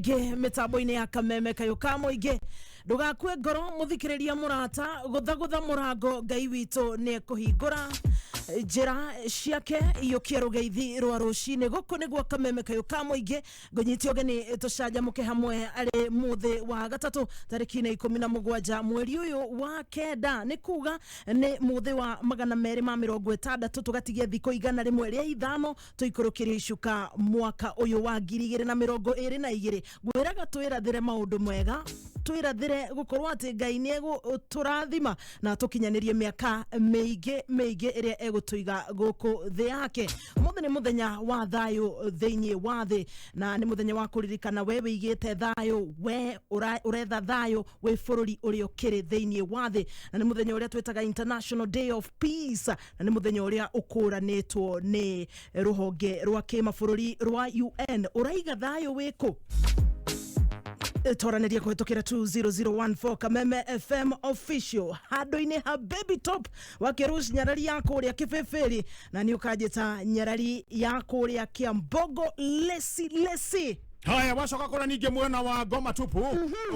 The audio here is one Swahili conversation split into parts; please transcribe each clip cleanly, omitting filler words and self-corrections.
Ge mitambo-ini ya kameme kayo ka muingi ndugakue ngoro muthikiriria murata guthagutha murango ngai witu ni kuhingura njira ciake iyukia rugeithi rwa rucini guku niguo kameme kayo ka muingi ngunyiti ugeni tucanjamuke hamwe ari muthi wa gatatu tarikini 17 mweri uyu wa kenda ni kuga ni muthi wa 260 tugatigia thiko igana rimwe ria ithano tuikurukiria icuka mwaka uyu wa 2022 gwiraga twirathire maundu mwega twirathire gukorwo ati ngai ni turathima na tukinyanirie miaka meige iria egutuiga guku thi yake muthi ni muthenya wa thayo thiini wa thi na ni muthenya wa kuririkana we wigite thayo we uretha thayo we bururi uri ukiri thiini wa thi na ni muthenya uria twitaga International Day of Peace na ni muthenya uria ukuranitwo ni ruhonge rwa kimabũrũri rwa UN uraiga thayo wiku toraniria kuhitukira 20014 Kameme FM official hado-ini ha Baby Top wakirush nyarari yako uria kibeberi na ni ukajita nyarari yako uria kiambogo lesi haya wacoka kora ninge mwena wa ngoma tupu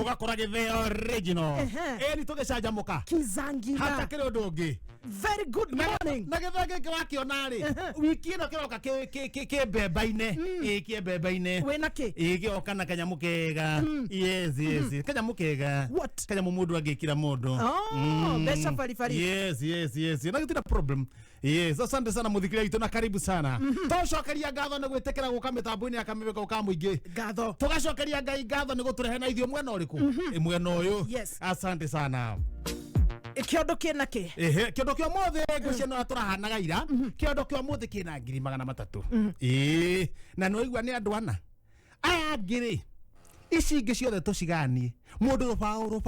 ugakora githeo original ni tugicanjamuka kizangira hata kire undu ungi very good morning na githenge kiwakiona ri wiki ino kiroka ke bembaine ke bembaine we naki gioka na kanyamu kega yes kanyamu kega what kanyamu mundu agikira mundu besha farifari yes na gitira problem yes asante sana muthikira itu na karibu sana tocokeria ngatho ni gwitikira guka mitambo-ini ya Kameme ka muingi ngatho tugacokeria ngai ngatho ni guturehe na ithio mwena uriku mwena uyu asante sana kiondo kina ki kiondo kio mothe nguciano aturahanaga ira kiondo kio mothe kina 300 na no igwa ni andu ana aya ngiri ici ingi ciothe tuciganie mundu rufau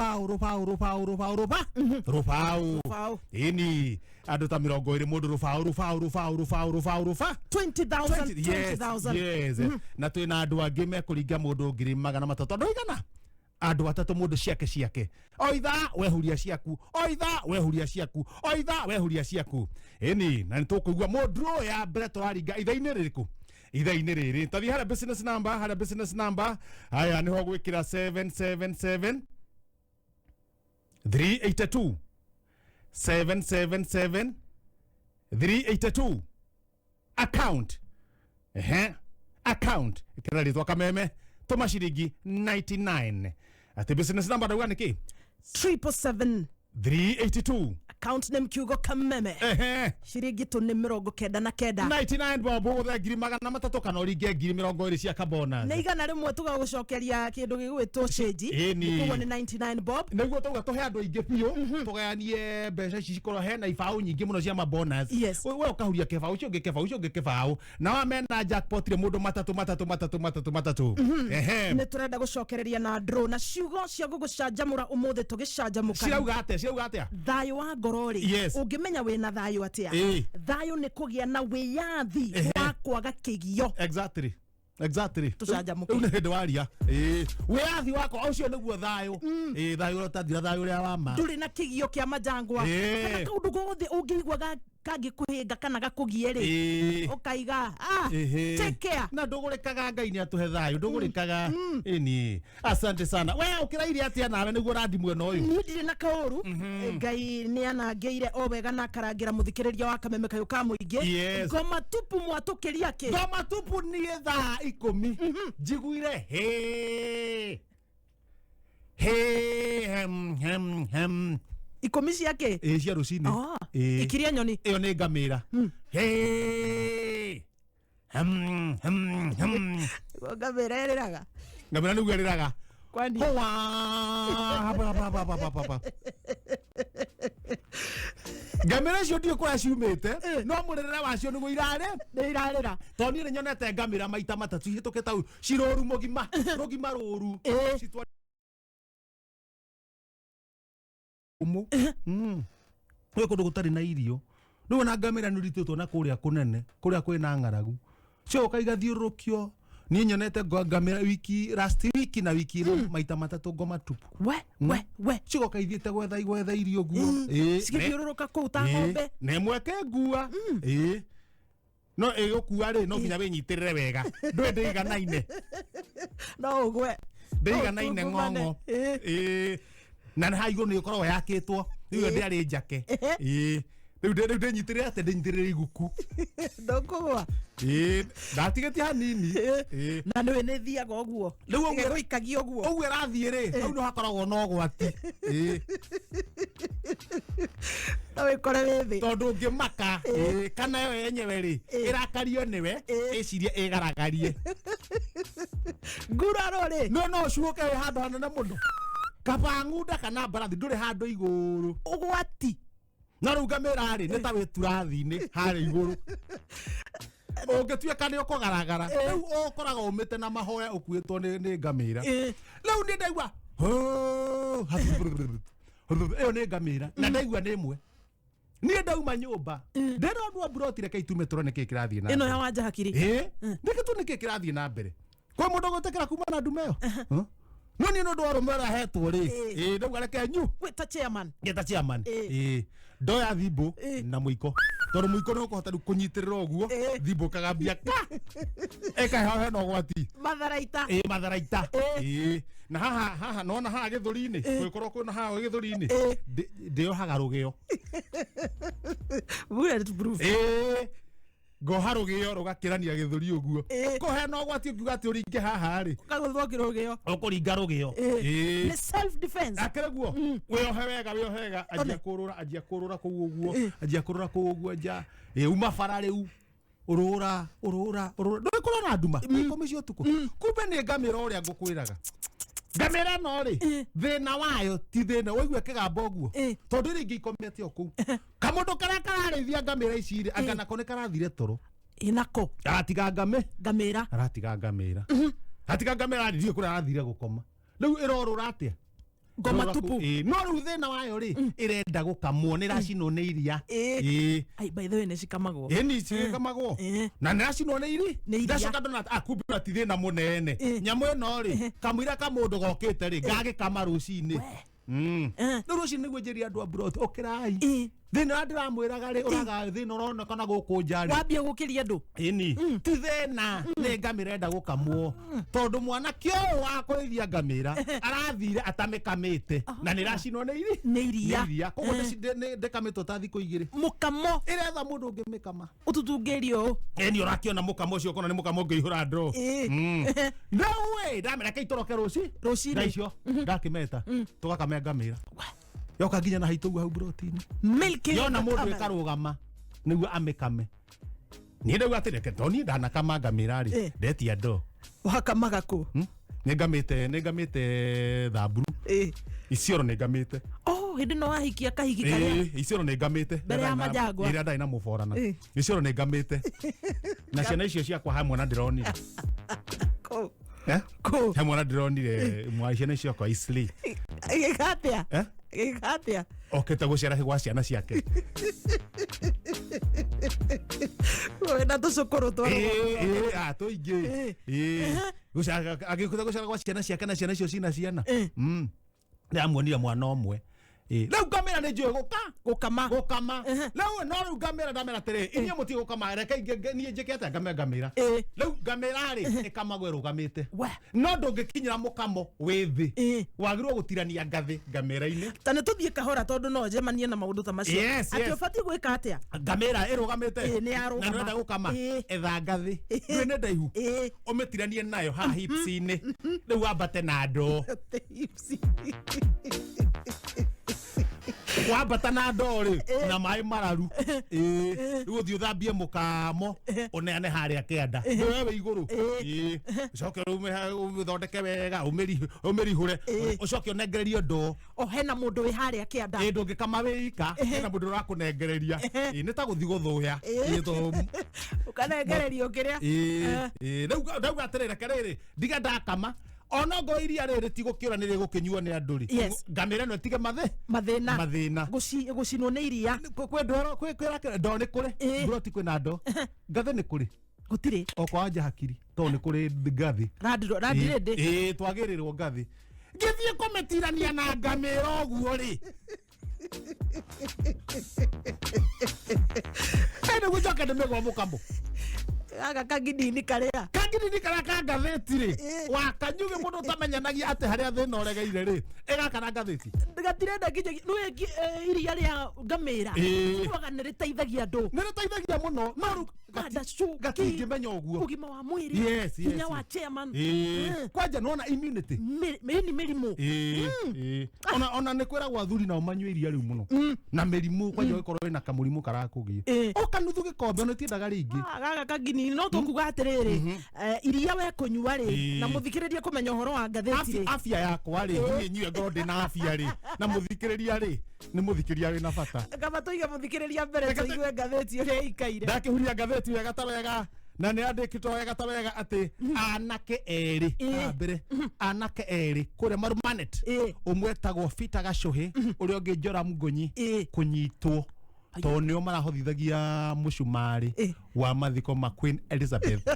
ini andu ta 20 mundu rufau 20,000 yes na twina andu angi mekuringa mundu 300 andu igana andu atatu mundu ciake oitha wehuria ciaku wehuria ciaku ini na nitukuigua mundu ya mbere turaringa ithaini ririku ithaini riri tathi hara business number haya niho gwikira 777 382 777 382 account kira ritwa Kameme tuma ciringi 99 ati business number ndauga niki 777 382 account name kiugo Kameme ciringi tu ni 99 bobo the 300 kana uringe 20 cia kabona ni igana rimwe tugagucokeria kindu gigwitwo change kuko ni 99 bob niguo tuga tuhe andu ingi biu tugayanie mbeca ici cikorwo hena ibao nyingi muno cia bonus we ukahuria kebao ucio ungi kebao na wamena jackpot ri mundu matatu ni turenda gucokereria na draw na ciugo cia gugucanjamura umuthi tugicanjamuka cirauga atia thayo wa ngorori ungimenya wina thayo atia thayo ni kugia na wiyathi wa kwaga kigio exactly tucanjamuka une hindi waria wiyathi wako ucio niguo thayo thayo utathira thayo ria wama nduri na kigio kia majangwa kana kaundu gothe ungigwa kangi kuhinga kana gakugie ri ukaiga take care na ndugurikaga ngai ni atuhe thayo ndugurikaga ini asante sana we ukiraire atia nawe niguo randi mwena uyu ni ndire na kauru ngai ni anangeire o wega na karangira muthikiriria wa Kameme kayo ka muingi ngoma tupu mwatukiria ki ngoma tupu ni thaa 10 njiguire ikumi ciake cia rucini ikiria nyoni iyo ni ngamira ngamira eriraga ngamira niguo eriraga kwani ngamira cio ndio kwa ciumite no murerera wacio niguo irarira toni ni nyonete ngamira maita matatu hituke tau ciroru mugima ruru citwa we kundu gutari na irio riu na ngamira nurititwo na kuria kunene kuria kwina ng'aragu cio ukaiga thiurukio ni nyonete ngamira last week na wiki ro maita matatu ngoma tupu we cio kaithiete gwetha irio guo cikithiururuka kuu ta ng'ombe ne mweke ngua no ĩgũkua rĩ no nginya wĩnyitĩrĩre wega ndũĩ ndĩiganaine no ũgwe ndĩiganaine ng'ong'o na ha igũrũ nĩ ĩkoragwo yakĩtwo rĩu ndĩarĩ njake rĩu ndĩnyitĩrĩre atĩ ndĩnyitĩrĩre iguku ndũkũgwa ndatigĩtie hanini na nĩ nĩ thiaga ũguo rĩu ũgũikagia ũguo ũguo ĩrathiĩ rĩ hau no hakoragwo na ũgwati no wĩkore wĩ thĩ tondũ ũngĩmaka kana yo yenyewe rĩ ĩrakario nĩwe ĩcirie ĩgaragarie nguraro rĩ no ũcuũke wĩ handũ hanene mũno kaba ng'unda kana mbarathi ndũrĩ handũ igũrũ ũgwati na rĩu ngamĩra rĩ nĩ ta wĩ turathi-inĩ harĩa igũrũ ũngĩtuĩka nĩ ũkũgaragara rĩu ũkoragwo ũmĩte na mahoya ũkuĩtwo nĩ ngamĩra rĩu nĩ ndaigua ĩyo nĩ ngamĩra na ndaigua nĩ ĩmwe niĩ ndauma nyũmba ndĩna ũndũ wa mburoti reke itume tũrone kĩĩ kĩrathiĩ na ĩno ya wanja hakiri reke tuone kĩĩ kĩrathiĩ na mbere kwĩ mũndũ ũgũtĩkĩra kuma na ndume ĩyo no niĩ nĩ ũndũ wa ũrũme ũrahetwo rĩ ndauga reke nyu gwĩta chairman geta chairman ndoya thimũ na mũiko tondũ mũiko nĩ ũkũhota rĩu kũnyitĩrĩra ũguo thimũ kagambia ĩkaheho hena ũgwati matharaita matharaita na haha nona haha gĩthũri-inĩ gũgĩkorwo kwĩna haha gĩthũri-inĩ ndĩohaga rũgĩo bulletproof ngoha rũgĩo rũgakĩrania gĩthũri ũguo kũhena ũgwati ũngiuga atĩ ũringe haha rĩ ũkagũthwo rũgĩo ũkũringa rũgĩo nĩ self defense akĩreguo wĩohe wega anjia kũrũra kũu ũguo anjia uma bara rĩu ũrũra ndũgĩkorwo na nduma ĩkomicio ũtukũ kumbe nĩ ngamĩra ũrĩa ngũkwĩraga ngamĩra no rĩ thĩna wayo ti thĩna waigua kĩgamba ũguo tondũ rĩngĩ ikomete o kũu kamũndũ karĩa kararĩithia ngamĩra ici rĩ anga nako nĩ karathire toro nako aratiga ngamĩra aratiga ngamĩra ndiũĩ kũrĩa arathire gũkoma rĩu ĩrorũra atĩa ngoma tupu no rĩu thĩna wayo rĩ ĩrenda gũkamwo nĩ racinwo nĩ iria by the way nĩ cikamagwo nĩ cikamagwo na nĩ racinwo nĩ iri ndacoka ndona kumbe na ti thĩna mũnene nyamũ ĩno rĩ kamũira kamũndũ gokĩte rĩ ngagĩkama rũcinĩ rĩu rũcinĩ nĩguo njĩria andũ a mburoti ũkĩrai thĩna ũrĩa ndĩramwĩraga rĩ ũraga thĩna ũronekana gũkũ nja rĩ wambia gũkĩria andũ ti thĩna nĩ ngamĩra enda gũkamwo tondũ mwanake ũyũ wa kũrĩithia ngamĩra arathire atamĩkamĩte na nĩ racinwo nĩ iria koguo ndĩkamĩtwo ta thikũ igĩrĩ mũkamo ĩretha mũndũ ũngĩmĩkama ũtutungĩrio nĩ ũrakĩona mũkamo ũcio ũkona nĩ mũkamo ũngĩihũra ndoo no we ndamĩreka itoroke rũcinĩ icio ndakĩmeta tũgakame ngamĩra yoka nginya na haitũ hau mburoti-inĩ yona mũndũ ĩkarũgama nĩguo amĩkame niĩ ndauga atĩ reke toni ndanakama ngamĩra rĩ ndetia ndoo wakamaga kũ nĩ ngamĩte thamburu icioro nĩ ngamĩte hĩndĩ no wahikia kahiki karĩa icioro nĩ ngamĩte mbere ya majangwa rĩrĩa ndarĩ na mũborana icioro nĩ ngamĩte na ciana icio ciakwa hamwe na ndĩronire hamwe na ndĩronire ciana icio kwa isli gĩkatĩa okĩte gũciara gwa ciana ciake wĩna tũcũkũrũ tũingĩ agĩũkĩte gũciara gwa ciana ciake na ciana icio cina ciana nĩamuonire mwana ũmwe rĩu ngamĩra nĩ njũĩ gũkama rĩu no rĩu ngamĩra ndamera atĩrĩ inyuĩ mũtiĩ gũkama reke niĩ njĩke atĩa ngame ngamĩra rĩu ngamĩra rĩ ĩkamagwo ĩrũgamĩte no ndũngĩkinyĩra mũkamo wĩ thĩ wagĩrĩirwo gũtirania ngathĩ ngamĩra-inĩ ta nĩ tũthiĩ kahora tondũ no njemanie na maũndũ ta macio atĩ ũbatiĩ gwĩka atĩa ngamĩra ĩrũgamĩte na nĩrenda gũkama etha ngathĩ ndũĩ nĩ ndaihu ũmĩtiranie nayo haha hips-inĩ rĩu wambate na ndoo wambata na ndorĩ na maĩ mararu rĩu ũthiĩ ũthambie mũkamo ũneane harĩa kĩanda we wĩ igũrũ ũcoke ũmĩthondeke wega ũmĩrihũre ũcoke ũnengererio ndoo hena mũndũ wĩ harĩa kĩanda ndũngĩkama wĩ ika hena mũndũ ũrakũnengereria nĩ ta gũthiĩ gũthũya ũkanengererio kĩrĩa rĩu ndauga atĩrĩ reke rĩrĩ ndiga ndakama ona ngo iria rĩrĩ ti gũkĩũra nĩ rĩgũkĩnyuo nĩ andũ rĩ ngamĩra ĩno ĩtige mathĩna gũcinwo nĩ iria kwĩra ndoo nĩ kũrĩ mburoti kwĩna ndoo ngathĩ nĩ kũrĩ gũtirĩ okwa wanja hakiri tondũ nĩ kũrĩ ngathĩ twagĩrĩrwo ngathĩ ngĩthiĩ kũmĩtirania na ngamĩra ũguo rĩ Ene gucoka ndimegwa mukambo. Aga kagidini karia. Kagidini karia ka ngatheti ri. Wa kanyuge mundu tamenyanagia ate haria thina uregeire ri. Ega kana ngatheti. Gatirenda kinye no iria ria ngamira. Kuaga nĩ rĩteithagia andũ. Nĩ rĩteithagia muno. No gatingĩmenya ũguo. Ũgima wa mwĩrĩ. Hinya wa chairman. Kwanja nona immunity. Mĩrimũ. Ona nĩ kwĩragwo athuri nao manyue iria rĩu muno. Na mĩrimũ kwanja gĩkorwo ĩna kamũrimũ karakũgia. Ũkanuthu gĩkombe ona tiendaga rĩingĩ. Gaga kagini no tũkuga atĩrĩrĩ. Iria we kũnyua rĩ na mũthikĩrĩria kũmenya ũhoro wa ngathĩti rĩ. Afya yakwa rĩ niĩ nyue ngorwo ndĩna afya rĩ na mũthikĩrĩria rĩ nĩ mũthikĩrĩria wĩna bata. Kaba tũige mũthikĩrĩria mbere tũigue ngathĩti ũrĩa ĩikaire. Ndakĩhuria ngathĩti wega ta wega na nĩ andĩkĩtwo wega ta wega atĩ anake erĩ mbere anake erĩ kũrĩa Marumanet ũmwe etagwo Peter Gacuhĩ ũrĩa ũngĩ Joram Ngonyi kũnyitwo tondũ nĩo marahothithagia mũcumarĩ wa mathiko ma Queen Elizabeth.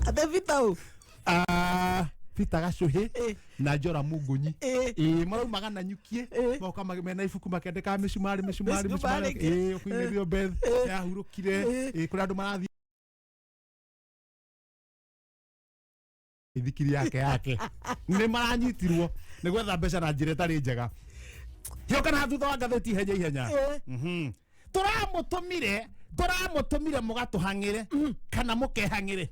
Ate Peter Peter Gacuhĩ na Joram Ngonyi maraumaga na nyukie moka mena ibuku makĩandĩka mĩcumarĩ Queen Elizabeth yahurũkire kũrĩa andũ marathiĩ ithikiri yake nĩ maranyitirwo nĩ gwetha mbeca na njĩra ĩtarĩ njega. Yoka na thutha wa ngathĩti ihenya tũramũtũmire mũgatũhang'ĩre kana mũkehang'ĩre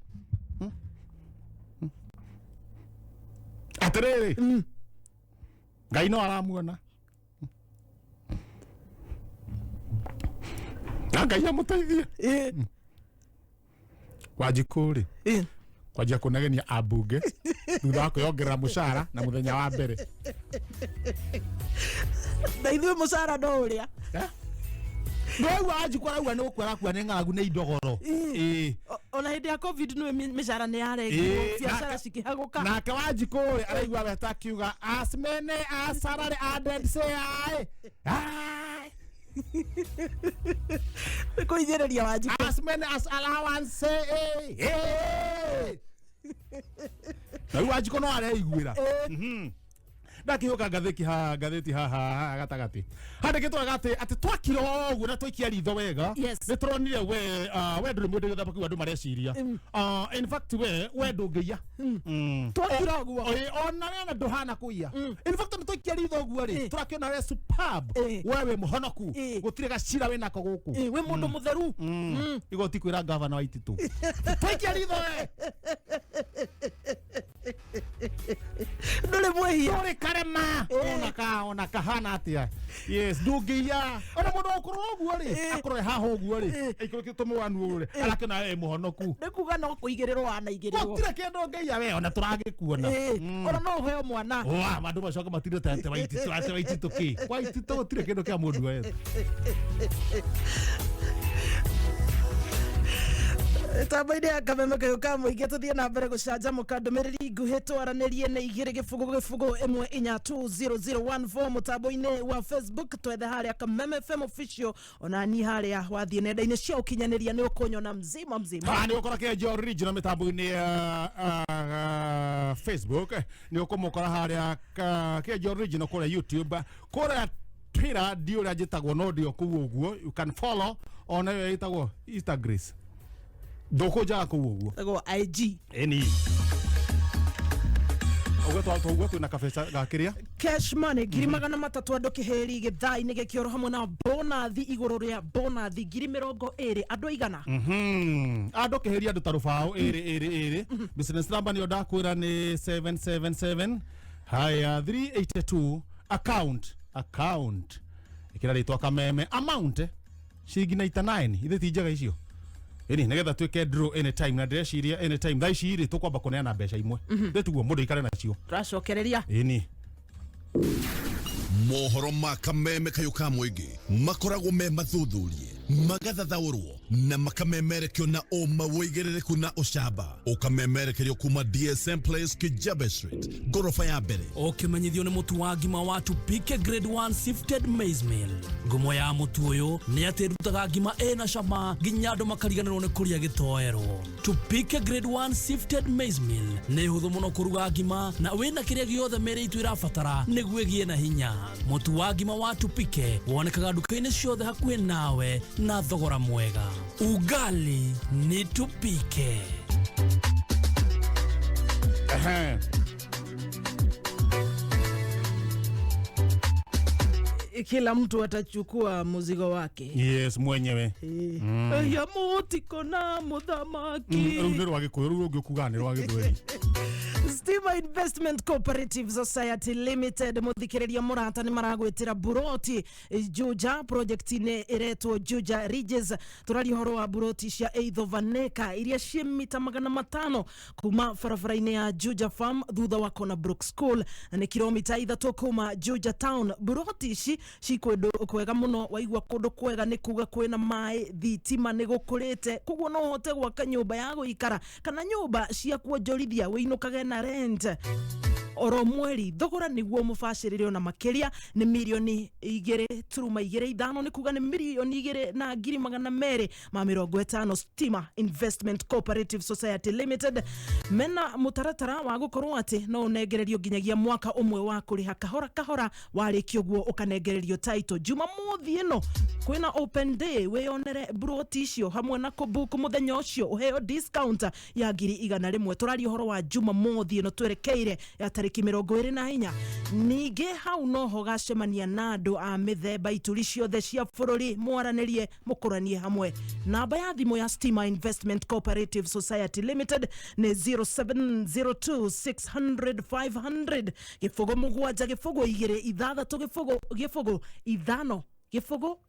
atĩrĩrĩ Ngai no aramuona na Ngai amũteithie Wanjikũ rĩ kwajia kũnegenia ambunge thutha wa kwĩongerera mũcara na mũthenya wa mbere. Na ithuĩ mũcara no ũrĩa no Wanjikũ arauga nĩ gũkwĩra kuo nĩ ng'aragu nĩ indogoro. Ona hĩndĩ ya covid nĩ mĩcara nĩ yarengirwo biacara cikĩhagũka. Nake Wanjikũ araigua weta akiuga as many as salary added say ai kũithĩrĩria Wanjikũ as many as allowance say na Wanjikũ no areiguĩra. Ndakihoka ngathĩti haha gatagati handĩkĩtwo atĩ twakira ũguo na twaikia ritho wega nĩ tũronire we ndũrĩ mũndũ gĩthamba kĩu andũ mareciria. In fact we ndũngĩia twakira ũguo ona we ndũhana kũiya. In fact nĩ twaikia ritho ũguo rĩ tũrakĩona we superb we wĩ mũhonoku gũtirĩ gacira wĩ nako gũkũ wĩ mũndũ mũtheru igoti kwĩra gavana wa Ititũ twaikia ritho we ndũrĩ mwĩhia ndũrĩ karema ona kahana atia. Yes ndũngĩia ona mũndũ ũkorwo ũguo rĩ akorwo haha ũguo rĩ aikũrũkĩtwo mũwanu rĩ arakena mũhonoku nĩ kuga no kũigĩrĩrwo wanaigĩrĩrwo gũtirĩ kĩndũ ngĩia we ona tũragĩkuona ona no ũheo mwana andũ macoka matirĩte atĩ wa Ititũ kĩ wa Ititũ gũtirĩ kĩndũ kĩa mũndũ we. Tambaine ya kameme kayuka mũingĩ tũthiĩ na mbere gũcanjamũka ndũmĩrĩri nguhĩ twaranĩrie na 2 mũtambo-inĩ wa Facebook twethe harĩa Kameme FM official ona ni harĩa wathiĩ nenda-inĩ cia ũkinyanĩria nĩ ũkũnyona mzima nĩ ũkora Kihenjo original mĩtambo-inĩ ya Facebook nĩ ũkũmũkora harĩa Kihenjo original kũrĩa YouTube kũrĩa Twitter ndio ũrĩa njĩtagwo no ndio kũu ũguo you can follow ona yo ĩtagwo Instagram ndũkũnjaga kũu ũguo ego IG ũguo twĩna kabesa gakĩrĩa cash money ngiri magana matatũ andũ kĩheri gĩthai-inĩ gĩkĩoro hamwe na bonathi igũrũ rĩa bonathi ngiri 20 andũ aigana andũ kĩheri andũ ta rũbaũ ĩrĩ business number nĩ ndakwĩra nĩ 777 haya 382 account ĩkĩra rĩtwa Kameme amount ciringi 99 ithe ti njega icio nĩgetha twĩke draw anytime na ndĩreciria anytime thaa ici rĩ tũkwamba kũneana mbeca imwe ndĩtuguo mũndũ ikare nacio tũracokereria mohoro ma Kameme kayuka mũingĩ makoragwo me mathuthurie magathathaũrwo na makamemerekio na ũmawĩigĩrĩrĩku na ũcamba. Ũkamemerekerio kuma DSM Place Kijabe Street, gorofa ya mbere. Ũkĩmenyithio nĩ mũtu wa ngima wa Tupike Grade 1 Sifted Maize Meal. Ngumo ya mũtu ũyũ nĩ atĩ ĩrutaga ngima ĩna cama nginya andũ makariganĩrwo nĩ kũrĩa gĩtoero. Tupike Grade 1 Sifted Maize Meal nĩ hũthũ mũno kũruga ngima na wĩna kĩrĩa gĩothe mĩĩrĩ itũ ĩrabatara nĩguo ĩgĩe na hinya. Mũtu wa ngima wa Tupike wonekaga nduka-inĩ ciothe hakuhĩ nawe na thogora mwega. Ugali ni Tupike. Kila mtu atachukua muzigo wake. Yes, mwenyewe. Ya mutiko na muthamaki. Stima Investment Cooperative Society Limited muthikiriria murata ni maragwitira buroti Juja project ine iretwo Juja Ridges. Turari horo wa buroti cia eitho vaneka iria cie mita 500 kuma barabara-inĩ ya Juja Farm thutha wa Kona Brook School ni kilomita 3 kuma Juja Town. Buroti ici cikwendu kwega muno, waigua kundu kwega ni kuga kwina mai, thitima ni gukurite, kuguo no hote gwaka nyumba ya guikara kana nyumba cia kuonjorithia winukage na rent oro mweri. Thogora niguo mubacirire na makiria ni milioni 2.25 ni kuga ni milioni 2,250. Stima Investment Cooperative Society Limited mena mutaratara wa gukorwo ati no negererio ginyagia mwaka umwe wa kuriha kahora kahora. Warikio guo ukanegererio title Jumamothi ino kwina open day weyonere broti icio hamwe na kubuku muthenya ucio uheo discount ya 100. Turari horo wa Jumamothi ino twerekeire ya tariki 24. Ningi hau noho gacemania na andu a mithemba ituri ciothe cia bururi mwaranirie mukuranie hamwe. Namba ya thimu ya Stima Investment Cooperative Society Limited ni 0702600500. Gifogo mugwanja gifogo igire ithathatũ gifogo ithano gifogo.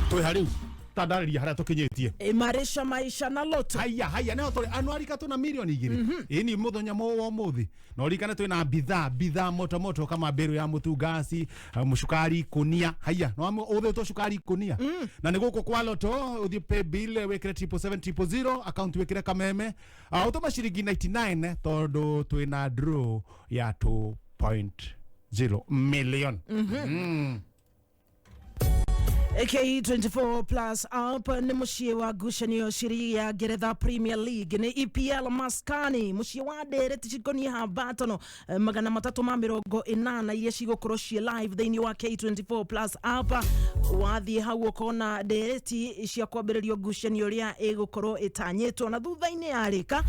Twe hariu tandariria haria tukinyitie imarisha maisha na loto. Haya neho tuli anuarika tuna milioni 2 ini muthenya mo muthi no rikane twina bidhaa moto kama beru ya mutu, gasi, mushukari, kunia. Haya no uthe to shukari kunia na ni guko kwa loto uthi pay bill wekire 770 account wekire kameme automa shiringi 99 tondu twina draw ya 2.0 million. A.K.A 24 plus up ni mushie wa gushanio shiri ya Geretha Premier League ni EPL Maskani mushie wa dereti chikoni habatono 380 iria cigũkorwo cie live thĩinĩ wa K24 plus up. Wathi hau ukona dereti cia kwambĩrĩrio gushanio ria ĩgũkorwo ĩtanyĩtwo na thutha-inĩ yarĩka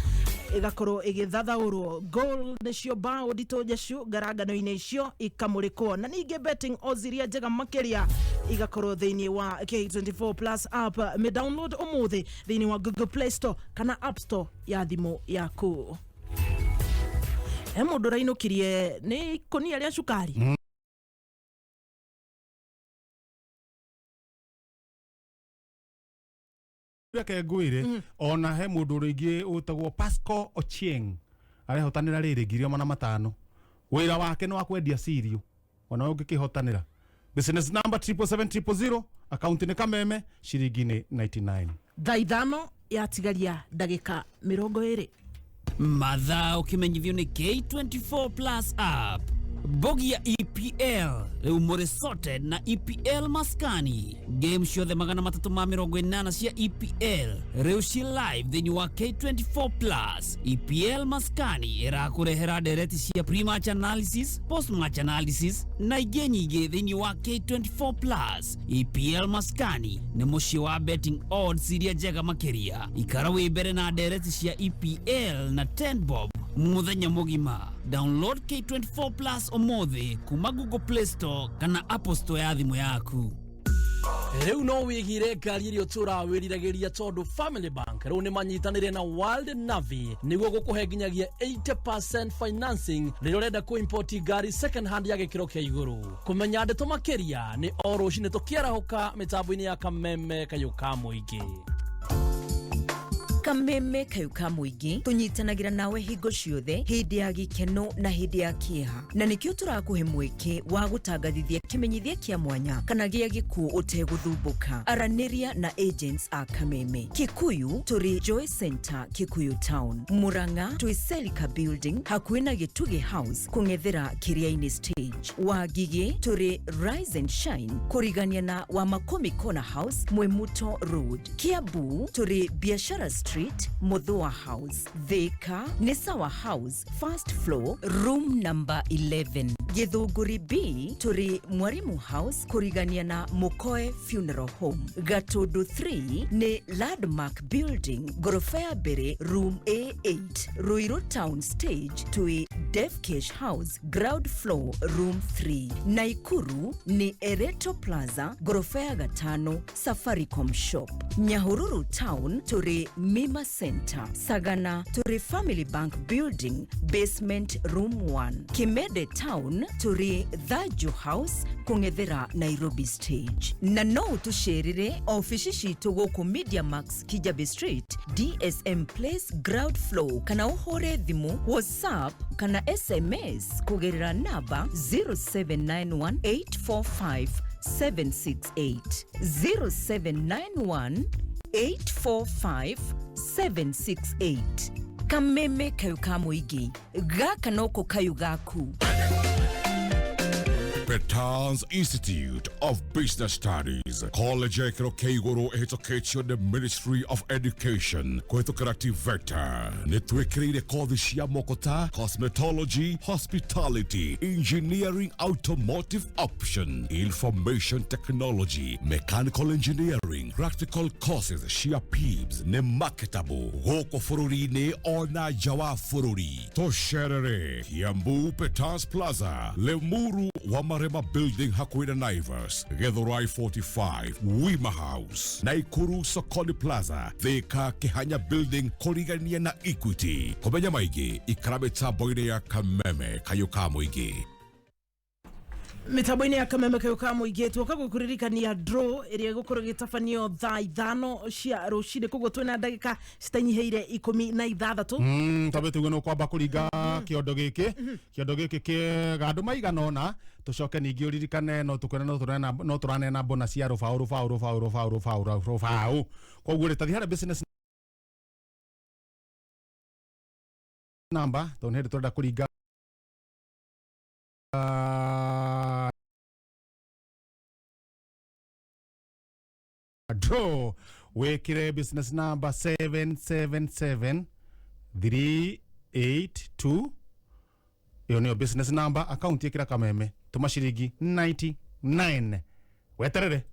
igakorwo igithathaurwo. Goal nicio bao nditoja shu garagano-inĩ icio ikamũrĩkwo na ningĩ betting odds iria njega makiria igakorwo thĩinĩ wa K24 plus app. Me download umuthi thĩinĩ wa Google Play Store kana App Store ya thimũ yaku. Mundu rainukirie ni kunia ria shukari. Ke ngwire ona he mundu ringi utagwo Pasco Ochieng arehotanira riri 5,000. Wira wake no akwendia cereal ona ungikihotanira. Business number 77700, account ni kameme shiringi 99. Thaithano yatigaria ndagika 20. Mathaa ukimenyithio ni K24 plus app. Bogi ya EPL rĩu mũrĩ sorted na EPL Maskani. Game ciothe 380 cia EPL rĩu ci live thĩinĩ wa K24 plus. EPL Maskani ĩrakũrehera ndereti cia pre-match analysis, post-match analysis na ingĩ nyingĩ thĩinĩ wa K24 plus. EPL Maskani nĩ mũciĩ wa betting odds iria njega makĩria. Ikara wĩ mbere na ndereti cia EPL na 10 bob muthenya mugima. Download K24 plus omothi kuma Google Play Store kana Apple Store ya thimu yaku. Rĩu no wĩgire ngari iria tũrawĩriragĩria tondu Family Bank rĩu nĩ manyitanĩire na World Navy nĩguo gũkũhe nginyagia 80% financing rĩrĩa ũrenda kũ-import ngari second hand ya gĩkĩro kĩa igũrũ. Kũmenya ndeto makĩria nĩ o rũcinĩ tũkĩarahũka mĩtambo-inĩ ya kameme kayũ ka mũingĩ. Kameme kayuka muingi tunyitanagira nawe hingo ciothe hindi ya gikeno na hindi ya kieha na nikio turakuhe mweke wa gutangathithia kimenyithia kia mwanya kana gia giku uteguthubuka araniria na agents a Kameme. Kikuyu turi Joy Center Kikuyu Town, Muranga twi Selika Building hakuhi na Gituge House kungethera Kiriaini Stage, Wagigi turi Rise and Shine kurigania na wa Makomi Corner House Mwemuto Road, Kiambu turi Biashara Street Muthua House, Thika ni Sawa House first floor room number 11, Githunguri B turi Mwarimu House kurigania na Mukoe Funeral Home, Gatudu 3 ni Landmark Building gorofa ya mbere room A8, Ruiru Town Stage tui Deaf Cash House ground floor room 3, Naikuru ni Ereto Plaza gorofa ya gatano Safaricom Shop, Nyahururu Town turi Mima Center, Sagana turi Family Bank Building basement room 1, Kimede Town turi Thaju House kungethera Nairobi Stage. Na no tusherire ofici citu guku Media Max Kijabe Street DSM Place ground floor kana uhore thimu WhatsApp kana SMS kugerera namba 0791845768 0791845768. Kameme kayuka muingi gaka noko kayu gaku. Petans Institute of Business Studies, College Keigoro Education, the Ministry of Education, Kwetukarati Vector, Netwekiri Kodishia Mokota, Cosmetology, Hospitality, Engineering, Automotive Option, Information Technology, Mechanical Engineering, Practical Courses, Shia Peeps, Ne Marketable, Hoko Fururi Ne Ona Jawa Fururi, Tosherere, Kiambu Petans Plaza, Lemuru Wama Rema Building Hakuina Naivas, Githurai 45, Wima House, Naikuru Sokoni Plaza, Thika Kihanya Building, Korigania na Equity, Komenya Maigi, Ikrabeta Boine ya Kameme, Kayuka Muigi. Mitaboine ya Kameme kayuka muingi twoka gukuririkania draw iria gukorwo gitafanio thaa 5 cia rucine koguo twina ndagika citanyiheire 16 tabe tugono kwamba kuringa kiondo giki ke gandu maiganona tucoke ningi uririkane no tukwena no turanena bonus ya rufau koguo rita thihara business number tonhere twenda kuringa draw wekire business number 777382 iyo niyo business number account yekira Kameme tumashiringi 99 weterere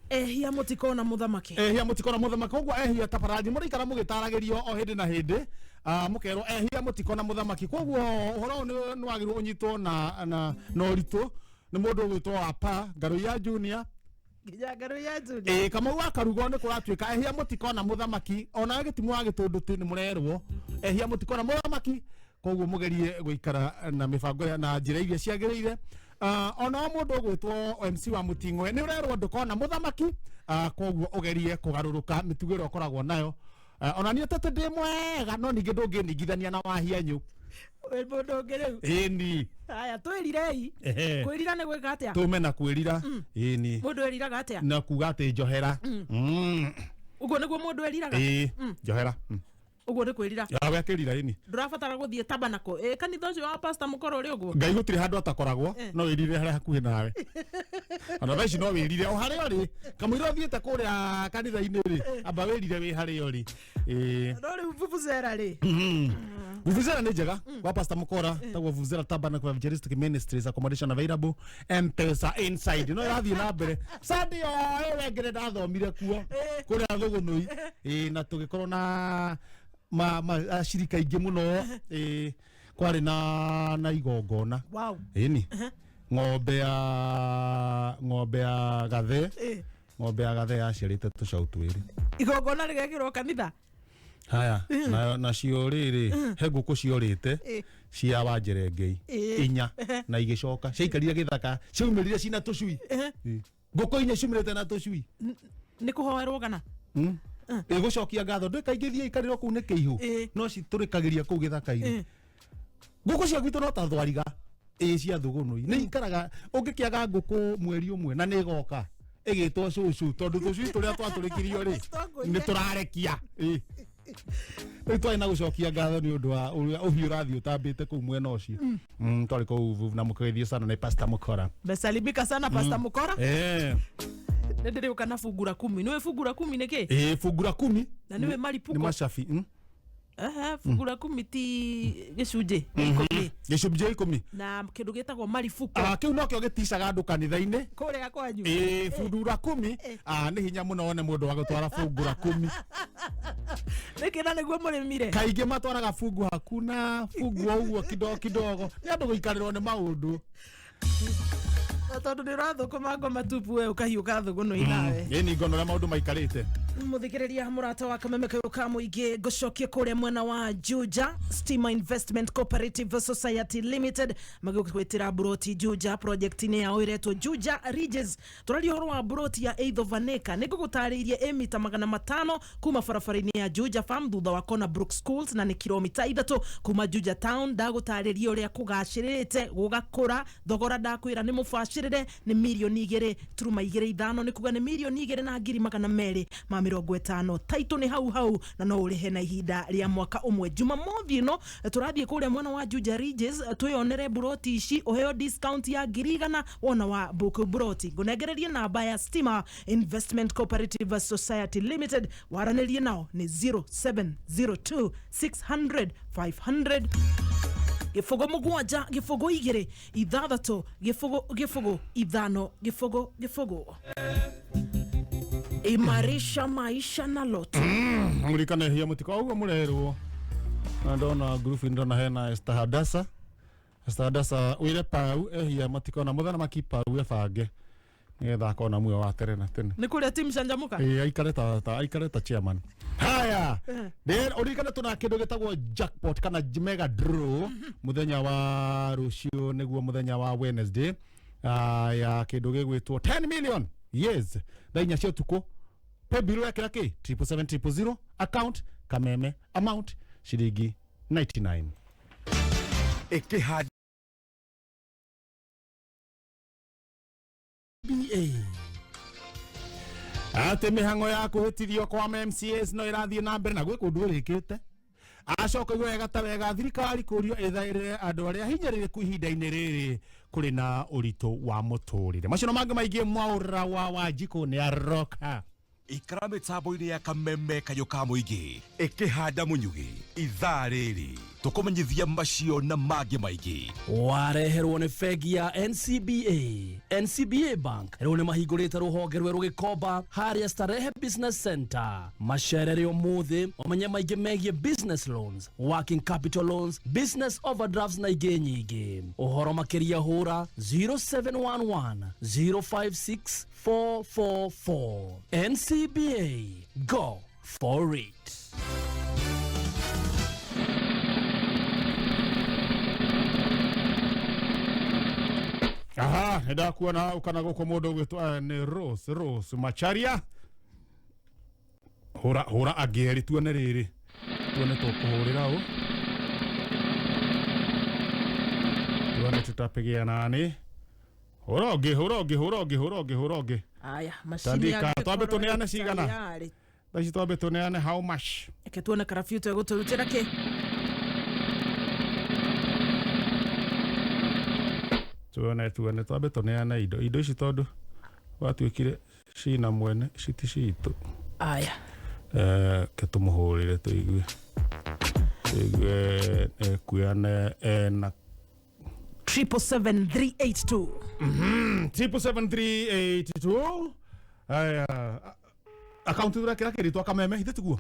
Ehia mutikona muthamaki. Ehia mutikona muthamaki. Koguo ehia tabaraji murikara mugitaragirio o hindi na hindi. Mukero ehia mutikona muthamaki. Koguo uhoro ni wagirwo unyitwo na uritu ni mundu gwitwo A.K.A Baby Junior. Kama wa karugo ni kuratuika ehia mutikona muthamaki. Ona gitimu wa gitunduti ni murerwo ehia mutikona muthamaki. Koguo mugerie guikara na mibango na njira iria ciagiriire. Ona mundu gwitwo MC wa Muting'we ni urerwo ndukona muthamaki. Koguo ugerie kugaruruka mitugiro ukoragwo nayo. Ona ni tete ndi mwega no ningi ndungĩningithania na wahianyu. We mundu ngiriu. Ĩni. Aya twĩrirei. Kwĩrira nĩ gwĩka atĩa? Tume na kwĩrira. Ĩni. Mundu eriraga atĩa? Na kuga atĩ njohera. Uguo nĩguo mundu eriraga? Njohera. Uguo nĩ kwĩrira. Ya wekĩrira ĩni. Ndũrabatara gũthiĩ tabanako. Kanitha ũcio wa pastor Mũkoro ũrĩ ũguo. Ngai gũtirĩ handũ atakoragwo no wĩrire harĩa hakuhĩ nawe. Ona thaa ici no wĩrire o harĩa ũrĩ. Kamũira ũthiĩte kũrĩa kanitha-inĩ rĩ, amba wĩrire wĩ harĩa ũrĩ. No rĩu vuvuzela rĩ. Vuvuzela nĩ njega wa pastor Mũkora tagwo Vuvuzela Tabernacle Evangelistic Ministries, accommodation available, M-Pesa inside. No ĩrathiĩ na mbere. Sunday o wengere ndathomire kuo kũrĩa Thũgũnũi. Na tũgĩkorwo na ashirika ingĩ mũno kwarĩ na igongona. Wow. Ĩni. Ng'ombe ya gathe. Ng'ombe ya gathe yaciarĩte tũcaũ twĩrĩ. Igongona rĩgekĩrwo kanitha. Haya na cio rĩrĩ he ngũkũ ciorĩte cia Wanjerengei 4 na igĩcoka ciaikarire gĩthaka ciaumĩrire cina tũcui. Ngũkũ 4 ciumĩrĩte na tũcui. Nĩ kũhoerwo kana? Gucokia ngatho ndikaingithie ikariro kuu ni kiihu no citurikagiria kuu githaka-ini. Nguku cia gwitu no ta thwariga cia Thũgũnũi ni ikaraga ungikiaga nguku mweri umwe na ni goka igitwo cucu tondu tucui turia twaturikirio ri ni turarekia. Ni twai na gucokia ngatho ni undu wa uhiu rathi utambite kuu mwena ucio. Twari kuu na mukagithio sana na pastor Mũkora. Besalimika sana pastor Mũkora. Ndĩrĩ ukana fungura 10. Niwe fungura 10 niki? Fungura 10. Na niwe maripuko. Ni macafi. fungu la 10 ti gicunje gicunje 10 na kindu gitagwo marifuko kiu no kio giticaga andu kanitha-ini kuria kwanyu fungu la 10 ni hinya muno one mundu wa gutwara fungu la 10 nikina niguo murimire kaingi matwaraga fungu hakuna fungu uguo kidogo ni andu guikarirwo ni maundu tondu ni rathukuma ngoma tupu we ukahiuka thuguno inawe ni ngono ya maundu maikarite muthikiriria murata wa kameme kayuka muingi gucokie kuria mwena wa Juja Stima Investment Cooperative Society Limited magigwitira buroti Juja project ni ya oiretwo Juja Ridges turari horo wa buroti ya 8 of an acre nigugutariirie emita 500 kuma barabara-ini ya Juja Farm thutha wa Kona Brook Schools na ni kilomita 3 kuma Juja Town ndagutariirie uria kugacirite gugakura thogora ndakwira ni mubashirire ni milioni 2.25 ni kuga ni milioni 2 na ngiri 250 taito ni hau na no urihe na ihinda ria mwaka umwe Jumamothi no turathie kuria mwana wa Juja Ridges tuyonere buroti ici uheo discount ya ngiri wona wa book buroti ngunegererie namba ya Stima Investment Cooperative Society Limited waranirie nao ni 0702 600 500 gifogo mugwanja gifogo 2 ithathatũ gifogo 5 gifogo imarisha maisha na loto murikane hiya mutiko uguo murerwo na ndona group ndona hena Esther Hadasa wire pau hiya mutiko na muthana makipa uwe fange nigetha akona muo wa tene na tene ni kuria team canjamuka aikareta chairman haya then urikane tuna kindu gitagwo jackpot kana mega draw muthenya wa rucio niguo muthenya wa Wednesday ya kindu gigwitwo 10 million yes thainya cio tuko pe bill yake yake 77700 account kameme amount shilingi 99 Ikihad ate mihango ya kuhitithio kwa MCAs no irathie na mbere na gwe kundu rikite acoka wega ta wega thirikari kurio ethaire andu aria hinyarire ku ihinda-ini riri kuri na urito wa muturire macino mangi maingi mwaura wa Wanjiku ni aroka ikara mitambo-ini ya kameme kayuka muingi ikihanda munyugi ithaa riri tukumenyithia macio na mangi maingi wareherwo ni bengi ya NCBA Bank rĩu nĩ mahingũrĩte rũhonge rwe rũgĩkomba harĩa Starehe Business Center macerere ũmũthĩ ũmenye maingĩ megiĩ business loans, working capital loans, business overdrafts na ingĩ nyingĩ ũhoro makĩria hũra 0711 056 444 NCBA, go for it. aha nda kuona ukana goko mundu gwitwa ni Rose Macharia hura ageri tuone riri tuone tukuhurira u tuone tutapigia nani horoge aya mashini ya twabe tuneane cigana basi twabe tuneane how much eke tuone karafiu tu gutulutira ki tuone twabe tuneane indo ici tondu watuikire cina mwene citi citu aya ketumuhurire tuigue kuane na 77382 77382 aya account ura kira kiritwa kameme hitituguo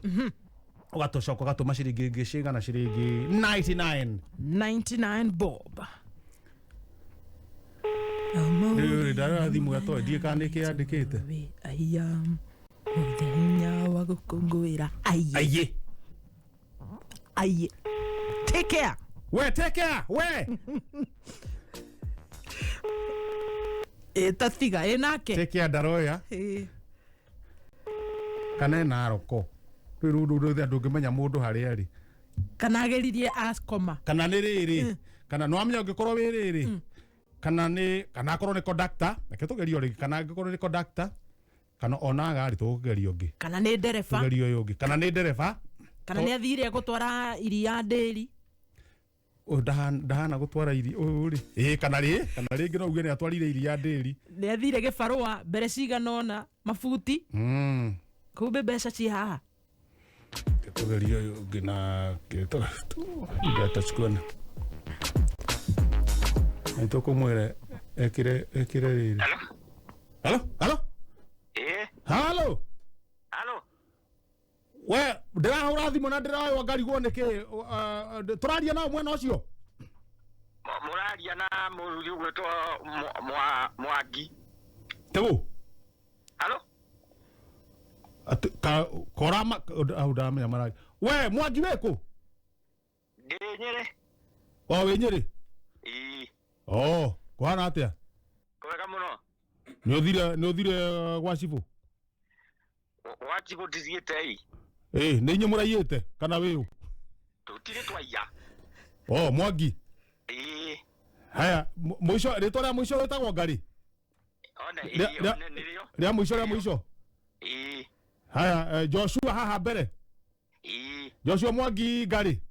ugatocoka gatuma ciringi ngicigana ciringi 99 bob Rĩu ndara thimu gatoi ndie kana kiandikite aya muthenya wa gukungwira aye take care tatiga enake take care ndaroya kana naroko riru ndungimenya mundu hari ari kana ageririe askoma kana ni riri kana no amenya ungikorwo wi riri kana akorwo ni conductor reke tugerio rigi kana agikorwo ni conductor kana ona gari tugerio ngi kana ni ndereba tugerio uyu ngi kana ni ndereba kana ni athire gutwara iria nderi ndahana gutwara iri uri kana ringi no uge ni atwarire iria nderi ni athire gibarua mbere cigana ona mafuti kumbe mbeca ci haha tugeria ngina kito ndata chukuna nito kumwere ekire riri. Halo halo we ndirahura thimu na ndirawa ngarigwo niki turaria na mwena ucio muraria na muri gwetwo Mwangi tegu halo korama audame amara we Mwangi weko Nyeri we Nyeri kwana atia kwega muno ni uthire gwa cibu wachigo diziete ni inyu muraiite kana wiu tutire twaya Mwangi haya mwisho rito ria mwisho wetagwo ngari ria mwisho haya Joshua haha mbere Joshua Mwangi ngari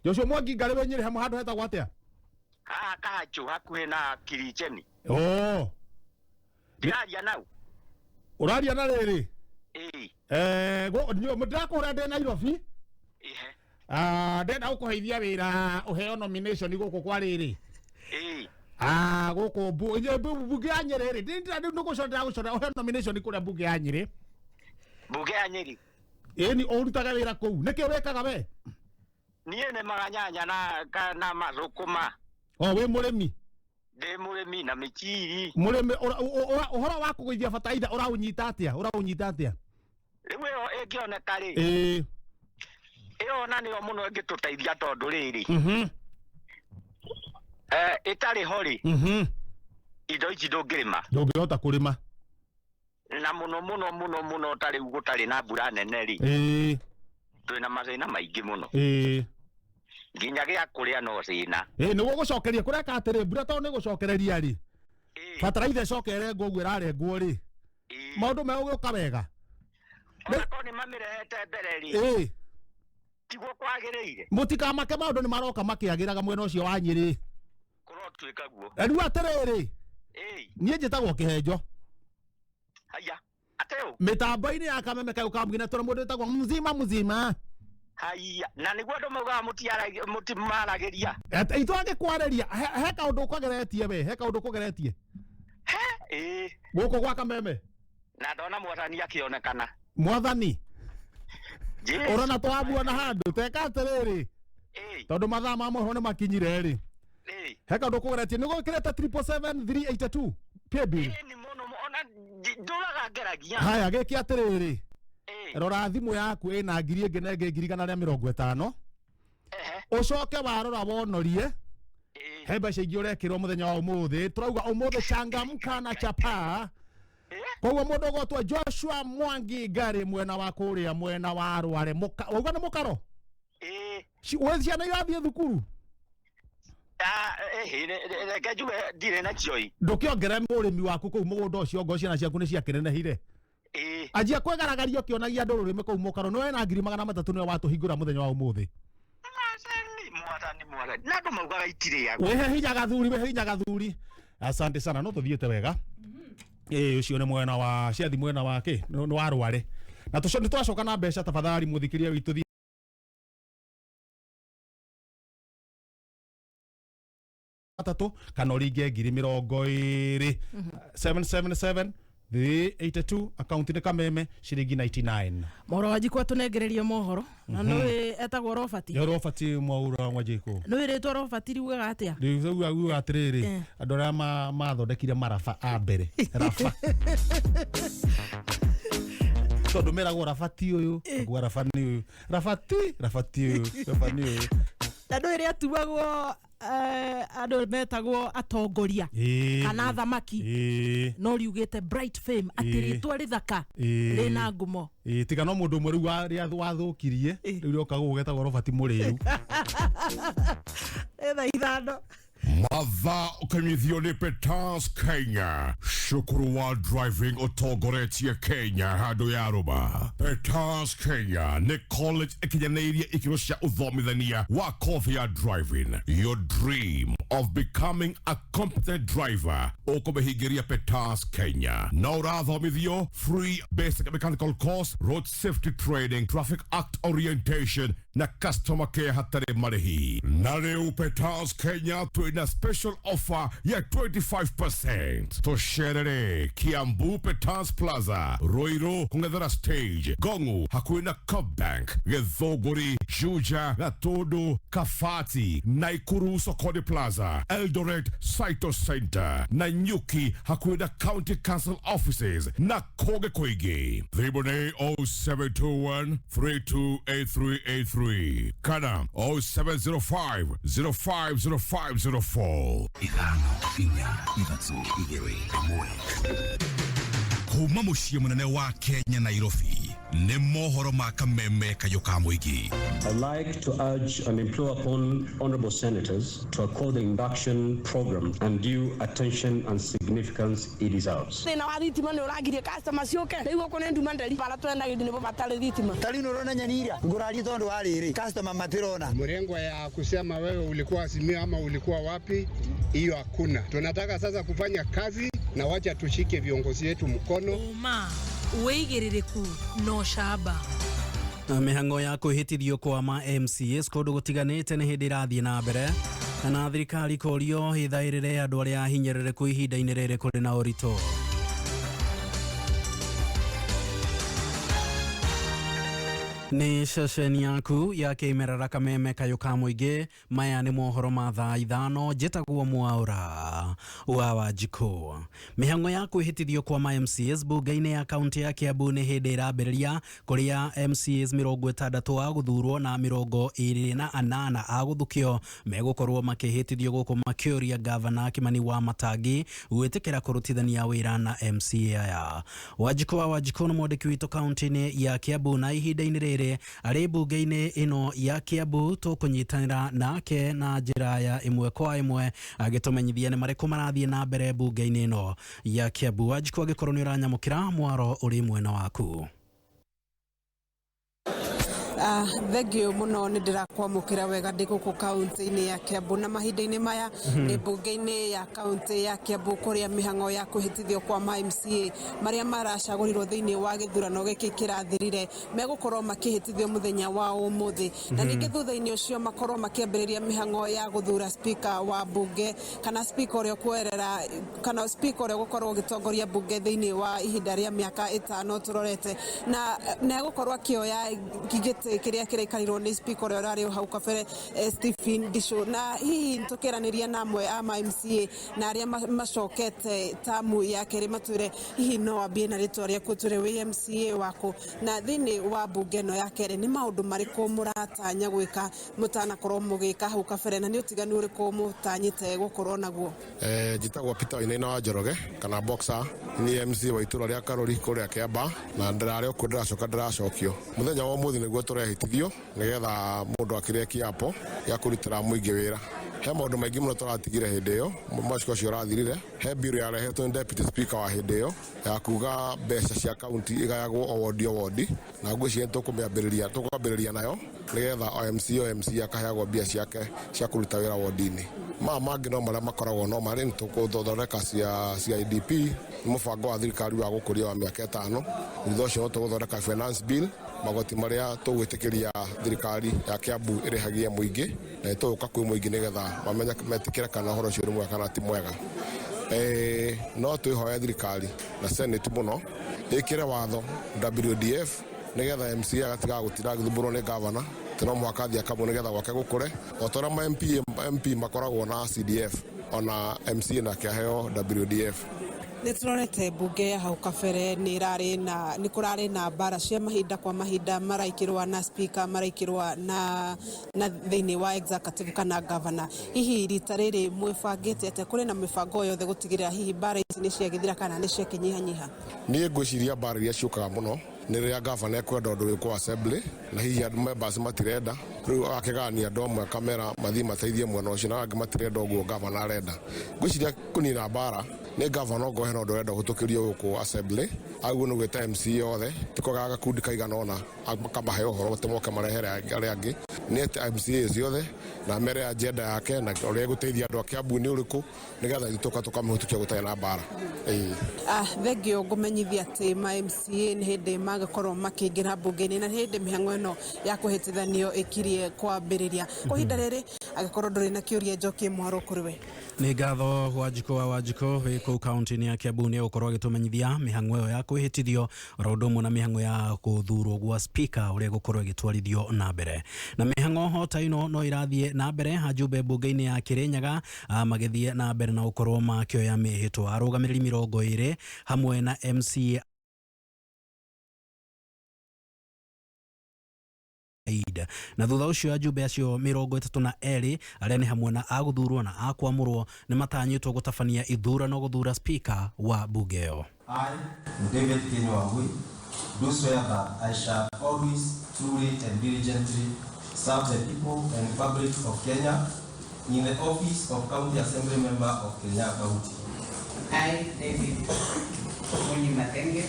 Joshua Mwangi ngari we Nyeri handu hetagwo atia haha kachu hakuhe na Kiricheni ndiraria nau uraria na riri ndirakuhura ndi Nairobi ndenda gukuheithia wira uheo nomination guku kwa riri guku bunge ya Nyeri ndira ndigucondera uheo nomination kuria bunge ya Nyeri ni urutaga wira kuu niki wekaga we nie ne maganyanya na mathukuma we murimi ndi murimi na michiri murimi uhoro wa kuguithia bataitha uraunyita atia riu yo ingioneka ri iyo na niyo muno ingituteithia tondu riri itari hori indo ici ndungihota kurima na muno utari gutari na mbura nene ri twina mathina maingi muno nginya gia kuria no thina niguo gucokeria kureka atiri mbura tondu nigucokereria ri bataraitha icokere ngwo irarengwo ri maundu me ugiuka wega ko ni mamirehete mbere ri tiguo kwagiriire mutikamake maundu ni maroka makiagiraga mwena ucio wa Nyeri kurotwika guo riu atiriri nie njitagwo Kihenjo haya ateo mitambo-ini ya kameme kayo kamugina tora mundu etagwo mzima haya na niguo andu maugaga mutimaragiria itwage kwareria he kaundu ukageretie we he kaundu ukugeretie guku gwa kameme na ndona Mwathani akionekana Mwathani urona twabuona handu teka atiriri tondu mathaa ma mohoro ni makinyire ri he kaundu ukugeretie niguo kireta 777-382 pb ni muno ona nduraga ngeragia haya giki atiriri rora thimu yaku ina ngiri ingi na ingi 150 ucoke warora wonorie he mbeca ingi urekirwo muthenya wa umuthi turauga umuthi changamka na chapa koguo mundu ugotwa Joshua Mwangi ngari mwena wa kuria mwena wa Rware uga ni mukaro we ciana irathie thukuru reke njuge ndire na cioi ndukiongere murimi waku kuu mugunda ucio ngo ciana ciaku ni ciakinenehire ajia kwegaragaria ukionagia andu rurimi kuu mukaro no ena 300 niwe watuhingura muthenya wa umuthi Mwathani na andu maugaga itiriaga we hinya gathuri asante sana no tuthiete wega ucio ni mwena wa ciathi mwena wake no wa Rware na tuco twacoka na mbeca tafadhali muthikiria witu atatu kana uringe 20 777-382 account ni kameme ciringi 99 moro wajikwa tunegererie mohoro na no etagwo Robert mwaura mwajiko no iretwo Robert riugaga atia riugaga atiriri andu aria mathondekire marafa a mbere rafa tondu meragwo rafati uyu ngwa rafani uyu rafati uyu na ndo iria tuwagwo andu metagwo atongoria kana thamaki no riugite bright fame atiritwa rithaka rina ngumo tiga no mundu mweru wathukirie riu roka gugetagwo Robert Muriu etha ithano Mathaa ũkanyithio nĩ Petans Kenya. Cukuru wa driving ũtongoretie Kenya handũ ya rũma. Petans Kenya nĩ college ĩkinyanĩirie ikĩro cia ũthomithania wa kothi ya driving. Your dream of becoming a competent driver ũkũmĩhingĩria Petans Kenya. Na ũrathomithio free basic mechanical course, road safety training, traffic act orientation na customer care hatarĩ marĩhi. Na rĩu Petans Kenya twĩna special offer ya 25%. Tũcerere Kiambu Petans Plaza, Roiro kũng'ethera stage, Gongu hakuhĩ na Copbank, Gĩthũngũri, Juja, Gatũndũ, Kabati, Naikuru Sokoni Plaza, Eldoret Saito Center, Nanyuki hakuhĩ na County Council Offices na kũngĩ kũingĩ. Thimũ nĩ 0721 328383 kana 0705 050504. Ithano, inya, ithatũ, igĩrĩ, ĩmwe. Kuma mũciĩ mũnene wa Kenya Nairobi, nĩ mohoro ma kameme kayũka mũingĩ. I'd like to urge and implore upon honorable senators to accord the induction program undue attention and significance it deserves. Na waritima nĩ ũragirie customer cioke nĩguo kũne nduma ndari para twenda gidi nĩbo batale ritima. Talino rona nyaniria ngurari tondo wariri customer matirona. Mrengo ya kusema wewe ulikuwa Azimio ama ulikuwa wapi, hiyo hakuna. Tunataka sasa kufanya kazi na wacha tushike viongozi wetu mkono. Uma weigĩrĩrĩku no shaba. Mihango ya kwĩhĩtithio kwa ma MCAs kũndũ gũtiganĩte nĩ hĩndĩ ĩrathiĩ na mbere, na thirikari korio hĩthaĩrĩre andũ arĩa hinyĩrĩrĩku ihinda-inĩ rĩrĩ kũrĩ na ũritũ. Ni ceceni yaku ya kĩmerera kameme kayũka mũingĩ. Maya nĩ mohoro ma thaa ithano. Njĩtagwo Mwaũra wa Wanjikũ. Mĩhang'o ya kwĩhĩtithio kwa ma MCAs mbunge-inĩ ya kaunti ya Kiambu nĩ hĩndĩ ĩrambĩrĩria, kũrĩa MCAs 60 a gũthurwo na 28 a gũthukio megũkorwo makĩhĩtithio gũkũ makĩũria gavana Kimani wa Matangi gwĩtĩkĩra kũrutithania wĩra na MCA aya. Wanjikũ wa Wanjikũ nĩ mwandĩki witũ kaunti-inĩ ya Kiambu, na ihinda-inĩ rĩrĩ arĩ mbunge-inĩ ĩno ya Kiambu. Tũkũnyitanĩra nake na njĩra ya ĩmwe kwa ĩmwe agĩtũmenyithia nĩ marĩkũ marathiĩ na mbere mbunge-inĩ ĩno ya Kiambu. Wanjikũ angĩkorwo nĩ ũranyamũkĩra, mwaro ũrĩ mwena waku. Thengio muno nĩ ndĩrakwamũkĩra wega ndĩ gũkũ kaunti-inĩ ya Kiambu, na mahinda-inĩ maya nĩ mbunge-inĩ ya kaunti ya Kiambu kũrĩa mĩhang'o ya kwĩhĩtithio kwa ma MCA marĩa maracagũrirwo thĩinĩ wa gĩthurano gĩkĩ kĩrathirire megũkorwo makĩhĩtithio mũthenya wa ũmũthĩ, na ningĩ thutha-inĩ ũcio makorwo makĩambĩrĩria mĩhang'o ya gũthura speaker wa mbunge kana speaker ũrĩa kuerera kana speaker ũrĩa gũkorwo ũgĩtongoria mbunge thĩinĩ wa ihinda rĩa mĩaka 5 tũrorete, na egũkorwo akĩoya gĩtĩ kĩrĩa kĩrĩkarirwo nĩ speaker ũrĩa ũrarĩ hau kabere Stephen Disho, na hihi tũkĩaranĩria na amwe a ma MCA na arĩa macokete tamu ya kerĩ matwĩre hihi no ambie na rĩtwa rĩaku tũre wĩ MCA wako, na thĩinĩ wa mbunge ĩno ya kerĩ nĩ maũndũ marĩkũ mũratanya gwĩka mũtanakorwo mũgĩka hau kabere, na nĩ ũtiganu ũrĩkũ mũtanyĩte gũkorwo naguo? Njĩtagwo Peter Wainaina wa Njoroge kana Boxer, ni MC wa itũra rĩa Karori kũrĩa Kĩamba, na ndĩrarĩ okuo ndĩracokio mũthenya wa ũmũthĩ nĩguo tũrehĩtithio nĩgetha mũndũ akĩrĩa kiapo gĩa kũrutĩra mũingĩ wĩra. He maũndũ maingĩ mũno tũratigire hĩndĩ ĩyo, mwaka ũcio ũrathirire. He bill yarehetwo nĩ deputy speaker wa hĩndĩ ĩyo ya kuga mbeca cia kaunti igayagwo o wodi, na ngwĩciria tũkwambĩrĩria nayo nĩgetha o MC akaheagwo mbia ciake cia kũruta wĩra wodi-inĩ. Mangĩ no marĩa makoragwo no marĩ tũgũthondeka cia IDP, nĩ mũbango wa thirikari wa gũkũria wa mĩaka 5. Thutha ũcio tũgũthondeka finance bill, magoti marĩa tũgwĩtĩkĩria thirikari ya Kiambu ĩrĩhagie mũingĩ, na tũgũka kwĩ mũingĩ nĩgetha mamenye metĩkĩre kana ũhoro ũcio nĩ mwega kana ti mwega. No twĩhoya thirikari na senate mũno ĩkĩre watho WDF nĩgetha MCA agatiga gũtira gĩthumbũrwo nĩ gavana, no mũhaka athiĩ akamwe nĩgetha gwake gũkũre, o ta ũrĩa MP makoragwo na CDF, ona MCA nake aheo WDF. Nĩ tũrorete mbunge ya hau kabere nĩ kũrarĩ na mbara cia mahinda kwa mahinda, maraikĩrwa na speaker, maraikĩrwa na thĩinĩ wa executive kana governor. Hihi rita rĩrĩ mwĩbangĩte atĩ kũrĩ na mĩbango yothe gũtigĩrĩra hihi mbara ici nĩ ciagĩthira kana nĩ ciakĩnyihanyiha? Niĩ ngwĩciria mbara iria ciũkaga mũno nä rä a gavana ekwenda å ndå wä kwo assembly na hihi members matirenda rä u agakĩgania andå amwe kamera mathiĩ mateithie mwena ũcio na angĩ matirenda ũguo gavana arenda ngwĩciria kũnina mbara nĩ gavana ongo hena ũndũ ũrenda gũtũkĩrio gũkũ assembly aguo nĩ gwĩta MC yothe tikogaga gakundi kaigana ona akamahe ũhoro moke marehere arĩa angĩ nĩ MCA ciothe na mere agenda yake na ũrĩa gũteithia andũ a Kiambu nĩ ũrĩkũ nĩgetha itũka tũkamĩhũtũkia gũtarĩ na mbara thengio ngũmenyithia atĩ ma MCA nĩ hĩndĩ magĩkorwo makĩingĩra mbunge-inĩ na hĩndĩ mĩhang'o ĩno ya kũhĩtithanio ĩkirie kwambĩrĩria kwa ihinda rĩrĩ agĩkorwo ndũrĩ na kĩũria njokie mwaro kũrĩ we nĩ ngatho Wanjikũ wa Wanjikũ wĩ kũu kaunti-inĩ ya Kiambu nĩ gũkorwo agĩtũmenyithia mĩhang'o ĩyo ya kwĩhĩtithio oro ũndũ ũmwe na mĩhang'o ya gũthurwo gwa speaker ũrĩa gũkorwo ĩgĩtwarithio na mbere na mĩhang'o ta ĩno no ĩrathiĩ na mbere ajumbe mbunge-inĩ ya Kĩrĩnyaga magĩthiĩ na mbere na gũkorwo makĩoya mĩhĩtwa arũgamĩrĩri 20 hamwe na MCA na thutha ũcio ajumbe acio 32 arĩa nĩ hamwe na agũthurwo na akwamũrwo nĩ matanyĩtwo gũtabania ithurano gũthura speaker wa bunge ĩyo. I, David Kihenjo, do swear that I shall always truly and diligently serve the people and public of Kenya in the office of County Assembly Member of Kenya County. I, David Kihenjo,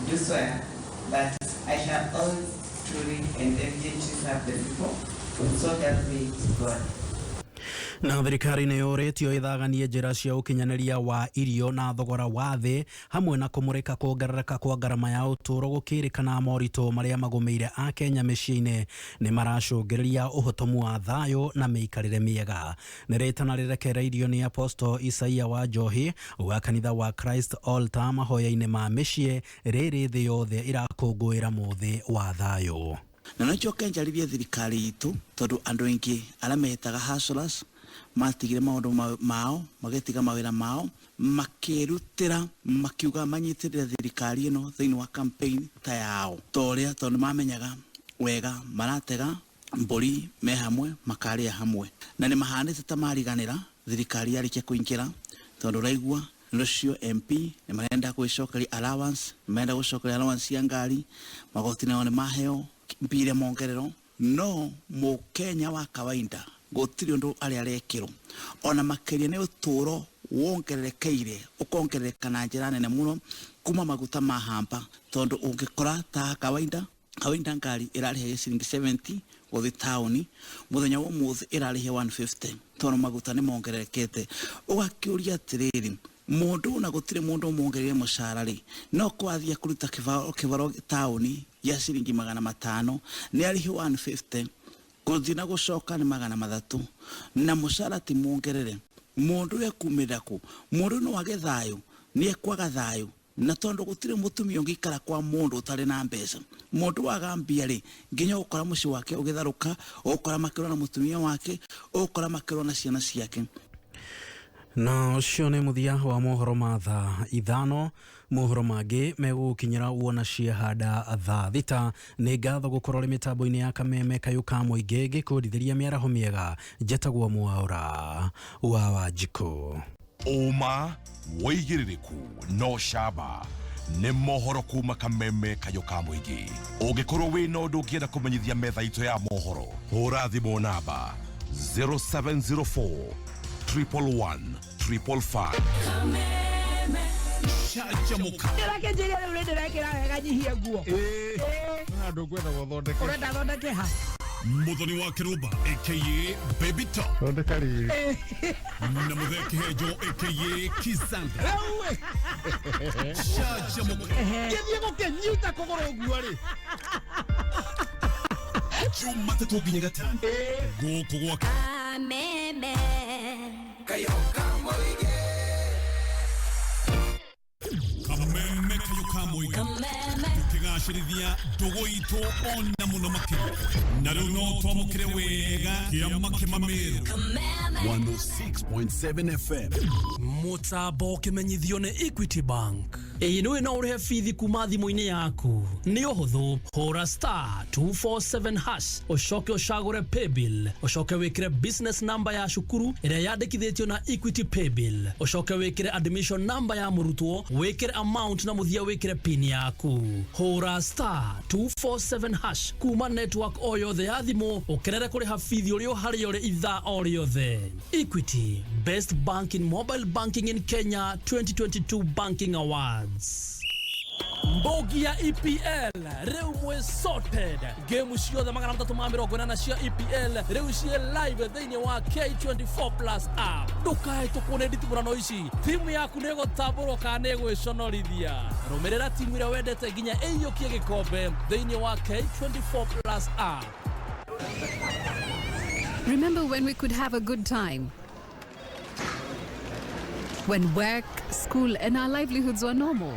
do swear that I shall always truly and diligently serve the people, so help me God. Na thirikari nĩ yũrĩtio ĩthaganie njĩra cia ũkinyanĩria wa irio na thogora wa thĩ hamwe na kũmũrĩka kuongerereka kwa ngarama ya ũtũũro gũkĩrĩkana moritũ marĩa magũmĩire Akenya mĩciĩ-inĩ nĩ maracũngĩrĩria ũhotomu wa thayũ na mĩikarĩre mĩega. Nĩ rĩtana rĩrekereirio nĩ Apostle Isaia wa Njohi wa kanitha wa Christ Altar mahoya-inĩ ma mĩciĩ rĩrĩ thĩ yothe irakũngũĩra mũthĩ wa thayũ. Na no njoke njarĩrie thirikari itũ tondũ andũ aingĩ arĩa mehetaga hustlers matigire maũndũ mao magetiga mawĩra mao makĩrutĩra makiuga manyitĩrĩre thirikari ĩno thĩinĩ wa campaign ta yao torĩa tondũ mamenyaga wega maratega mbũri me hamwe makarĩa hamwe na nĩ mahanĩte ta mariganĩra thirikari yarĩkia kũingĩra tondũ raigua Rũcio MP nĩ marenda gwĩcokeria allowance marenda gũcokeria allowance ya ngari magoti nao nĩ maheo mbire mongerero no Mũkenya wa kawaida gũtirĩ ũndũ arĩa arekĩrwo ona makĩria nĩ ũtũũro wongererekeire ũkongerereka na njĩra nene mũno kuma maguta ma hamba tondũ ũngĩkora ta kawaida ngari ĩrarĩhe ciringi 70 gũthiĩ taũni mũthenya wa ũmũthĩ ĩrarĩhe 150 tondũ maguta nĩ mongererekete ũgakĩũria atĩrĩrĩ mũndũ na gũtirĩ mũndũ mongerere mũcara rĩ no kwathia kũruta kĩbaro taũni ya ciringi 500 nĩ arĩhe 150 gũthiĩ na gũcoka nĩ 300 na mũcara ti mongerere mũndũ ekumĩra kũ mũndũ no age thayũ nĩ ekwaga thayũ na tondũ gũtirĩ mũtumia ũngĩikara kwa mũndũ ũtarĩ na mbeca mũndũ waga mbia rĩ nginya ũkora mũciĩ wake ũgĩtharũka ũkora makĩrwo na mũtumia wake ũkora makĩrwo na ciana ciake. Na ũcio nĩ mũthia wa mohoro ma thaa 5 mohoro mangĩ megũkinyĩra wona ciehanda thaa 6 nĩ ngatho gũkorwo rĩ mĩtambo-inĩ ya kameme kayũka mũingĩ gĩkũrithĩria mĩaraho mĩega njetagwo Mwaũra wa Wanjikũ. Ũma wĩigĩrĩrĩku no camba nĩ mohoro kuma kameme kayũka mũingĩ ũngĩkorwo wĩna ũndũ ũngĩenda kũmenyithia metha itũ ya mohoro hũra thimũ namba 0704 111 555. Chachamuka. Ndĩrake njĩria rĩu nĩndĩrekĩra wega nyihie nguo. Andũ ngwenda gũthondeka. Ũrenda thondeke ha? Muthoni wa Kirumba A.K.A Baby Tops. Thondeka rĩrĩ. Na Nii Kihenjo A.K.A Kizanda. Chachamuka. Gĩthiĩ gũkĩnyuta kũgũrũ ũguo rĩ. Jumatatu nginya Gatano. Gũkũ gwaka. Meme. Kayũka mũingĩ. Kameme kayũka mũingĩ. Tũkĩgacĩrithia ndũgũ itũ ona mũno makĩria. Na rĩu no twamũkĩre wega kĩama kĩmamĩrũ. 106.7 FM. Mũtambo ũkĩmenyithio nĩ Equity Bank. ino ina urihe fithi kuma thimũ-inĩ yaku nĩ ũhũthũ hũra star 247 hash ũcoke ũcagũre paybill ũcoke wĩkĩre business number ya cukuru ĩrĩa yandĩkithĩtio na Equity Paybill ũcoke wĩkĩre admission number ya mũrutwo wĩkĩre amount na mũthia wĩkĩre pin yaku hũra star 247 hash kuma network o yothe ya thimũ ũkenere kũrĩha fithi ũrĩ harĩ ũrĩ ithaa o rĩothe. Equity, best bank in mobile banking in Kenya 2022 Banking Awards. Mbogi ya EPL reu mwe sorted game ciothe 380 cia EPL reu cie live thĩinĩ wa K24 Plus app. Ndukae tukune nditimurano ici timu yaku nĩ gũtambũrwo kana nĩ gwĩconorithia. Rũmĩrĩra timu ĩrĩa wendete nginya ĩiyũkie gĩkombe thĩinĩ wa K24 Plus app. Remember when we could have a good time? When work, school and our livelihoods were normal?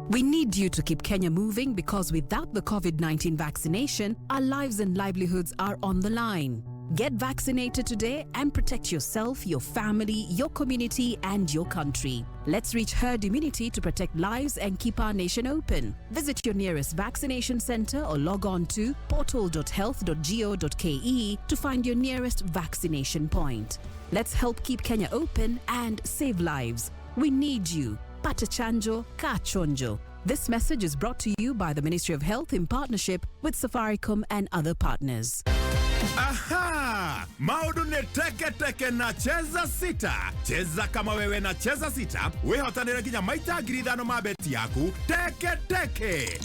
We need you to keep Kenya moving because without the COVID-19 vaccination, our lives and livelihoods are on the line. Get vaccinated today and protect yourself, your family, your community, and your country. Let's reach herd immunity to protect lives and keep our nation open. Visit your nearest vaccination center or log on to portal.health.go.ke to find your nearest vaccination point. Let's help keep Kenya open and save lives. We need you. Pata chanjo, ka chonjo. This message is brought to you by the Ministry of Health in partnership with Safaricom and other partners. Aha! Maudu ne teke na cheza sita. Cheza kama wewe na cheza sita. Wehotanire nginya maita ngiri 5 mabeti yaku. Teke.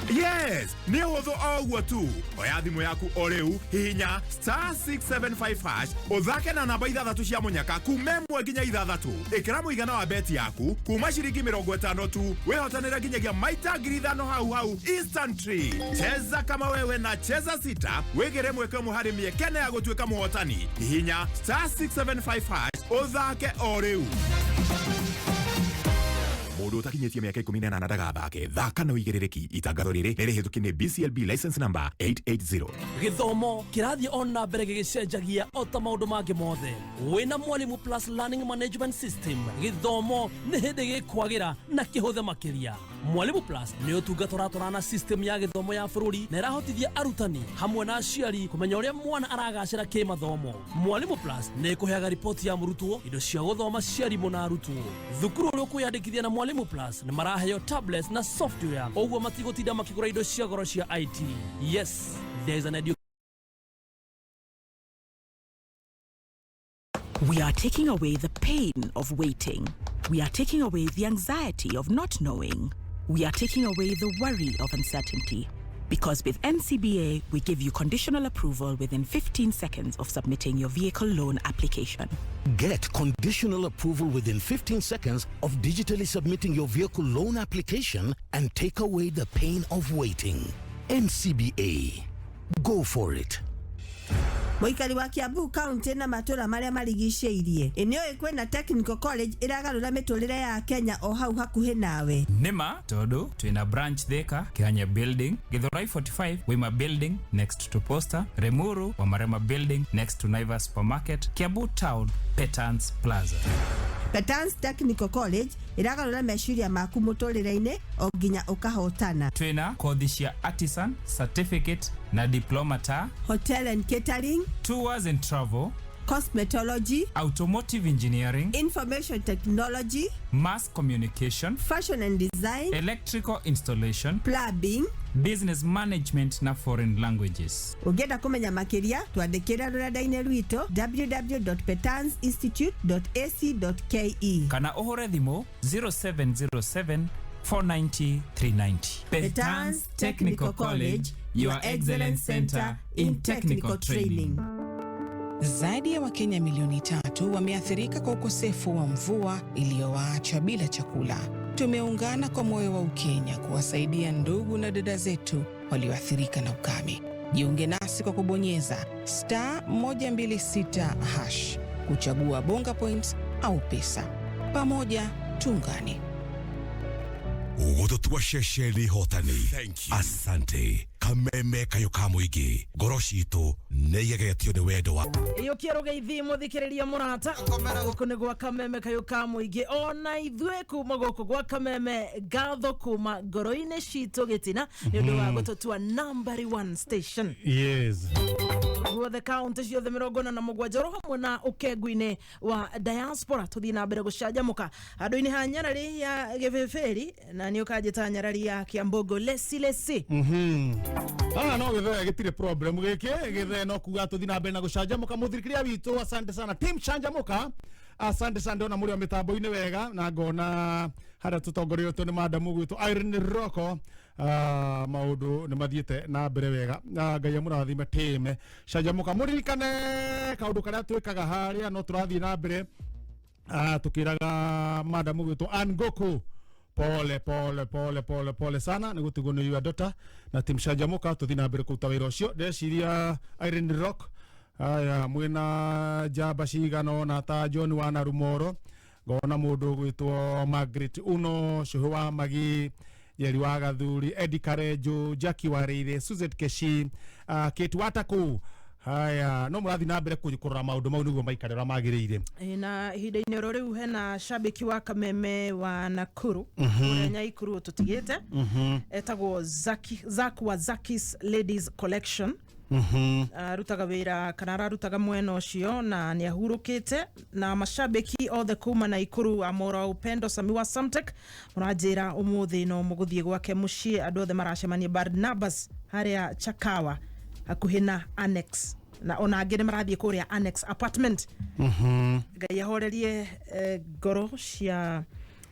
Yes, ni hũthũ o ũguo tu. Oya thimũ yaku o rĩu, hihinya *675# ũthake na namba 6 cia mũnyaka kuma 1 nginya 6. Ĩkĩra mũigana wa beti yaku kuma ciringi 50 tu. Wehotanĩre nginyagia maita ngiri 5 hau instantly. Cheza kama wewe na cheza sita. Wĩgĩre mweke mũharĩ mĩekene ya gũtuĩka mũhotani. Hihinya *675# ũthake o rĩu. Mũndũ ũtakinyĩtie mĩaka 18 ndagathake. Thaka na ũigĩrĩrĩki. Itangatho rĩrĩ rĩrĩhĩtũkie nĩ BCLB license number 880. Gĩthomo kĩrathiĩ ona mbere gĩgĩcenjagia o ta maũndũ mangĩ mothe. Wĩna Mwalimu Plus Learning Management System, gĩthomo nĩ hĩndĩ gĩkwagĩra na kĩhũthe makĩria. Mwalimu Plus nĩ ũtungata ũratwarana system ya gĩthomo ya bũrũri na ĩrahotithia arutani hamwe na aciari kũmenya ũrĩa mwana aragacĩra kĩmathomo. Mwalimu Plus nĩ ĩkũheaga ripoti ya mũrutwo, indo cia gũthoma cia arimũ na arutwo. Thukuru ũrĩa ũkwĩyandĩkithia na Mwalimu Plus nĩ maraheo tablets na software, ũguo matigũtinda makĩgũra indo cia goro cia IT. Yes, there is an education. We are taking away the pain of waiting. We are taking away the anxiety of not knowing. We are taking away the worry of uncertainty. Because with NCBA, we give you conditional approval within 15 seconds of submitting your vehicle loan application. Get conditional approval within 15 seconds of digitally submitting your vehicle loan application and take away the pain of waiting. NCBA. Go for it. Mũikari wa Kiambu County na matũra marĩa marigicĩirie. Eneo kwĩna Technical College ĩragarũra mĩtũrĩre ya Kenya o hau hakuhĩ nawe. Nima todo twina branch Thika, Kihanya building, Githurai 45, Wima building next to Posta, Remuru, Wamarema building next to Naivas supermarket, Kiambu town, Petans Plaza. Petans Technical College iragarũra meciria maku mũtũrĩre-inĩ o nginya ũkahotana. Twina kothi cia artisan, certificate na diploma ta hotel and catering, tours and travel, cosmetology, automotive engineering, information technology, mass communication, fashion and design, electrical installation, plumbing, business management na foreign languages. Ungenda kumenya makiria twandikira rurenda-inĩ rwitũ www.petansinstitute.ac.ke kana uhore thimo 0707 490 390. Petans Technical College, your excellence center in technical training. Zaidi ya Wakenya milioni 3 wameathirika kwa ukosefu wa mvua iliyowaacha bila chakula. Tumeungana kwa moyo wa Ukenya kuwasaidia ndugu na dada zetu walioathirika na ukame. Jiunge nasi kwa kubonyeza *126# kuchagua bonga points au pesa. Pamoja tuungane. Ugototua shesheli hotani. Asante. kameme kayo ka muingi ngoro citu niyegetio ni wendo wa iyo kierogeithi muthikiriria murata guku gwa kameme kayo ka muingi ona ithue kuma guku gwa kameme gatho kuma ngoro-ini citu gitina ni undu wa gututua number 1 station. Yes. The count is the mirogona na mugwaja roho mwana ukegwine wa diaspora tuthi na mbere gucajamuka andu-ini ha nyarari ya geveferi na ni ukajita nyarari ya Kiambogo lesi no githe gitire problem giki githe no kuga tuthi na mbere na gucajamuka muthirikiria witu. Asante sana team Chanjamuka, asante sana ona muri wa mitambo-ini wega na ngona hara tutongorio tu ni madamu gwitu Irene Roko. Maudu ni mathiete na mbere wega ngai amurathime time Chanjamuka muririkane kaundu karia twikaga haria no turathie na mbere tukiraga madamu gwitu Angoku pole sana ni gutigwo ni your daughter na team Chanjamuka tuthie na mbere kuruta wira ucio ndeciria Irene Rock aya mwina jamba cigano na ta John wa Narumoro ngona mundu gwitwo Margaret Uno Cuhu wa Magi Yeri wa Gathuri Eddie Karejo Jackie Wareire Suzette Keshi Kate Wataku. Haya no murathi na mbere kujukurura maundu mau niguo maikarira magiriire na hinda-ini ro riu hena shabiki wa kameme wa Nakuru uria Nyaikuru tutigite etagwo Zakis Ladies Collection. Rutaga wira kana rutaga mwena ucio na ni ahurukite na mashabiki othe kuma Naikuru amora upendo Sami wa Samtek murajira umuthi no muguthie gwake mucii andu othe maracemania Barnabas haria Chakawa akuhina annex na ona angire marathie kuria annex apartment. Ngai ahorerie ngoro cia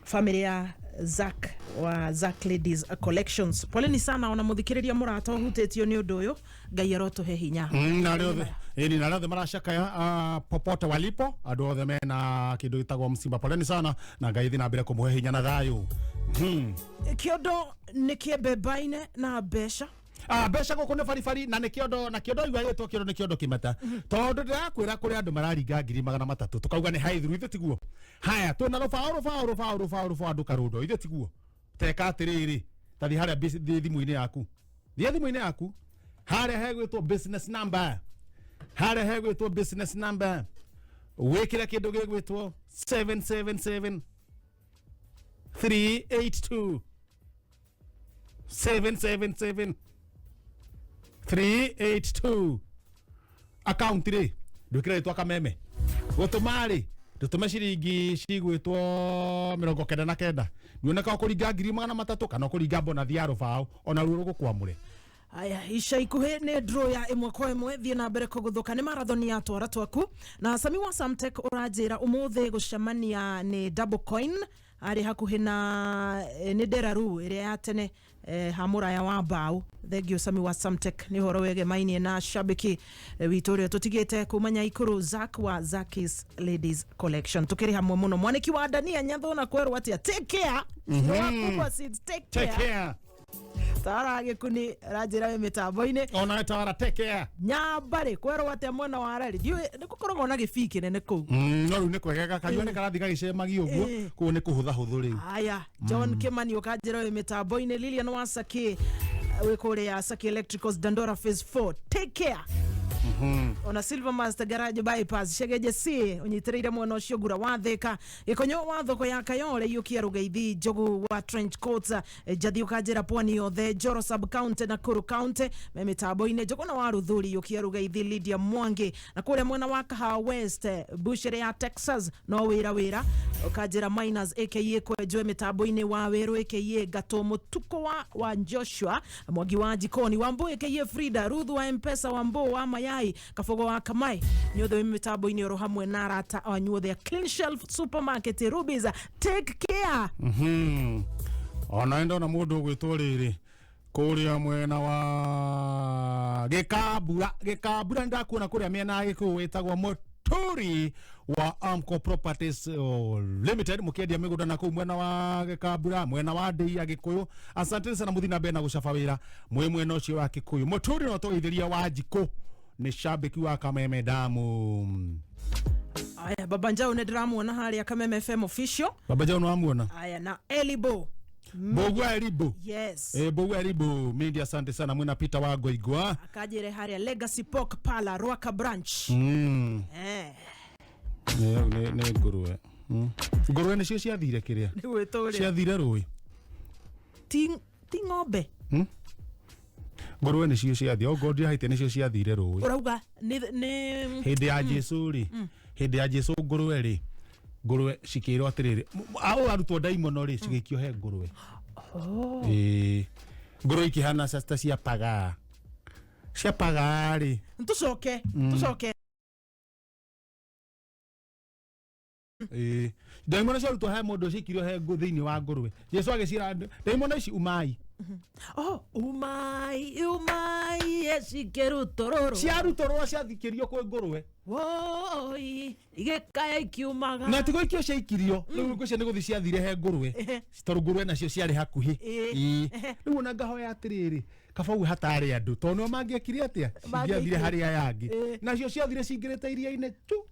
family ya Zak wa Zak Ladies Collections. Poleni sana ona muthikiriria murata hutetio ni undu uyu Ngai arotuhe hinya na riothe ni na riothe maracakaya popote walipo andu othe mena kindu gitagwo msimba. Poleni sana na Ngai thi na mbere kumuhe hinya na thayu. Kiondo ni kiembebaine na besha besha guku ni baribari na ni kiondo iwa yetwo kiondo ni kiondo kimeta tondu ndirakwira kuri andu mararinga 300 tukauga ni high through ithe tiguo. Haya twina rofa andu karundo ithe tiguo teka atiriri tathi haria thimu-ini yaku haria hegwitwo business number wikire kindu gigwitwo 777 382 777 382 account ri ndukira itwa kameme gutumari ndutume ciringi cigwitwo 99 nioneka kuringa 300 kana kuringa bona thiaro bao ona ruo gukwamure. Aya isha ikuhe ne draw ya imwe kwa imwe thie na mbere kuguthuka ni marathon ya twara twaku na Sami wa Samtek urajira umuthe gucemania ni double coin ari hakuhi na ni deraru ire ya tene hamura ya wabau. Thegio Sami wa Samtek ni horo wege maini na shabiki witorio tutigite kumanya Ikuru Zak wa Zakis Ladies Collection tukiri hamwe muno mwaniki wa Dania nyathona kweru atia take care wakubwa seeds take care tara gikuni rajira we mitambo-ini ona tara take care nyambari kweru atia mwana wa rari ndiu nikukoragwo na gifiki nene kuu no riu ni kwegega kanyua ni karathi gagicemagi uguo ku ni kuhutha huthu riu. Aya John Kimani ukajira we mitambo-ini Lilian Wasaki we kore ya Saki Electricals Dandora phase 4 take care. Ona Silver Master Garage bypass shegeje si unyitirire mwana ucio gura watheka gikonyo wa thoko ya Kayole yukia rugeithi jogu wa trench coats jathi ukajira pwani yothe Joro sub county na Kuru county memitabo-ini jogo na waruthuri yukia rugeithi Lydia Mwangi na kule mwana wa Kahawa West bushere ya Texas no wira ukajira miners aka kwejo mitabo-ini wa weru aka Gatomo tuko wa Joshua Mwangi wa jikoni Wambo aka Frida Rudhu wa M-Pesa Wambo wa mayai Kafogo wa Kamai nyothe mitabo-ini oro hamwe na rata anyothe Clean Shelf Supermarket Rubies take care. Ona endo na mundu gwitwo riri kuria mwena wa Gikabura ndakuona kuria miena giku witagwo Muthoni wa Amco Properties Limited mukiendia migunda na kuu mwena wa Gikabura mwena wa Ndei ya Gikuyu. Asante sana muthina bena gucaba wira mwena ucio wa Gikuyu. Muthoni no toithiria wa Njiko ni shabiki wa Kameme damu. Aya Baba Njau ne dramu na hali ya Kameme FM official. Baba Njau no amuona. Aya na Elibo Bogwa Eribo. Yes. Bogwa Eribo. Media asante sana mwena Peter Wago igwa. Akajere haria Legacy Pork Pala Ruaka Branch. Ne nguruwe. Nguruwe nĩcio ciathire kĩrĩa? Ciathire rũĩ. Ti ng'ombe. Nguruwe nĩcio ciathire. O ngondire haite nĩcio ciathire rũĩ. Urauga ni hĩndĩ ya Jesu ri. Hĩndĩ ya Jesu nguruwe ri. Nguruwe cikĩrwo atĩrĩrĩ. Arutwo ndaimono ri cigĩikio he nguruwe. Nguruwe ikihana sasta ciapaga. Ciapaga ri. Tucoke. Ndaimono ciarutwo he mũndũ cikirio he thĩinĩ wa nguruwe. Jesu agĩcira ndaimono ici umai. Umai ecikerutoro. Ciarutorwo ciathikĩrio kwĩ nguruwe. Woi igekaya ikiumaga. Na tigo ikio ciaikirio. Rĩu ngũcio nĩ gũthi ciathire he nguruwe. Tondũ nguruwe nacio ciarĩ hakuhĩ. Rĩu ona ngahoya atĩrĩrĩ. Kabau hatarĩ andũ. Tondũ no mangĩekire atĩa? Cingĩathire harĩa yangĩ. Nacio ciathire cingĩrĩte iria-inĩ tu.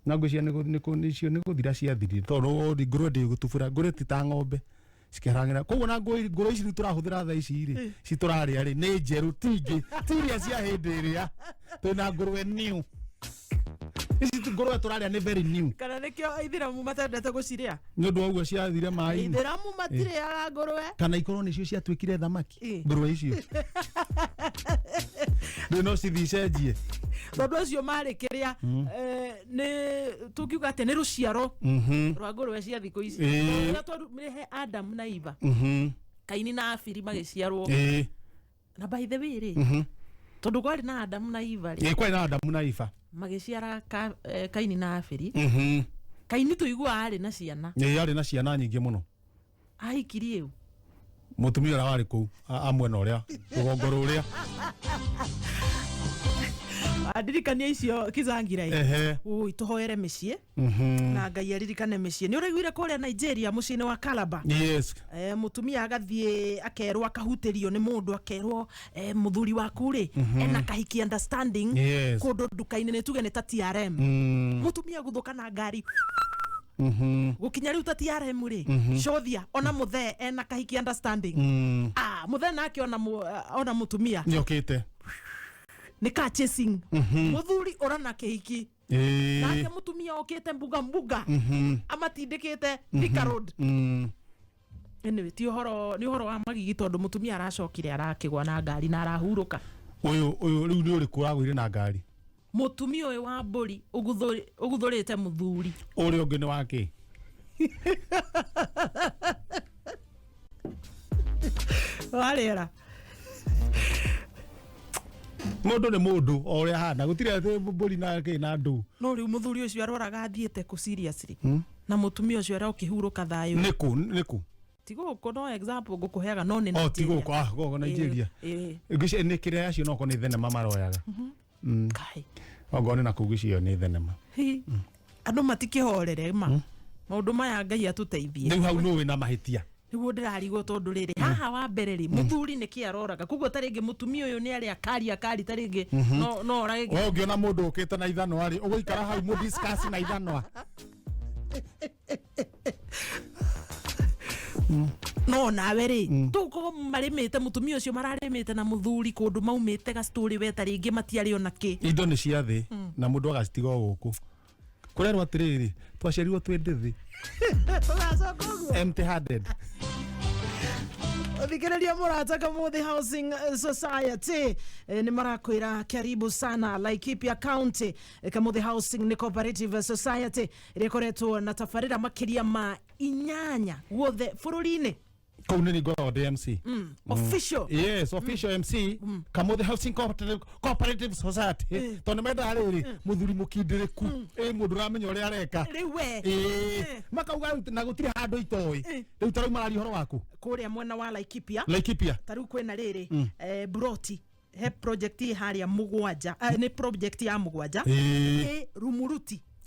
Na ngũcio nĩ gũthira ciathirire. Tondũ nguruwe ndĩgũtubũra. Nguruwe ti ta ng'ombe. Cikerangĩra. Koguo na nguruwe ici tũrahũthĩra thaa ici rĩ. Citurarĩa rĩ. Nĩ njerũ tingĩ. Tiria cia hĩndĩ ĩrĩa. Twĩna nguruwe new. Ici nguruwe tũrarĩa nĩ very new. Kana nĩkĩo Aithĩramu matendete gũcirĩa. Nĩ ũndũ wa ũguo ciathire maĩ-inĩ. Aithĩramu matirĩaga nguruwe. Kana ikorwo nĩcio ciatuĩkire thamaki. Nguruwe icio. Rĩu no cithicenjie. Tondũ ũcio marĩ kĩrĩa nĩ tũkiuga atĩ nĩ rũciaro rwa nguruwe cia thikũ ici. Rĩrĩa twarumire Adam na Eva. Kaini na Abili magĩciarwo. Na by the way rĩ. Tondũ kwarĩ na Adam na Eva rĩ. Kwarĩ na Adam na Eva. Magĩciara Kaini na Abili. Kaini tũiguaga arĩ na ciana. Arĩ na ciana nyingĩ mũno. Ahikirie. Mũtumia ũrĩa warĩ kũu amwe na ũrĩa rũgongo rũrĩa. Adirikania icio kizangira ui tuhoere mĩciĩ na Ngai aririkane mĩciĩ. Nĩ ũraiguire kũrĩa Nigeria mũciĩ-inĩ wa Calabar. Yes. Mutumia agathiĩ akerwo akahutĩrio nĩ mũndũ akerwo mũthuri waku rĩ ena kahiki understanding kũndũ nduka-inĩ nĩ tuge nĩ ta TRM. Mutumia gũthũka na ngari. Gukinya riu ta TRM ri cothia ona muthe ena kahiki understanding. Muthe nake ona mutumia nyokete nika chasing muthuri orana kehiki nake mutumia okete mbuga amatindikite Thika Road. Anyway ti uhoro wa magigi tondu mutumia aracokire arakigwa na ngari na arahuruka. Uyu riu ni uriku uragwire na ngari. Mutumia uyu wa mburi uguthurite muthuri uri ungi ni wake. Warera mundu ni mundu o uria hana gutire mburi nake na ndu. No riu muthuri ucio aroraga athiete ku seriously na mutumia ucio ara ukihuruka thayo. Niku tigo ko no example ngukuheaga no ni Nigeria. Tigo ko Nigeria ngice ni kiria yacio no ko ni thenema maroyaga. Kai ogone na kugucio ni thenema andu matikihorere maundu maya Ngai atuteithie. Riu hau no wina mahitia niguo ndirarigwo tondu riri haha wa mbere ri muthuri ni kiaroraga kuguo taringi mutumia uyu ni ari akari taringi no orage we ungiona mundu ukite na ithanwa ri uguikara hau mu discuss na ithanwa. No nawe ri tuko marimite mutumia ucio mararimite na muthuri kundu maumite ga story we taringi matiari ona ki indo ni cia thi na mundu agacitiga guku kurerwa atiriri twaciarirwo twendithi empty handed. Thikĩrĩria mũrata Kamuthi Housing Society ni marakwĩra karibu sana Laikipia County. Kamuthi Housing ni Cooperative Society ĩrĩa ĩkoretwo na tabarĩra makĩria ma 8 guothe bũrũri-inĩ. Kau nĩ ngoragwo MC. Official. Yes, official MC. Kamuthi Housing Cooperative Society. Tondũ menda rĩrĩ muthuri mukindĩrĩku mũndũ ramenya ũrĩa areka. Rĩu we. Makauga na gũtirĩ handũ itoĩ. Rĩu tarau marari horo waku. Kũrĩa mwena wa Laikipia. Tarau kwĩna rĩrĩ Buroti he project harĩa mugwanja ni project ya mugwanja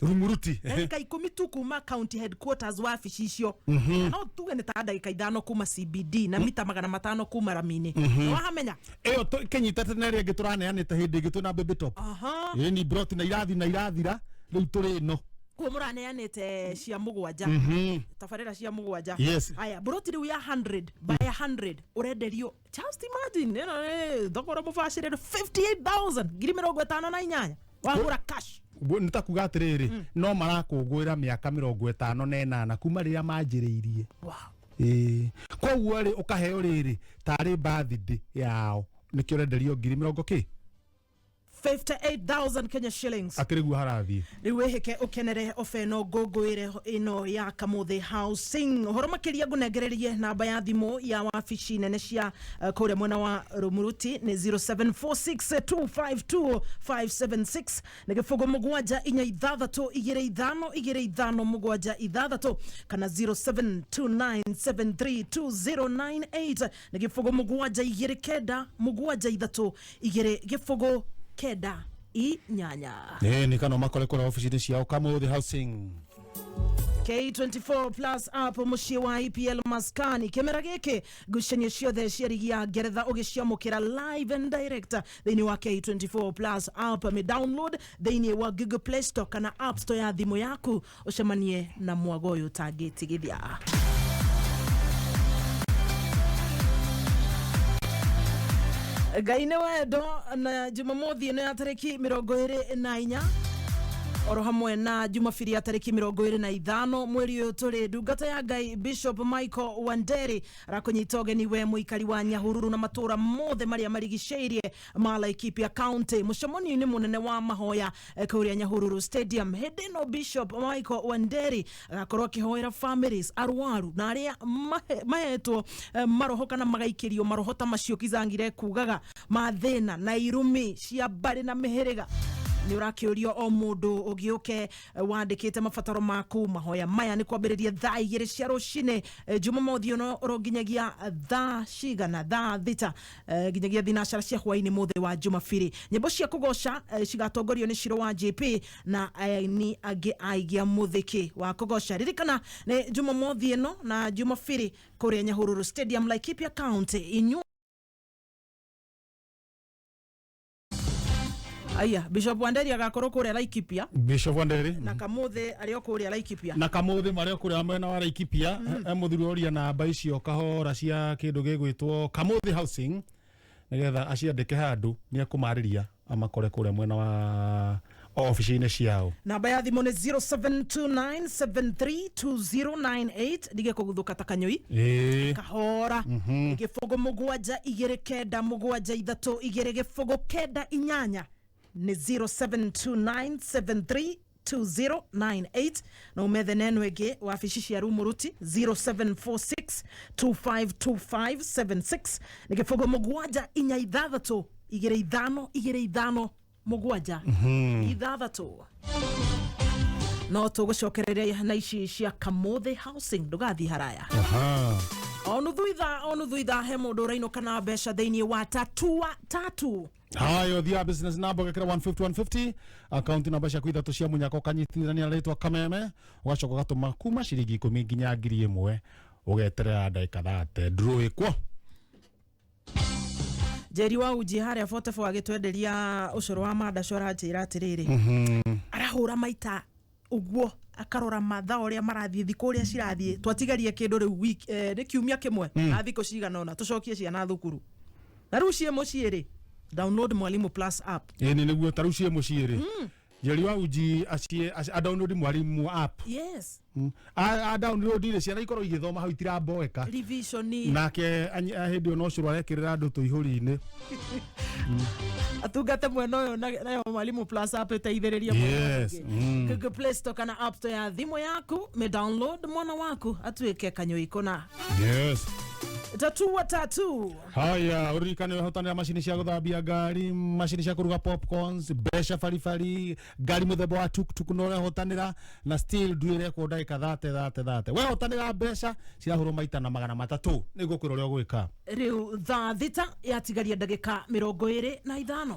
Rumuruti dakika 10 tu kuma county headquarters wa wabici icio no tuge ni ta dakika 5 kuma CBD na mita 500 kuma Ramini no wahamenya eyo kenyitete na rĩngĩ tũraneanĩte hĩndĩ ĩngĩ twĩna Baby Top ni Buroti na irathira rĩu tũrĩ no kumurane yanete cia mugwanja tafarira cia mugwanja aya broti riu ya 100 by 100 urenderio just imagine thogora mubashire 58000 ngiri 58 wagura cash nitakuga atiriri no marakungwira miaka 58 kuma riria manjiriirie koguo ri ukaheo riri tari birthday yao nikio renderio ngiri 58,000 Kenya shillings. Akirigu harathi. Riwe heke ukenere ofeno gogoire ino ya Kamuthi Housing. Horoma kiria gunegererie namba ya thimu ya wafici nene cia kure mwena wa Rumuruti ni 0746252576 nigifugo mugwanja inya ithathatu igire ithano mugwanja ithathatu kana 0729732098 nigifugo mugwanja igire kenda mugwanja ithatu igire gifugo keda inyanya ni kana makole kora office cia Kamuthi Housing K24 plus app mushie wa IPL maskani kemera geke gushanye ciothe ciarigia geretha ugiciamukira live and direct thini wa K24 plus app me download thini wa Google Play Store kana App Store ya thimu yaku ucemanie na mwagoyo tagetigithia Gaine wedo na Jumamothi ino ya tariki 24 oro hamwe na Jumapili ya tariki 25 mweri uyu turi ndungata ya Ngai Bishop Michael Wanderi arakunyita ugeni we muikari wa Nyahururu na matura mothe maria marigiceirie Laikipia County mucemoni ni munene wa mahoya kuria Nyahururu Stadium hedeno Bishop Michael Wanderi agakorwo kihoera families arwaru na aria mahetwo maroho kana magaikirio marohota macio kizangire kugaga mathina na irumi cia bari na mihiriga ni urakiurio o mundu ugiuke wandikite mafataro maku mahoya maya ni kwambiriria thaa 2 cia rucine Jumamothi no roginyagia thaa cigana thaa thita ginyagia thinacara cia hwaini muthe wa Jumapili nyimbo cia kugoca cigatongorio ni Shiro wa JP na ni age aigia muthiki wa kugoca ririkana ni Jumamothi no na Jumapili kuria Nyahururu Stadium Laikipia County inyu Aya, Bishop Wanderi agakorwo kuria Laikipia. Bishop Wanderi. Na Kamuthi ario kuria Laikipia. Na Kamuthi mario kuria mwena wa Laikipia. Muthuri oria namba icio kahora cia kindu gigwitwo Kamuthi Housing. Nigetha aciandike handu ni akumariria amakore kuria mwena wa office-ine ciao. Namba ya thimu ni 0729732098 dige kuguthuka takanyoi. Kahora. Gifugo mugwanja igire kenda mugwanja ithatu igire gifugo kenda inyanya. Ni 0729732098 na umethe neno ege wafici cia Rumuruti 0746252576 nigifugo mugwanja inya ithathatu igire ithano mugwanja ithathatu no tugucokereria na ici cia Kamuthi Housing ndugathi haraya onu thuitha he mundu raino kana besha thiini wa tatu hayo thia business number gakira 150 account number cia kuithatu cia munyako kanyitithania ritwa kameme ugacoka gatuma kuma ciringi 10 nginya 1000 ugeterera ndagika 30 draw ikwo Jeri wa uji haria 44 agitwenderia ucoro wa madacora njira atiriri arahura maita uguo akarora matha oria marathie thiku uria cirathie twatigarie kindu riu week ni kiumia kimwe na thiku cigana ona tucokie ciana thukuru na riu cie muciiri download Mwalimu Plus app ni niguo taru cie muciiri Jeri wa uji a download Mwalimu app yes a download ile ciana ikoro igithoma hau itiramboeka revision nake hindi ono curu arekirira andu tuihuri-ini atungate mwena uyu nayo Mwalimu Plus app iteithiriria Google Play Store kana App Store ya thimu yaku me download mwana waku atuike kanyoi kona tatu haya urikane hotanira machine cia guthambia ngari machine cia kuruga popcorns besha farifari ngari muthemba wa tuk no hotanira na still duire ko ndagika 30 we hotanira besha cia huru maita na 300 niguo kwiro ria gwika riu thaa thita yatigaria ndagika 25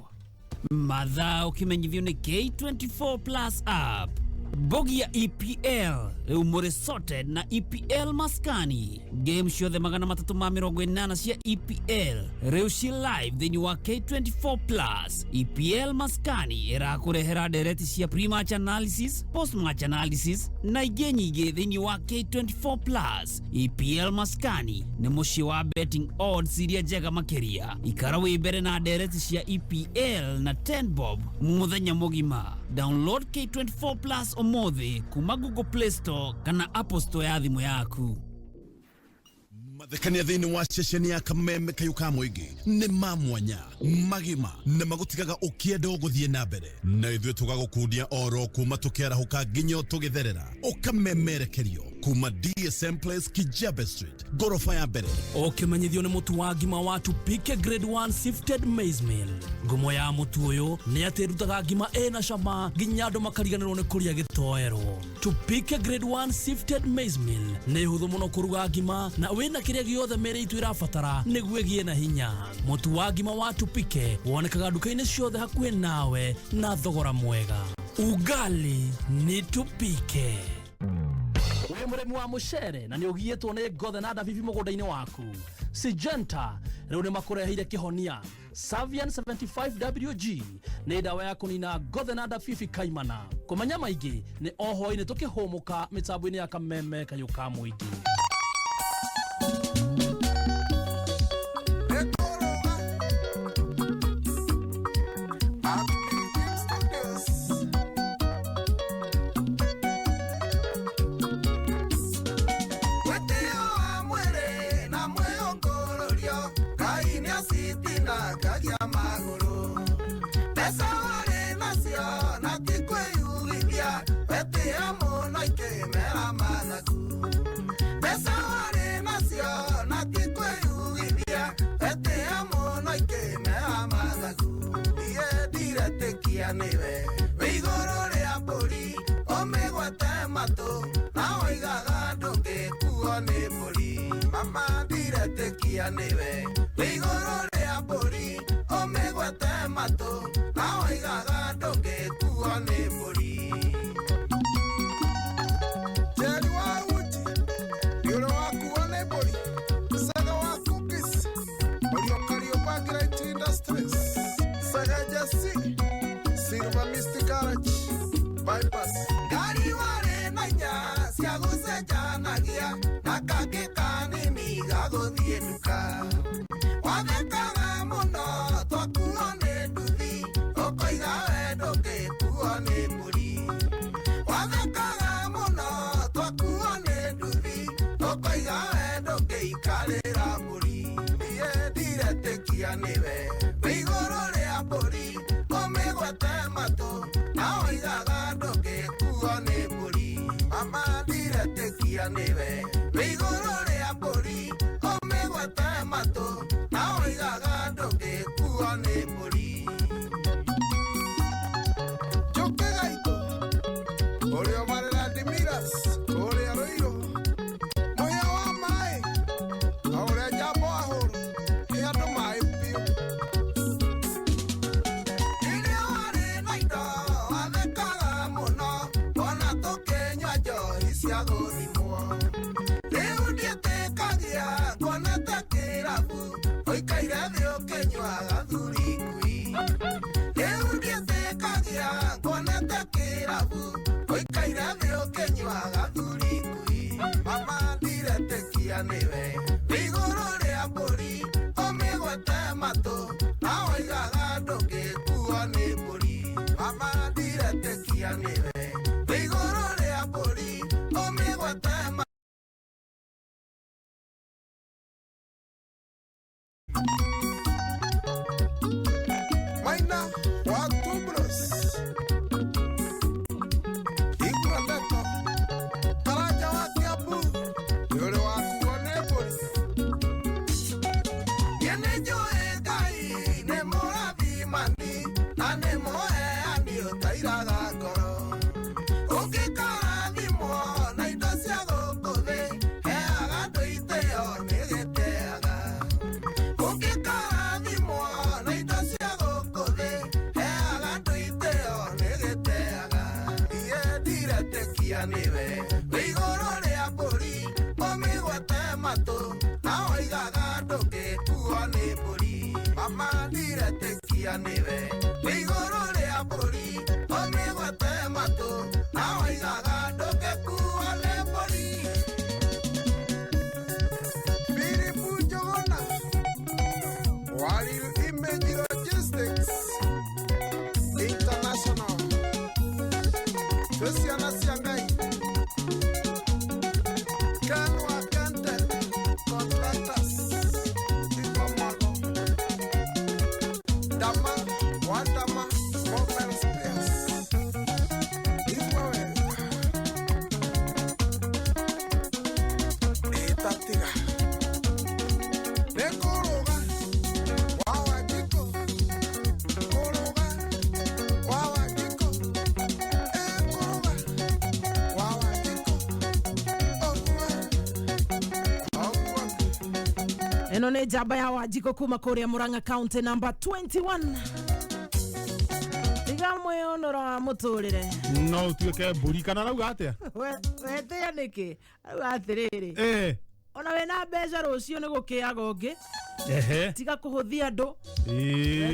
mathaa ukimenyithio ni K24 plus app bogi ya EPL rĩu mũrĩ sorted na EPL maskani. Game ciothe 380 cia EPL rĩu ci live thĩinĩ wa K24 Plus. EPL maskani ĩrakũrehera ndereti cia pre-match analysis, post-match analysis na ingĩ nyingĩ thĩinĩ wa K24 Plus. EPL maskani nĩ mũciĩ wa betting odds iria njega makĩria. Ikara wĩ mbere na ndereti cia EPL na 10 bob mũthenya mũgima. Download K24 Plus ũmũthĩ kuma Google Play Store kana Apple Store ya thimũ yaku. Mathekania thĩinĩ wa ceceni ya kameme kayuka mũingĩ nĩ mamwanya magima na magũtigaga ũkĩenda ũgũthiĩ na mbere na ithuĩ tũgagũkundia oro kuma tũkĩarahũka nginya tũgĩtherera ũkamemerekerio kuma DSM Place Kijabe Street gorofa ya mbere. Ũkĩmenyithio nĩ mũtu wa ngima wa Tupike Grade 1 Sifted Maize Meal. Ngumo ya mũtu ũyũ nĩ atĩ ĩrutaga ngima ĩna cama nginya andũ makariganĩrwo nĩ kũrĩa gĩtoero. Tupike Grade 1 Sifted Maize Meal nĩ hũthũ mũno kũruga ngima na wĩna kĩrĩa gĩothe mĩĩrĩ itũ ĩrabatara nĩguo ĩgĩe na hinya. Mũtu wa ngima wa Tupike wonekaga nduka-inĩ ciothe hakuhĩ nawe na thogora mwega. Ugali ni Tupike. Wĩ mũrĩmi wa mũcere na nĩ ũgiĩtwo nĩ ngothe na ndabibi mũgũnda-inĩ waku. Syngenta rĩu nĩ makũreheire kĩhonia. Savian 75WG nĩ ndawa ya kũnina ngothe na ndabibi kaimana. Kũmenya maingĩ nĩ oho-inĩ tũkĩhũmũka mĩtambo-inĩ ya kameme kayuka mũingĩ. kia niwe Wigoro ria mburi Omigwete matu Na oigaga nduki kuo ni mburi Mama ndirete kia niwe Wigoro ria mburi Omigwete matu Na oigaga nduki kuo ni mburi Biri Pujona Warrior Image Logistics International Luciana Siangai Kanwa Kante Contractors Ikomago Dama Wadama Mobile Space Ismawe Itatiga Nekoroga Wawa Jiko Koroga Wawa Jiko eno nä njamba ya Wanjikå kuma kå Murang'a county number 21 tiga mwionoro wa mũtũrĩre no tuĩke mbũri kana rauga atĩa wetea nĩkĩ rauga atĩrĩrĩ ona wĩna mbeca rũciũ nĩ gũkĩaga ũngĩ tiga kũhũthia andũ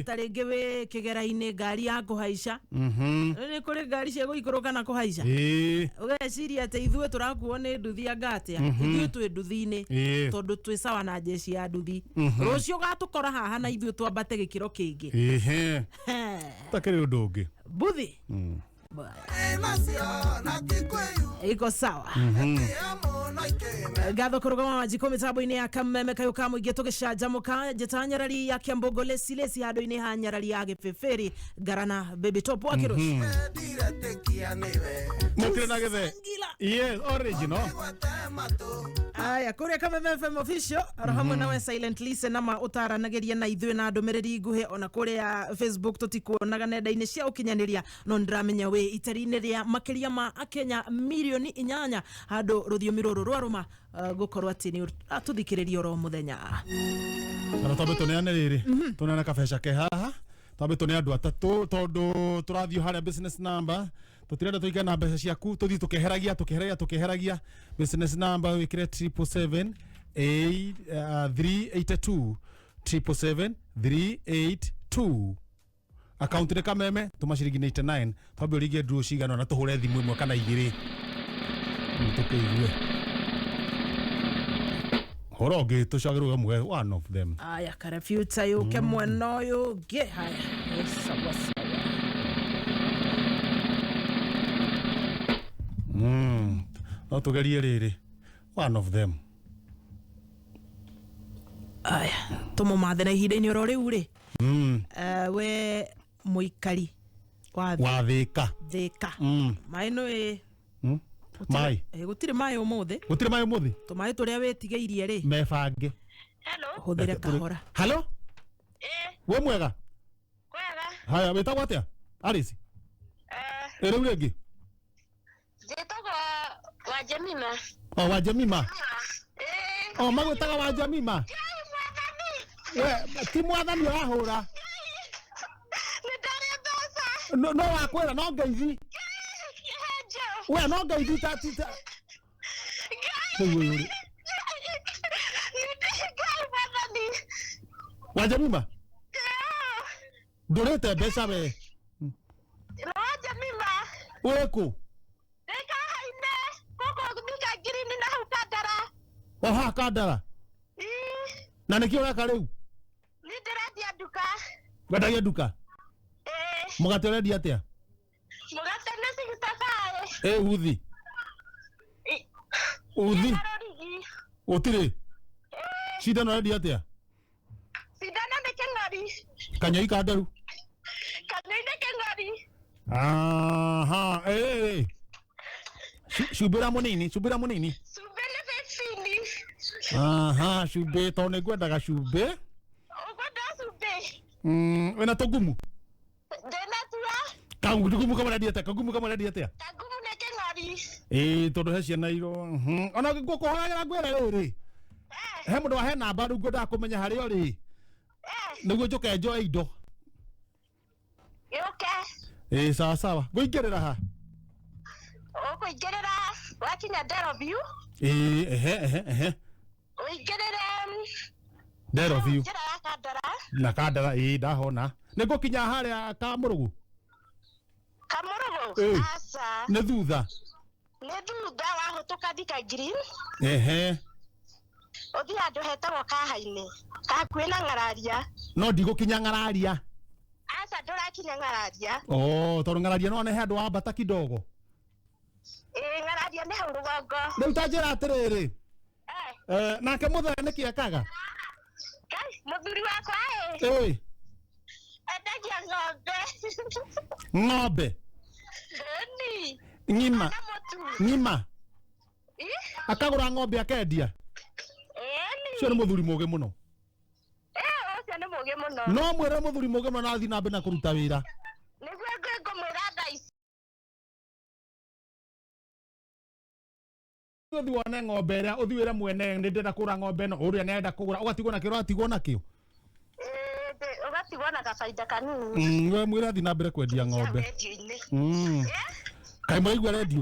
ta rĩngĩ wĩ kĩgera-inĩ ngari ya kũhaica nĩ kũrĩ ngari cia gũikũrũka na kũhaica ũgeciria atĩ ithuĩ tũrakuo nĩ nduthi anga atĩa ithuĩ twĩ nduthi-inĩ tondũ twĩ sawa na njeci ya nduthi rũciũ gatũkora haha na ithuĩ twambate gĩkĩro kĩngĩ takĩrĩ ũndũ ũngĩ mbuthi iko sawa gatho kũrũgama Wanjikũ mĩtambo-inĩ ya kameme kayũka mũingĩ tũgĩcanjamũka njĩta nyarari ya Kĩambogo leci handũ-inĩ ha nyarari ya Gĩbĩbĩrĩ Garana Baby Top wa Kĩrũci mũkĩrĩ na gĩthe yes original aya kũrĩa Kameme FM official hamwe nawe silent listen nama ũtaranagĩria na ithuĩ na ndũmĩrĩri nguhĩ ona kũrĩa Facebook tũtikuonaga nenda-inĩ cia ũkinyanĩria no ndĩramenya wĩ itari-inĩ rĩa makĩria ma Akenya milioni 8 handũ rũthiomi rũrũ rwarũma gũkorwo atĩ nĩ atũthikĩrĩria oro mũthenya kana tondũ tũneane rĩrĩ tũneane kabeca ke haha tondũ tũne andũ atatũ tondũ tũrathiĩ harĩa business number tũtirenda tũiga na mbeca ciaku tũthiĩ tũkeheragia business number wĩkĩre 777-382 777-382 account nĩ Kameme tũma ciringi 89 twambie ũrigie draw cigana na tũhũre thimũ ĩmwe kana igĩrĩ tũkĩigue horo ũngĩ tũcagĩrwo ũmwe one of them aya kara future yũke mwena ũyũ ũngĩ haya sawa sawa no tũgerie rĩrĩ one of them aya tũmũmathe na ihinda-inĩ oro rĩu rĩ we mũikari wa Thĩka maĩ nĩ maĩ gũtirĩ maĩ ũmũthĩ tũmaĩ tũrĩa wĩtigĩirie rĩ mebange hũthĩre kahora halo we mwega haya wĩtagwo atĩa Alice rĩu rĩngĩ Wajamima. Wajamima. Magwĩtaga Wajamima. Ti mwathani arahũra. No wakwĩra no ngeithi. We no ngeithi ta. Wajamima. Ndũrĩte mbeca we. Wajamima. Wĩkũ? Oha Kandara. Na nĩkĩ ũreka rĩu? Nĩ ndĩrendia nduka. Wendagia nduka? Mũgate ũrendia atĩa? Mũgate nĩ 65. Uthi. Uthi. Ũtirĩ? Cindano ũrendia atĩa? Cindano nĩ kĩng'ori. Kanyoi kanderu? Kanyoi nĩ kĩng'ori. Aha, Subira munini. Subira nĩ 15. Aha, cubĩ tondũ nĩ ngwendaga cubĩ. Ũkwenda cubĩ? Wĩna tũgumu? Ndĩna tua. Kagumu kamwe rendia atĩa? Kagumu nĩ kĩng'ori. Tondũ he ciana iro. Ona ngũkũhoragĩra ngwĩra rĩrĩ. He mũndũ wahe namba rĩu ngwendaga kũmenya harĩa ũrĩ. Nĩguo njũke njoe indo. Gĩũke. Sawa. Ngũingĩrĩra ha? Ũkũingĩrĩra wakinya Deroview. Ũingĩrĩre Deroview. njĩra ya Kandara. Na Kandara ndahona. Nĩngũkinya harĩa Kamũrũgũ. Kamũrũgũ? Aca. Nĩ thutha. Nĩ thutha wahũtũka Thika Green. Ũthiĩ handũ hetagwo Kaha-inĩ. Hakuhĩ na Ng'araria. No ndigũkinya Ng'araria. Aca ndũrakinya Ng'araria. Tondũ Ng'araria no nĩ handũ wa mbata kidogo. Ng'araria nĩ hau rũgongo. Rĩu ta njĩra atĩrĩrĩ. Nake mũthee nĩkĩ ekaga? Mũthuri wakwa endagia ng'ombe. Ng'ombe? Ng'ima? Ng'ima? Akagũra ng'ombe akendia? Ũcio nĩ mũthuri mũũgĩ mũno. Ũcio nĩ mũũgĩ mũno. No mwĩre mũthuri mũũgĩ mũno athiĩ na mbere na kũruta wĩra. Nĩguo ngũmwĩra thaa ici. Ũthi wone ng'ombe ĩrĩa ũthi wĩre mwene nĩ ndĩrenda kũgũra ng'ombe ĩno ũrĩa nĩarenda kũgũra ũgatigwo nakĩo ũratigwo nakĩo. Ũgatigwo na gabaida kanini. We mwĩre athiĩ na mbere kwendia ng'ombe. Kaĩ mũraigua redio?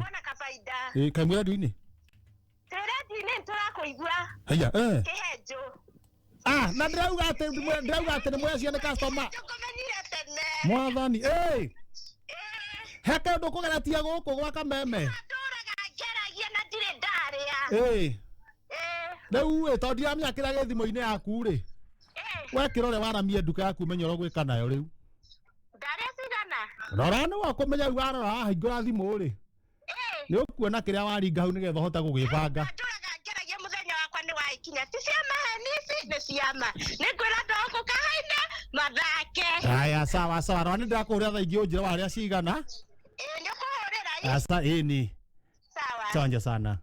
Kaĩ mwĩ redio-inĩ? Radio-inĩ nĩtũrakũigua. Haya Kihenjo. Na ndĩrauga atĩ nĩ mwĩacia nĩ customer. Mwathani he kaũndũ kũgeretia gũkũ gwa Kameme. Rĩu tondũ ndiramenya kĩrĩa gĩ thimũ-inĩ yaku rĩ, wekĩra ũrĩa waramie nduka yaku menya ũrĩa gwĩka nayo rĩu. Ndarĩa cigana? Rora nĩ wakũmenya rĩu warora wahingũra thimũ rĩ, nĩ ũkuona kĩrĩa waringa hau nĩgetha ũhote gũgĩbanga. Ngeragia mũthenya wakwa nĩ waikinya, ti cia maheni ici nĩ ciama. Nĩngwĩra andũ a gũkũ Kaha-inĩ mathake. Haya sawa sawa, rora nĩ ndĩrakũhũrĩra thaa ingĩ ũnjĩre warĩa cigana. Nĩũkũhũrĩra Asa ni. Sawa. Chanja sana.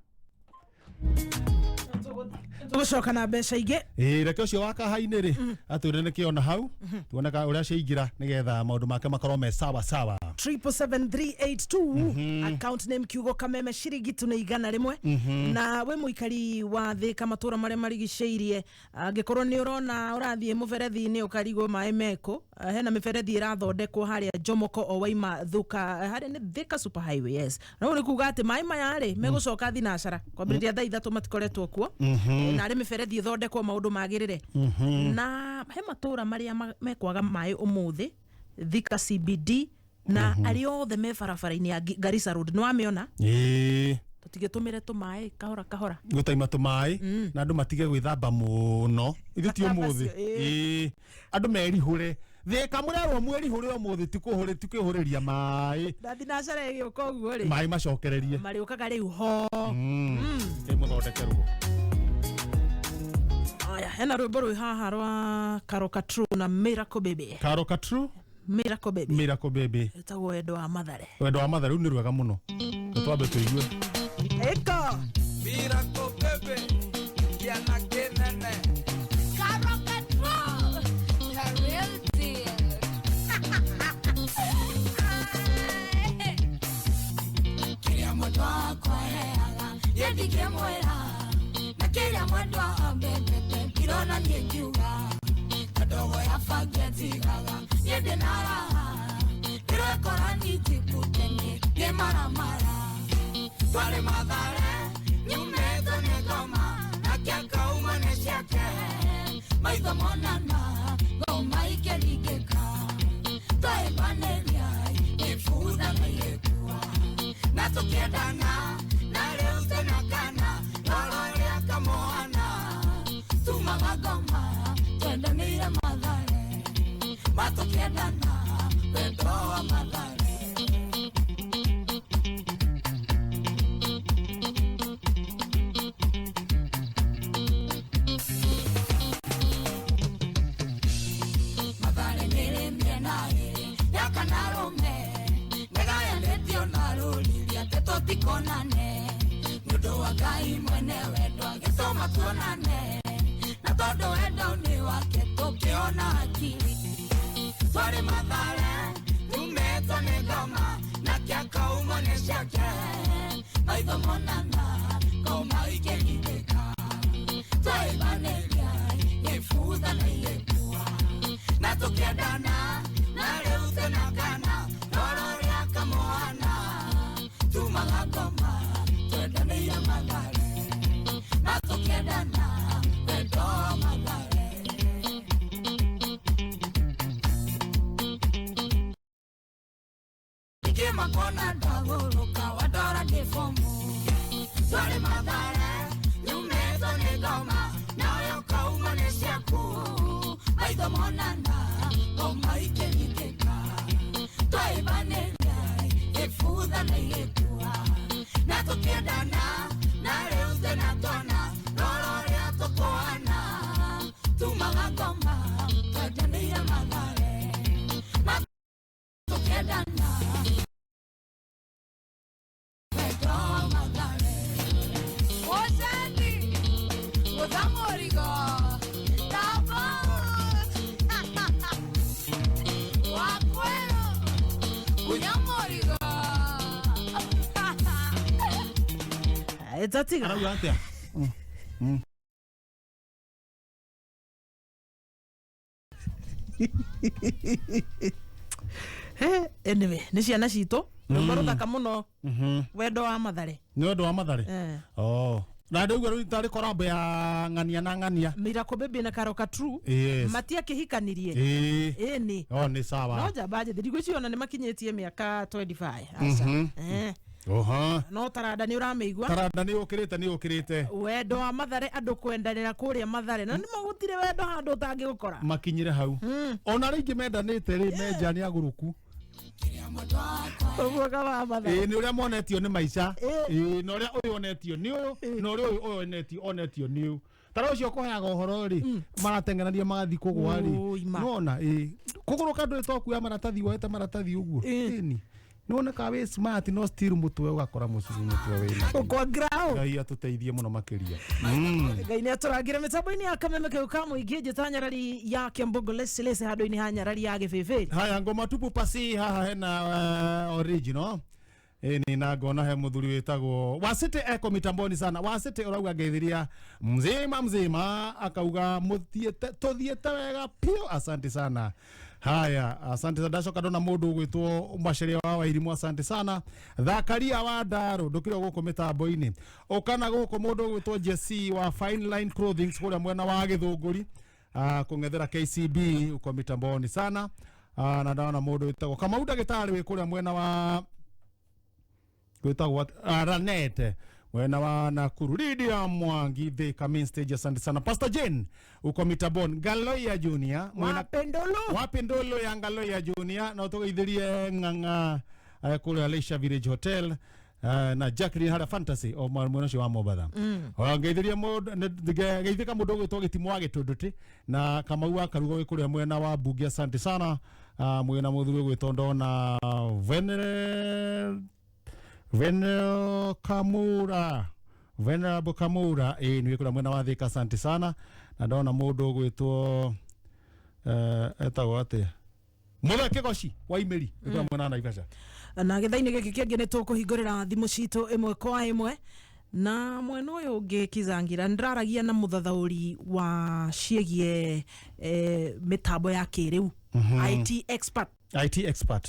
Tũgũcoka na mbeca ingĩ. Reke ũcio wa Kaha-inĩ rĩ atwĩre nĩkĩ ona hau tuoneka ũrĩa ciaingĩra nĩgetha maũndũ make makorwo me sawa sawa. 77382 account name kiugo Kameme ciringi tuna igana rĩmwe. Na we mũikari wa Thika matũra marĩa marigicĩirie angĩkorwo nĩ ũrona ũrathiĩ mũberethi-inĩ ũkarigwo maĩ meko, hena mĩberethi ĩrathondekwo harĩa Jomoko o Waima Thuka harĩa nĩ Thika Super Highway. Yes, no nĩ kuga atĩ maĩ maya rĩ megũcoka thinacara kwambĩrĩria thaa ithatũ matikoretwo kuo. Na arĩ mĩberethi ĩthondekwo maũndũ magĩrĩre. Na he matũra marĩa mekwaga maĩ ũmũthĩ Thika CBD na arĩ othe me barabara-inĩ ya Garissa Road nĩ wamĩona? Tũtigĩtũmĩre tũmaĩ kahora kahora. Gũtaima tũmaĩ na andũ matige gwĩthamba mũno. Ithuĩ ti ũmũthĩ. Andũ merihũre. Thika mũrerwo mwĩrihũre ũmũthĩ tikũhũrĩria maĩ. Na thinacara ĩgĩũka ũguo rĩ. Maĩ macokererie. Marĩũkaga rĩu ho. Mũthondekerwo. Aya, hena rwĩmbo rwĩ haha rwa Karoka True na Miracle Baby. Karoka True? Miracle Baby. Miracle Baby. Etagwo wendo wa mathare. Wendo wa mathare rĩu nĩ rwega mũno. Tũtwambe tũigue. Eka. Miracle Baby. Yana kenene. Karoka True. The real deal. Kila mtu akoheaga. Yendike mwera. Na kila mtu ambebe. Kirona nyejuga. Kadogo ya fageti gaga. Yende naraha. Kira korani tikutenge. Ye mara mara. Twale madhare. Nyumeto negoma. Na kia kauma neshake. Maitho monana. Goma ike ligeka. Toe panelia. Ifuda na yekua. Na tukiedana. Na leo tena kana. Lolo ya kamoana. Tuma magoma. Twende nire madhare. Matukiedana. Wendo wa madhare. Madhare nire miena ere. Yaka narome. Mega ya letio narolilia. Teto tikonane. Nudo wa gai mwene wedo. Agesoma tuonane. Na todo wedo ni wake tokiona akili. Twari madhare. Numeto negoma. Na kia kauma neshake. Maitho monana. Kauma ike lideka. Twari banelia. Yefuda na yekua. Na tukiedana. Na leo tena kana. Lolo ya kamoana. Tumalago. Ndona ndagũrũka wadora ndĩbomu Twari Mathare nyumĩtwo nĩ ngoma nayo kauma nĩ ciaku maitho monana ngoma ikĩringĩka twaibanĩria ĩbutha na igĩkua na tũkĩendana na rĩu thĩna twana roro rĩa tũkũhana tumaga ngoma twendanĩire Mathare tũkĩendana wendo Mathare Ocendi Gũthamũrigo Tabo Wakwero Kunyamũrigo Etatiga Arauga atia anyway nĩ ciana citũ rũmba rũthaka mũno wendo wa Mathare nĩ wendo wa Mathare na ndauga rĩu tarĩ korambo ya ng'ania na ng'ania Miracle Baby na Karoka True matiakĩhikanirie ĩni nĩ sawa no njamba njĩthĩ ndigwĩciona nĩ makinyĩtie mĩaka 25 aca no taranda nĩ ũramĩigua taranda nĩ ũkĩrĩte wendo wa Mathare andũ kwendanĩra kũrĩa Mathare na nĩ magũtire wendo handũ ũtangĩgũkora makinyire hau ona rĩngĩ mendanĩte rĩ menja nĩ agũrũku nĩ ũrĩa monetio nĩ maica na ũrĩa ũyũ onetio nĩ ũyũ na ũrĩa ũyũ onetio nĩ ũyũ tara ũcio kũheaga ũhoro rĩ marateng'erania magathiĩ kũgũa rĩ nona kũgũrũka ndũrĩ tokuoya maratathi woete maratathi ũguo ĩni noneka wĩ smart no still mũtwe ũgakora mũciĩ mũtwe wĩna kwa grau Ngai atũteithie mũno makĩria Ngai nĩ atũrangire mĩtambo-inĩ ya kameme kau ka mũingĩ njĩta nyarari ya Kĩambogo Lese handũ-inĩ ha nyarari ya Gĩbĩbĩri haya ngoma tupu pasi haha hena original ni na ngona he muthuri witagwo Wasite eko mitamboni sana Wasite urauga ngeithiria mzima akauga tuthiete wega pio asante sana haya asante sana ndacoka ndona mundu gwitwo Macharia wa Wairimu asante sana Thakaria wa Ndaro ndukire guku mitambo-ini ukana guku mundu gwitwo Jesse wa Fine Line Clothing kuria mwena wa Githunguri kungethera KCB uko mitamboni sana na ndaona mundu witagwo Kamau Ndagĩtarĩ wi kuria mwena wa gwitagwo Ranete mwena wa Nakuru Lydia Mwangi Thika main stage asante sana Pastor Jane uko Mitabon Galoya Junior Wapendolo ya Galoya Junior na utogeithirie ng'ang'a kule Alicia Village Hotel na Jacqueline Hara Fantasy o mwana wa Mobatha ngeithirie geithika mundu gwitwo Gĩtimo wa Gĩtũndũtĩ na Kamau akaruga kule mwena wa Bugi asante sana mwena muthuri gwitwo ndona Venerable Kamura ni wikura mwena wa Thika asante sana na ndona mundu gwitwo etagwo atia Muthake Goci wa Imeri wikura mwena wa Naivasha na gĩthainĩ gĩkĩ kĩngĩ nĩ tũkũhingũrĩra thimũ citũ ĩmwe kwa ĩmwe na mwena ũyũ ũngĩ Kizangira ndĩraragia na mũthathaũri wa ciĩgiĩ mĩtambo ya kĩrĩu IT expert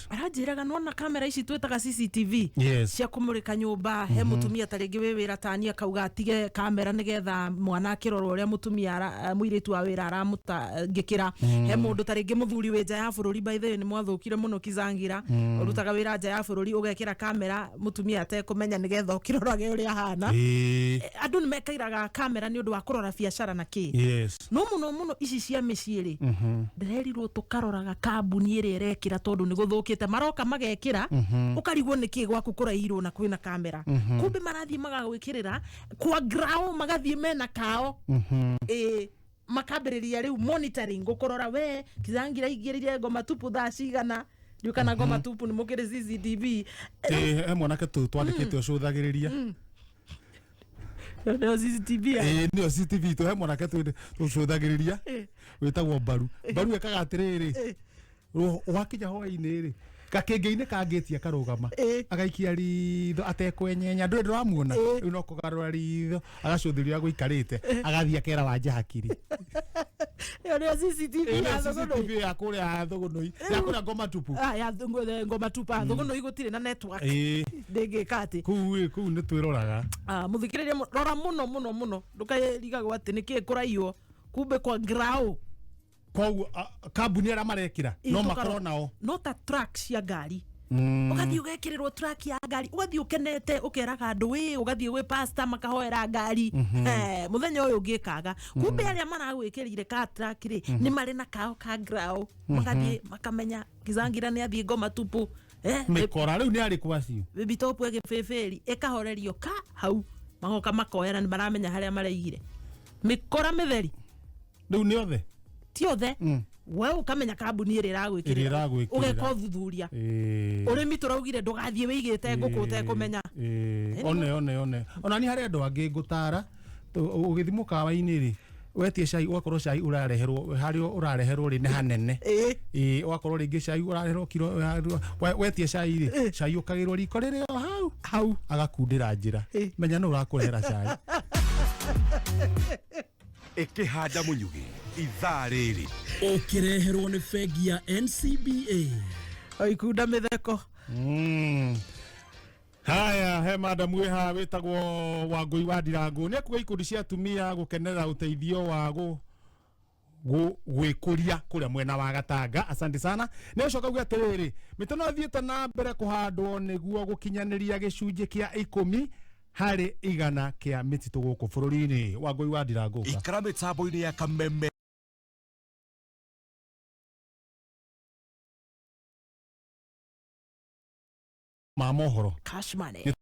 aranjiraga nona kamera ici twetaga CCTV cia kumurika nyumba he mutumia taringi we wira tani akauga atige kamera nigetha mwana akirorwo uria mutumia muiritu wa wira aramutangikira he mundu taringi muthuri we nja ya bururi by the way ni mwathukire muno Kizangira urutaga wira nja ya bururi ugekira kamera mutumia atekumenya nigetha ukirorage uria hana andu ni mekairaga kamera ni undu wa kurora biacara na ki no muno ici cia miciiri ndirerirwo tukaroraga kambuni iri ireki tondu ni guthukite maroka magekira ukarigwo niki gwaku kurairwo na kwina kamera kumbe marathie magagwikirira kwa grau magathie mena kao makambiriria riu monitoring gukorora we Kizangira igirire ngoma tupu thaa cigana ndiukana ngoma tupu ni mukire CCTV mwanake twandikite ucuthagiriria ndio CCTV ndio CCTV to he mwanake tucuthagiriria witagwo Baru ekaga atiriri wakinya hwainĩ rĩ gakĩngĩ-inĩ kangĩtia karũgama agaikia ritho atekwenyenya ndũrĩ ndũramuona rĩu no kũgarũra ritho agacũthĩria gũikarĩte agathiĩ akera wanja hakiri ĩyo nĩyo CCTV ya Thũgũnũi ya kũrĩa Thũgũnũi ya kũrĩa Ngoma Tupu ya Ngoma Tupu Thũgũnũi gũtirĩ na network ndĩngĩka atĩ kũu nĩ twĩroraga mũthikĩrĩria rora mũno ndũkarigagwo atĩ nĩkĩĩ kũraiywo kumbe kwa grau kwa kambuni ara marekira no makorwo nao no ta truck cia ngari ugathii ugekirirwo track ya ngari ugathii ukenete ukeraga andu ugathii gwe pastor makahoera ngari muthenya uyu ngikaga kumbe aria maragwikirire ka track ri ni mari na kao ka grau magathii makamenya kizangira ni athii ngoma tupu mikora riu ni ari kwacio Baby Top egifeferi ekahorerio ka hau magoka makoera ni maramenya haria mareigire mikora mitheri riu ni othe ti othe we ukamenya kambuni iri iragwikirira ugeka thuthuria urimi turaugire ndugathie wigite nguku utekumenya one ona ni hari andu angi ngutara ugithimo kawa-ini ri wetie cai ugakorwo cai urareherwo hario urareherwo ri ni hanene ugakorwo ringi cai urareherwo kilo wetie cai ri cai ukagirwo riko riri hau agakundira njira menya no urakurehera cai ikihanda munyugi ithaa riri ukireherwo ni bengi ya NCBA oikunda mitheko haya he madam weha wetagwo Wangui wa Ndirangu ne kuga ikundi cia atumia gukenerera uteithio wa gwikuria kuria mwena wa Gatanga. Asante sana. Ne ucoka uga atiriri mitono thiete na mbere kuhandwo niguo gukinyaniria gicunji kia 10 hari igana kia mititu guku bururi-ini. Wangui wa Ndirangu ikara mitambo-ini ya kameme ma mohoro cash money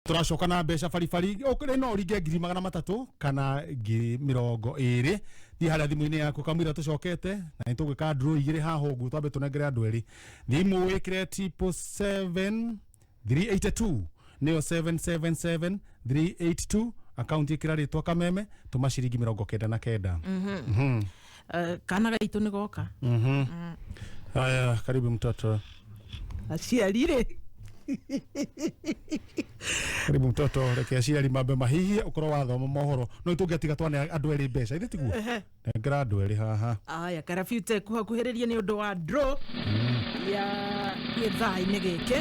turacoka na mbeca baribari ukire no ringe 300 kana 20 thi haria thimu-ini yaku kamwira tucokete na nitugwika draw igire haha ugu twambe tunengere andu eri thimu wikire 777 382 neo 777 382 account ikira ritwa kameme tuma ciringi 99 kana gaitu ni goka haya karibu mtoto aciarire karibu mtoto reke aciari mambe mahihi ukorwo wathoma mohoro no itungetiga twane andu eri mbeca ithe tiguo nengera andu eri haha aya karafute kuhakuhiriria ni undu wa draw ya ithaa-ini giki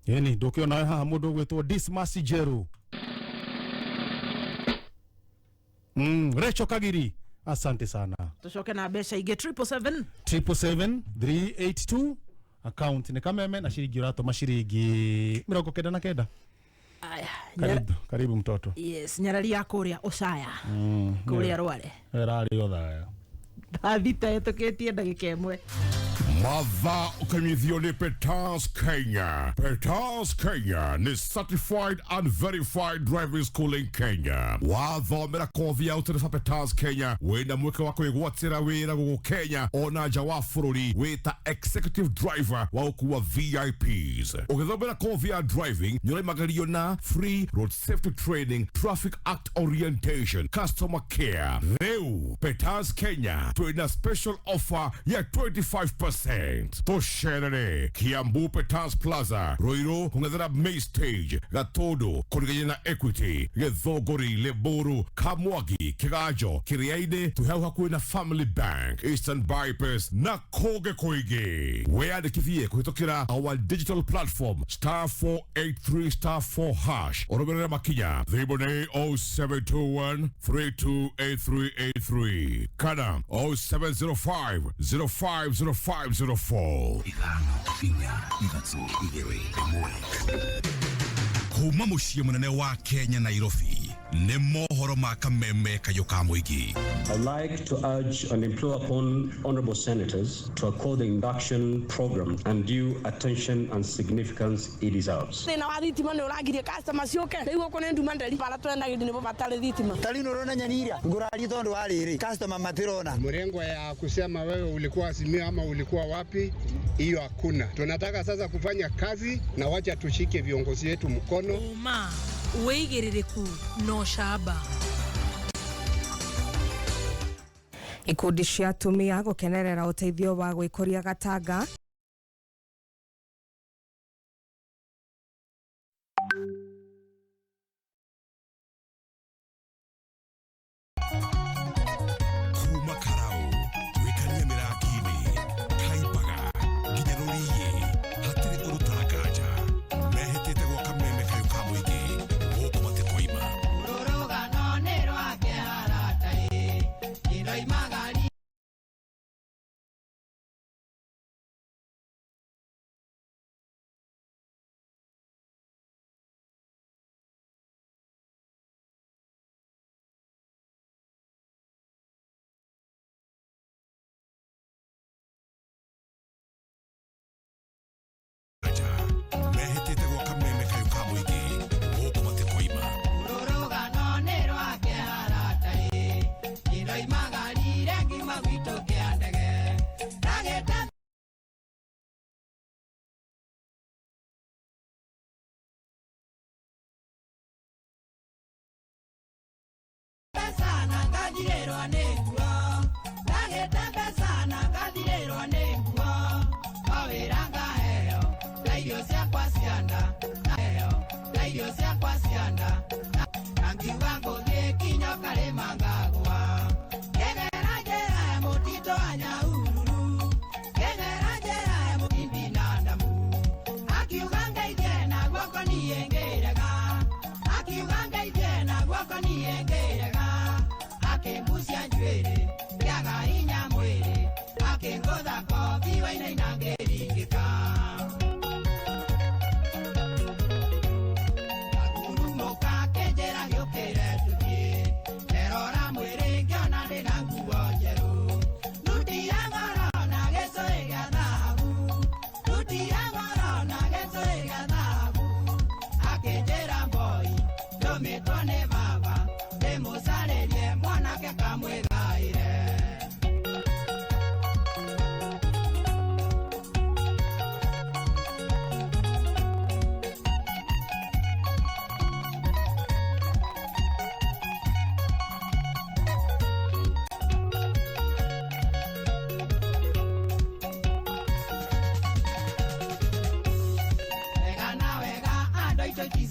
yeni ndukiona haha mundu gwitwo Dismas Jeru Recho Kagiri asante sana tucoke na mbeca ingi 777 382 account ni kameme na ciringi uratuma ciringi 99 aya karibu mtoto yes nyarari ya kuria ucaya kuria rware rari othaya athita etukitie ndagika imwe Matha ukanyithio ni Petans Kenya. Petans Kenya ni certified and verified driving school in Kenya. Wathomera kothi ya uteresa Petans Kenya wina mweke wa kwigwatira wira gugu Kenya ona nja wa bururi wita executive driver wa ukuwa VIPs. Ukithomera kothi ya driving nyorimagario na free road safety training, traffic act orientation, customer care. Reu Petans Kenya tuina special offer ya 25%. Tosherere Kiambu Petans Plaza Roiro kungethera main stage Gatodo kuriganya na Equity Gethogori Leburu Kamwagi Kiganjo Kiriaide tuhau hakuhi na Family Bank Eastern Bypass na Koge Koige weyandikithie kuhitũkĩra our digital platform *483*4# oromerera makinya thimũ-inĩ 0721 328383 kana 0705 050504 ithano inya ithatũ igĩrĩ ĩmwe kuma mũciĩ mũnene wa Kenya Nairobi nĩ mohoro ma kameme kayo ka mũingĩ. I'd like to urge and implore upon honorable senators to accord the induction program and due attention and significance it deserves. Thina wa thitima ni uragirie customer cioke niguo kone nduma ndari para twendagithie nibo batari thitima talino rona nyaniria ngurari tondu wa riri customer matirona mrengo ya kusema wewe ulikuwa Azimio ama ulikuwa wapi, hiyo hakuna. Tunataka sasa kufanya kazi na wacha tushike viongozi wetu mkono. Uma weigiririku no shaba ikundi cia atumia gukenerera uteithio wa gwikuria Gatanga ndumitwo nĩ baba ndĩmũcarĩrie mwanake kamwĩgaĩre.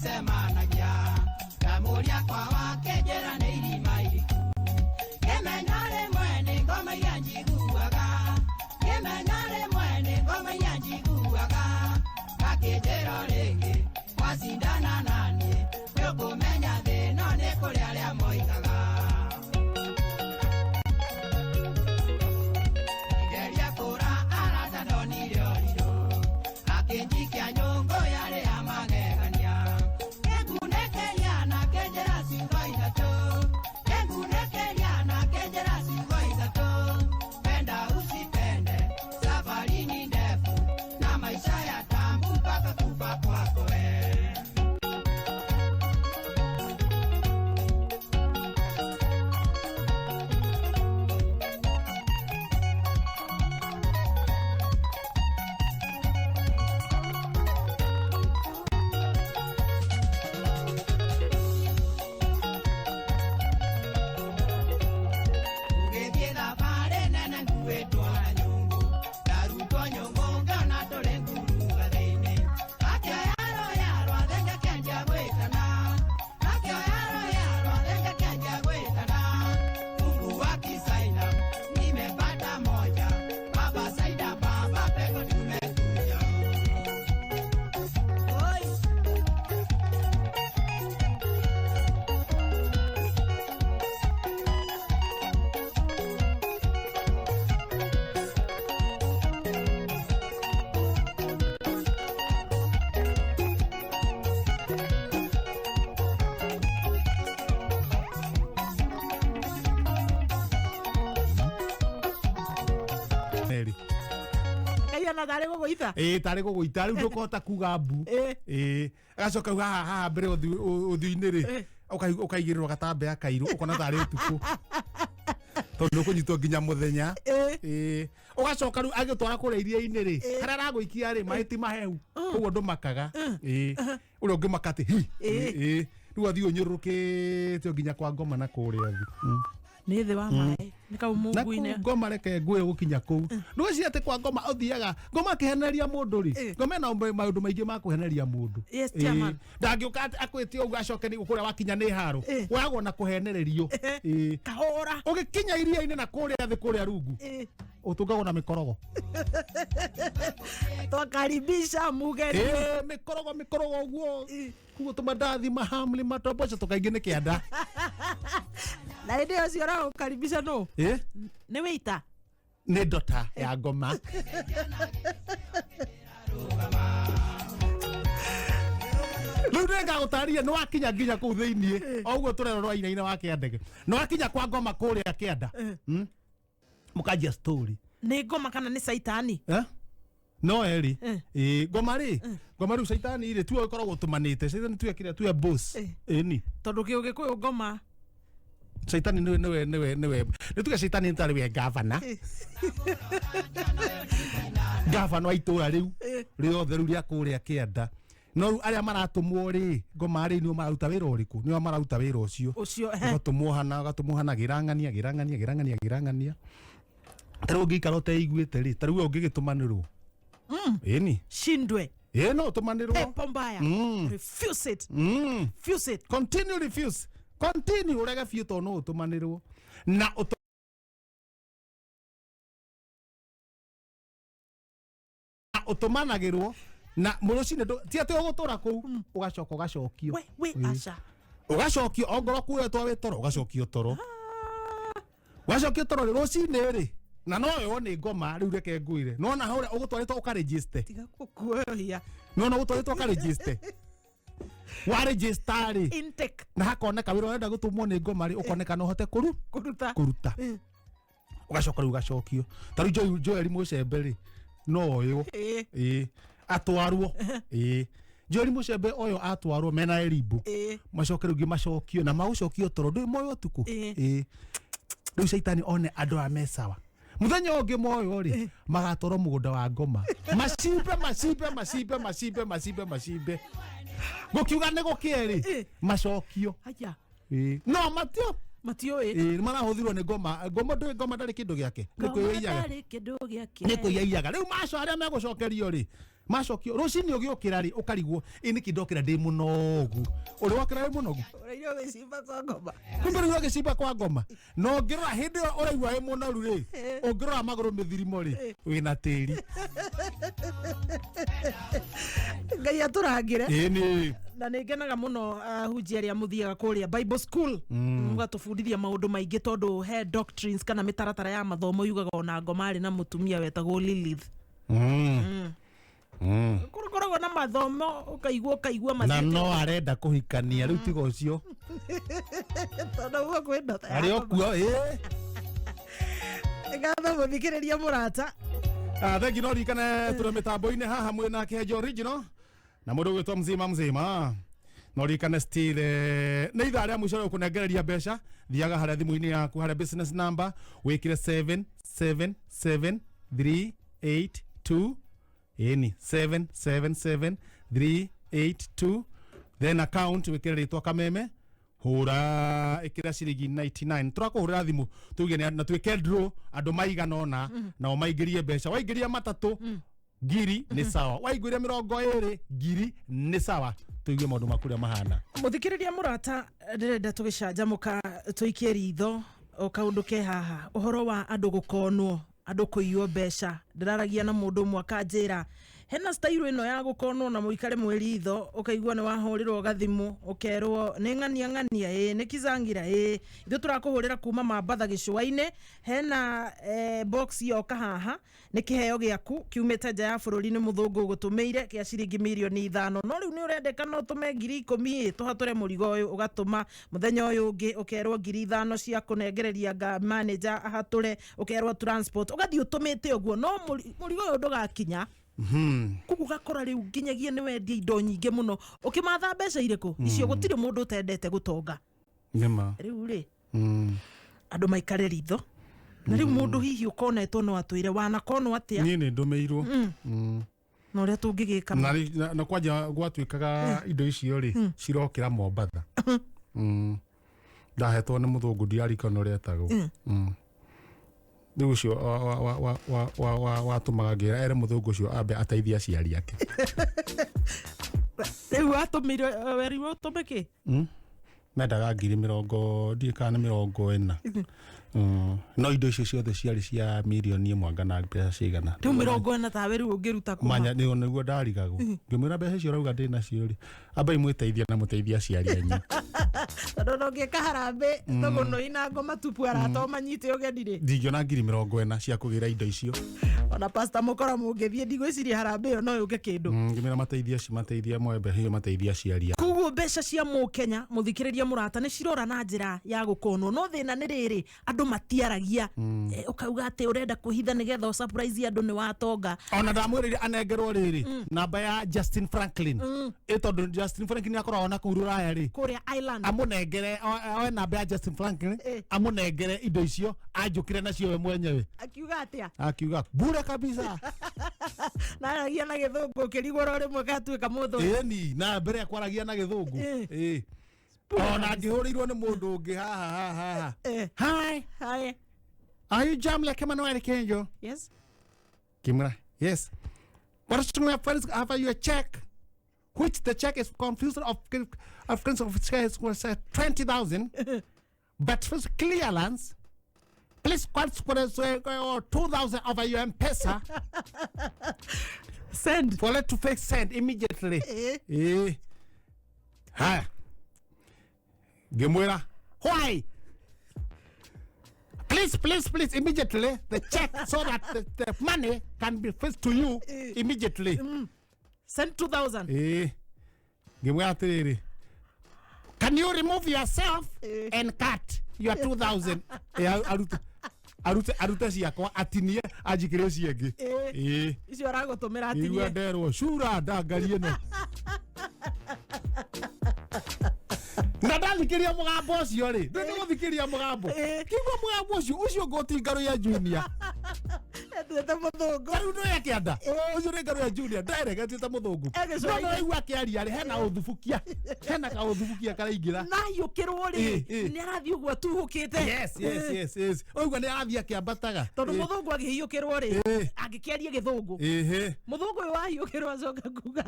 Semanagia kamuria kwa wake jera nĩ irima iriku kĩmenya rĩmwe nĩ ngoma iria njiguaga kĩmenya rĩmwe nĩ ngoma iria njiguaga gakĩnjĩra rĩngĩ wacindana naniĩ nĩũkũmenya thĩno nĩ kũrĩ arĩa moigaga igeria kũra arata ndonire ũrirũ akĩnjikia nyũngũ yarĩ ya magegania Tarĩ gũgũitha tarĩ gũgũita rĩu ndũkũhota kuga mbu agacoka haha mbere ũthiũ-inĩ rĩ ũkaigĩrĩrwo gatambaya kairũ ũkona tarĩ ũtukũ tondũ ũkũnyitwo nginya mũthenya ũgacoka rĩu agĩtwara kũrĩa iria-inĩ rĩ harĩa aragũikia rĩ maĩ ti mahehu koguo ndũmakaga ũrĩa ũngĩ maka atĩ rĩu athiĩ ũnyũrũrũkĩte nginya kwa ngoma na kũrĩa thĩ nĩ thĩ wa maĩ nĩ kau mungu-inĩ na ngoma reke ngũe gũkinya kũu ndũgĩciria atĩ kwa ngoma ũthiaga ngoma akĩhenereria mũndũ rĩ ngoma ĩna maũndũ maingĩ ma kũhenereria mũndũ ndangĩũka akwĩtie ũguo acoke nĩ kũrĩa wakinya nĩ haro wagwo na kũhenererio kahora ũgĩkinya iria-inĩ na kũrĩa thĩ kũrĩa rungu ũtũngagwo na mĩkorogo twakaribisha mugeni mĩkorogo ũguo kuguo tũmandathi mahamli matomboco tũkaingĩ nĩ kĩanda na hĩndĩ ĩyo cio ũraũkaribisha no nĩ wĩita nĩ ndota ya ngoma rĩu nĩngagũtarĩria nĩ wakinya nginya kũu thĩiniĩ o ũguo tũrero rwa-inĩ wa kĩandege nĩ wakinya kwa ngoma kũrĩa kĩanda mũkanjia story nĩ ngoma kana nĩ caitani no eri ngoma rĩu caitani rĩ tuo gĩkoragwo tũmanĩte caitani tuya kĩrĩa tuya boss ni tondũ kĩũgĩkũyũ ngoma caitani niwe nĩ tuge caitani nĩ tarĩ we gavana gavana wa itũra rĩu rĩothe rĩu rĩa kũrĩa kĩanda no rĩu arĩa maratũmwo rĩ ngoma rĩ nĩo mararuta wĩra ũrĩkũ nĩo mararuta wĩra ũcio ũgatũmwo hana gĩrang'ania tarĩu ũngĩikara ũteiguĩte rĩ tarĩu we ũngĩgĩtũmanĩrwo ni shindwe no ũtũmanĩrwo mbaya refuse it continue urege biũ tondũ no ũtũmanĩrwo na ũtũmanagĩrwo na mũrũcinĩ ti atĩ ũgũtũra kũu ũgacoka ũgacokio ũgacokio ongorwo kuoyetwo wĩ toro ũgacokio toro wacokio toro rũcinĩ rĩ na no yo nĩ ngoma rĩu reke ngwĩre no na hore ũgũtwarĩtwo ũkaregister tiga gũkuoya no ũgũtwarĩtwo ũkaregister wa register rĩ intake na hakoneka wĩra ũrenda gũtũmwo nĩ ngoma rĩ ũkoneka no hote kũruta ũgacoka rĩu ũgacokio ta rĩu Joel Mũcembe rĩ no yo atwarwo Jori mucembe oyo atwarwo mena eribu macokere ugi macokio na maucokio toro ndui moyo tuku riu shaitani one andu a mesawa muthenya ungi moyo ri magatoro mugunda wa ngoma macimbe gukiuga ne gukieri macokio no matio marahuthirwo ni ngoma ndari kindu giake ni kuiyaga riu maco aria megucokerio ri macokio rucini ugiukira ri ukarigwo ini kindokira ndi munogu uri wakira ri munogu urairo gicimba kwa ngoma kumbe ri gicimba kwa ngoma no ngirora hindi uraigwa wi munoru ri ungirora maguru mithirimo ri wina tiri ngai aturangire ini na ningenaga muno hunjia ria muthiaga kuria Bible school mugatubundithia maundu maingi tondu he doctrines kana mitaratara ya mathomo yugaga ona ngoma ari na mutumia wetagwo Lilith korogwo na mathomo ukaigua na no arenda kuhikania riu tigo cio tondu uguo kwenda ari okuo ngatho muthikiriria murata thengi no rikane turi mitambo-ini haha mwina Kihenjo original na mundu gwitwo mzima no rikane still ni ithaa ria mwico kunengereria mbeca thiaga haria thimu-ini yaku haria business number wikire 777382 ini 777382 then account wikire ritwa kameme hura ikira ciringi 99 turakuhurira thimu tuge na twike draw andu maigana ona nao maingirie mbeca waingiria matatu ngiri ni sawa waingiria 20 ngiri ni sawa tuigue maundu makuria mahana muthikiriria murata ndirenda tugicanjamuka tuikie ritho o kaundu ke haha uhoro wa andu gukonwo andu kuiywo mbeca ndiraragia na mundu mwaka njira hena style ino ya gukonwo na muikare mweritho ukaigua ni wahurirwo gathimu ukerwo ni ng'ania ni kizangira ithu turakuhurira kuma mambatha gicua-ini hena box yoka haha ni kiheo giaku kiumite nja ya bururi ni muthungu gutumeire kia ciringi milioni 5 no riu ni urendekana utume 10,000 tuhature murigo uyu ugatuma muthenya uyu ungi ukerwo 5,000 cia kunengereria ga manager ahature ukerwo transport ugathi utumite uguo no murigo uyu ndugakinya kugu gakora riu nginyagia ni wendia indo nyinge muno ukimatha mbeca iriku icio gutiri mundu utendete gutonga nyama riu ri andu maikare ritho na riu mundu hihi ukonetwo no atwire wanakonwo atia ni ndumeirwo no uria tungigika na kwanja gwatwikaga indo icio ri cirokira Mombatha ndahetwo ni muthungu ndiarikana uria etagwo Ndugu cio watumaga ngira ere muthungu cio ambe ateithia aciari ake riu atumire weri utumike mendaga 20,000 ndikana 40 no indo icio ciothe ciari cia milioni 1 na mbeca cigana riu 40 ta weri ungiruta kuma manya ni niguo ndarigagwo ngimwira mbeca cio rauga ndina cio ri amba imweteithia na muteithia aciari anyu tondu ngika harambe thogono ina ngoma tupu arata manyite ugendi ri ndingiona 40,000 cia kugira indo icio ona pastor mukora mungithie ndigwiciria harambe yo no yuke kindu ngimira mateithia mwembe hiyo mateithia aciari kuguo mbeca cia Mukenya muthikiriria murata ni cirora na njira ya gukonwo no thina ni riri andu matiaragia ukauga ati urenda kuhitha nigetha surprise andu ni watonga ona ndamwirire anengerwo riri namba ya Justin Franklin tondu Justin Franklin akoragwo na kurura ya ri kuria Island amunengere oe namba ya Justin Franklin amunengere indo icio anjukire nacio we mwenyewe akiuga atia akiuga bure kabisa na aragia na githungu kirigwo rimwe gatwika muthu ni na mbere ya kwaragia na githungu ona ngihurirwo ni mundu ungi haha hi are you jam like Emmanuel Kihenjo? Yes Kimura yes what is my friends have you a check which the check is confused of friends of check was 20,000 but for clearance please transfer 2,000 over your M-Pesa send for let to fake send immediately ha Gemwera why please immediately the check so that the money can be fixed to you immediately send 2,000 Gemwera tiriri can you remove yourself and cut your 2,000 aruta ciakwa atinie anjikirio ciengi icio aragutumira atinie iwa nderwo cura ndangarie no Na ndalikiria mugambo ucio ri. Ndende guthikiria mugambo. Kigwa mugambo ucio ngoti ngaru ya junior. Ndete muthungu. Karu no yake anda. Ucio ri ngaru ya junior. Direct ndete muthungu. No igwa kiaria ri hena uthubukia. Hena ka uthubukia karaingira. Na yukirwo ri. Ni arathi ugwa tuhukite. Yes. Oigwa ni arathi akiambataga. Tondu muthungu agihiyukirwo ri. Agikiaria githungu. Muthungu uyu wahiyukirwo acoka kuga.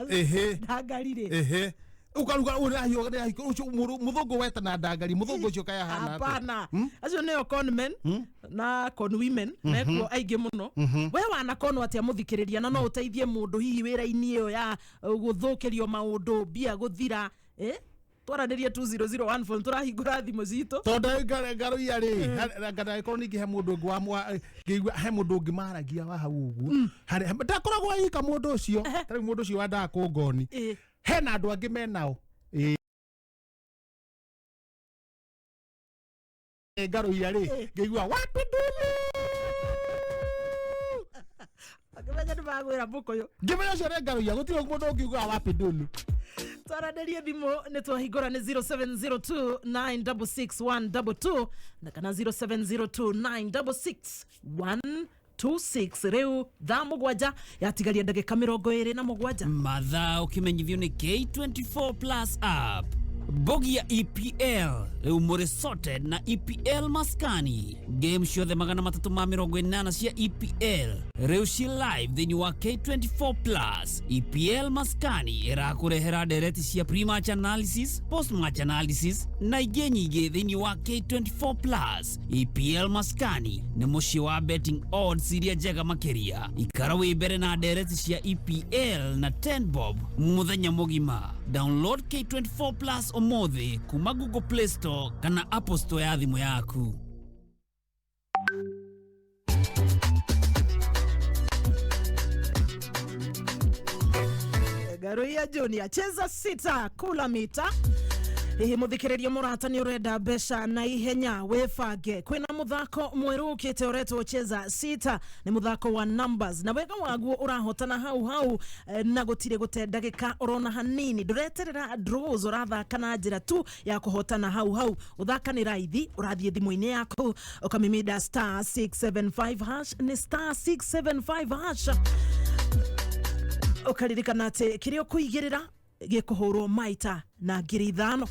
Ndangari ri. Ukaruga urahiyo muthungu weta na ndangari muthungu ucio kaya hana. Hapana. Acio neo conmen na con women meko aige muno. We wana kono atia muthikiriria na no uteithie mundu hihi wira-ini iyo ya guthukirio maundu bia guthira twaranirie 2001 phone turahingura thimu zitu tondu ngaru ya ri ngana ikorwo ningi he mundu ngwa ngigwa he mundu ngimaragia wa hau ugu hari ndakoragwo yika mundu ucio tari mundu ucio wanda kungoni hena andu angi menao ngaru ya ri ngigwa wapi dulu akimenya ni magwira mukoyo ngimenya cio ngaru ya gutiro mundu ngigwa wapi dulu twaranirie thimu ni twahingura ni 0702966122 na kana 0702966126 riu thaa mugwanja yatigaria ndagika 27 mathaa ukimenyithio ni K24 Plus app bogi ya EPL riu muri sorted na EPL maskani game ciothe 380 cia EPL riu ci live thini wa K24 Plus. EPL maskani irakurehera ndereti cia pre-match analysis, post-match analysis na ingĩ nyingĩ thini wa K24 Plus. EPL maskani ni muci wa betting odds iria njega makiria. Ikara wi mbere na ndereti cia EPL na 10 bob muthenya mugima. Download K24 Plus umuthi kuma Google Play Store kana Apple Store ya thimu yaku. Ngaru ya junior cheza sita kula mita. Hihi muthikiriria murata ni urenda mbeca na ihenya wefange kwina muthako mweru ukite uretwo cheza sita ni muthako wa numbers na wega waguo urahotana hau na gutire gute ndagika urona hanini ndureterera draws urathaka na njira tu ya kuhotana hau uthaka ni raithi urathie thimu-ini yaku ukamimida *675# ni *675# ukaririkana ati kirio kuigirira gikuhurwo maita na ngiri 5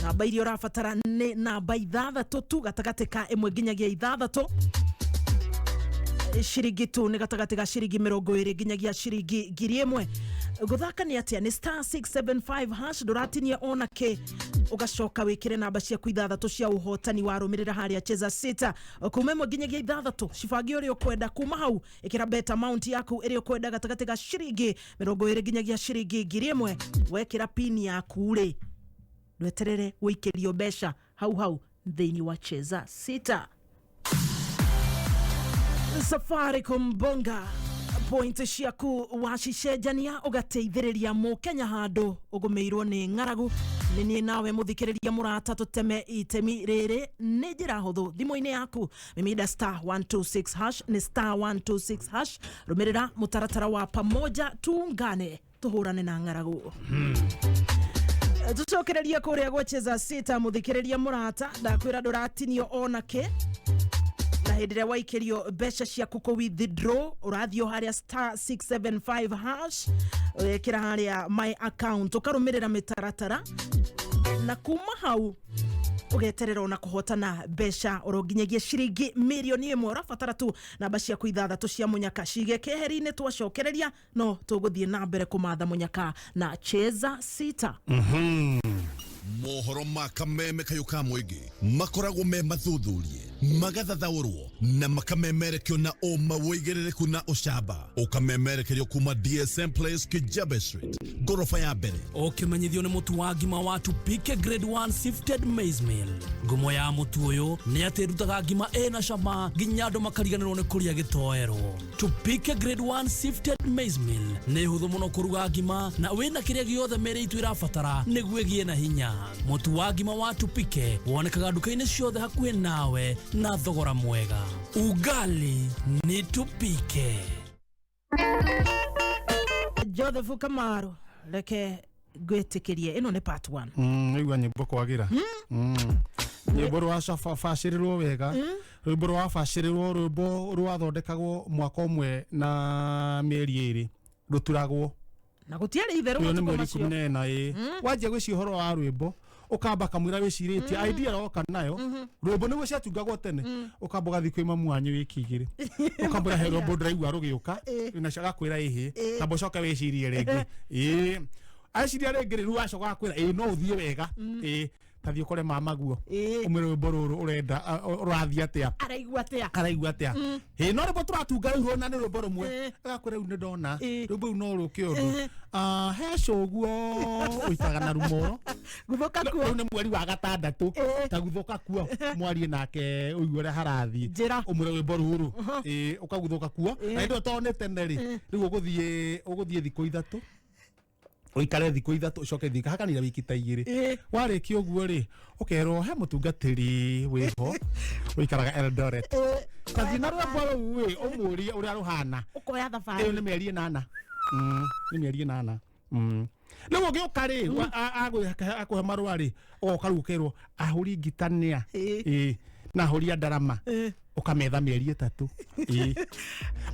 namba iria urabatara ni namba 6 tu gatagati ka 1 nginyagia 6 shiringi tu ni gatagati ga shiringi 20 nginyagia shiringi 1,000 guthaka ni atia ni *675# nduratinia ona ke ugacoka wikire namba cia kuithathatu cia uhotani warumirira haria cheza sita kuma 1 nginyagia 6 cibangi uri ukwenda kuma hau ikira bet amount yaku iri ukwenda gatagati ga shiringi 20 nginyagia shiringi 1,000 wekira pin yaku ri ndweterere wikirio besha hau thini wa cheza sita. Safaricom bonga point ciaku wacicejania ugateithiriria mukenya handu ugumeirwo ni ngaragu ni nawe muthikiriria murata tuteme itemi riri ni njira huthu thimu-ini yaku mimida *126# ni *126# rumirira mutaratara wa pamoja tuungane tuhurane na ngaragu. Tucokereria kuria gwecheza sita muthikiriria murata ndakwira nduratinio onake na hindire waikirio besha ciaku ku withdraw urathio haria *675# wekira haria my account ukarumirira mitaratara na kuma hau ugeterera ona kuhotana besha uronginyagia shiringi milioni 1 urabatara tu namba cia kuithathatu cia munyaka cige keheri-ini twacokereria no tuguthie na mbere kumatha munyaka na cheza sita. Mohoro ma kameme kayuka mwigi makoragwo me mathuthurie magathathaurwo na makamemerekio na oma woigerereku na ucamba ukamemerekerio kuma DSM Place Kijabe Street gorofa ya mbere ukimenyithio ni mutu wa ngima wa Tupike grade 1 sifted maize meal. Ngumo ya mutu uyu ni ati rutaga ngima ena cama nginya andu makariganirwo ni kuria gitoero. Tupike grade 1 sifted maize meal ni huthu muno kuruga ngima na wina kiria giothe mere itu irabatara niguo gie na hinya. Mutu wa ngima wa Tupike wonekaga duka-ini ciothe hakuhi nawe na thogora mwega. Ugali ni Tupike. Joseph Kamaru leke gwetikirie ino ni part 1 nigua nyimbo kwagira nyimbo rwa facĩrĩrwo wega rwĩmbo rwa facĩrĩrwo rwĩmbo rwathondekagwo mwaka ũmwe na mĩeri 2 ruturagwo na gutiari itherũ matukũ macio wanjia gwĩcia ũhoro wa rwĩmbo ukamba kamwira wĩcirĩtie idea roka nayo rwĩmbo nĩguo ciatungagwo tene ukamba gathi kwĩ mamu wanyu wĩkigĩrĩ ukambura he rwĩmbo ndĩraigua rũgĩũka na cagakwĩra ĩhĩ kamba ũcoke wĩcirie rĩngĩ aciria rĩngĩ rĩu acoka gakwĩra no ũthiĩ wega tathi ukore mamaguo umire rwĩmbo rũrũ ũrenda ũrathi atĩa araigua atĩa no rwĩmbo tũratunga rĩu na nĩ rwĩmbo rũmwe agakwĩra rĩu nĩ ndona rwĩmbo rũu no rũke ũndũ hecoguo ũikaraga na rumoro gũthoka kuo rĩu nĩ mweri wa 6 ta gũthoka kuo mwarie nake ũigue ũrĩa harathiĩ ũmwĩre rwĩmbo rũrũ ũkagũthoka kuo na indo to nĩ tene rĩ rĩu ũgũthiĩ thikũ 3 uikare thikũ 3 ucoke thika hakanira wiki ta 2 warĩkia ũguo rĩ ukerwo he mũtungatĩri wĩho uikaraga Eldoret kathi na rwĩmbo rũu ũmũrie ũrĩa rũhana ukoya thabarĩ nĩ mĩeri 8 nĩ mĩeri 8 rĩu ũgĩũka rĩ akũhe marũa rĩ ũgoka rĩu ũkerwo ahũri ngita nĩa na ahũri ndarama ukametha mĩeri 3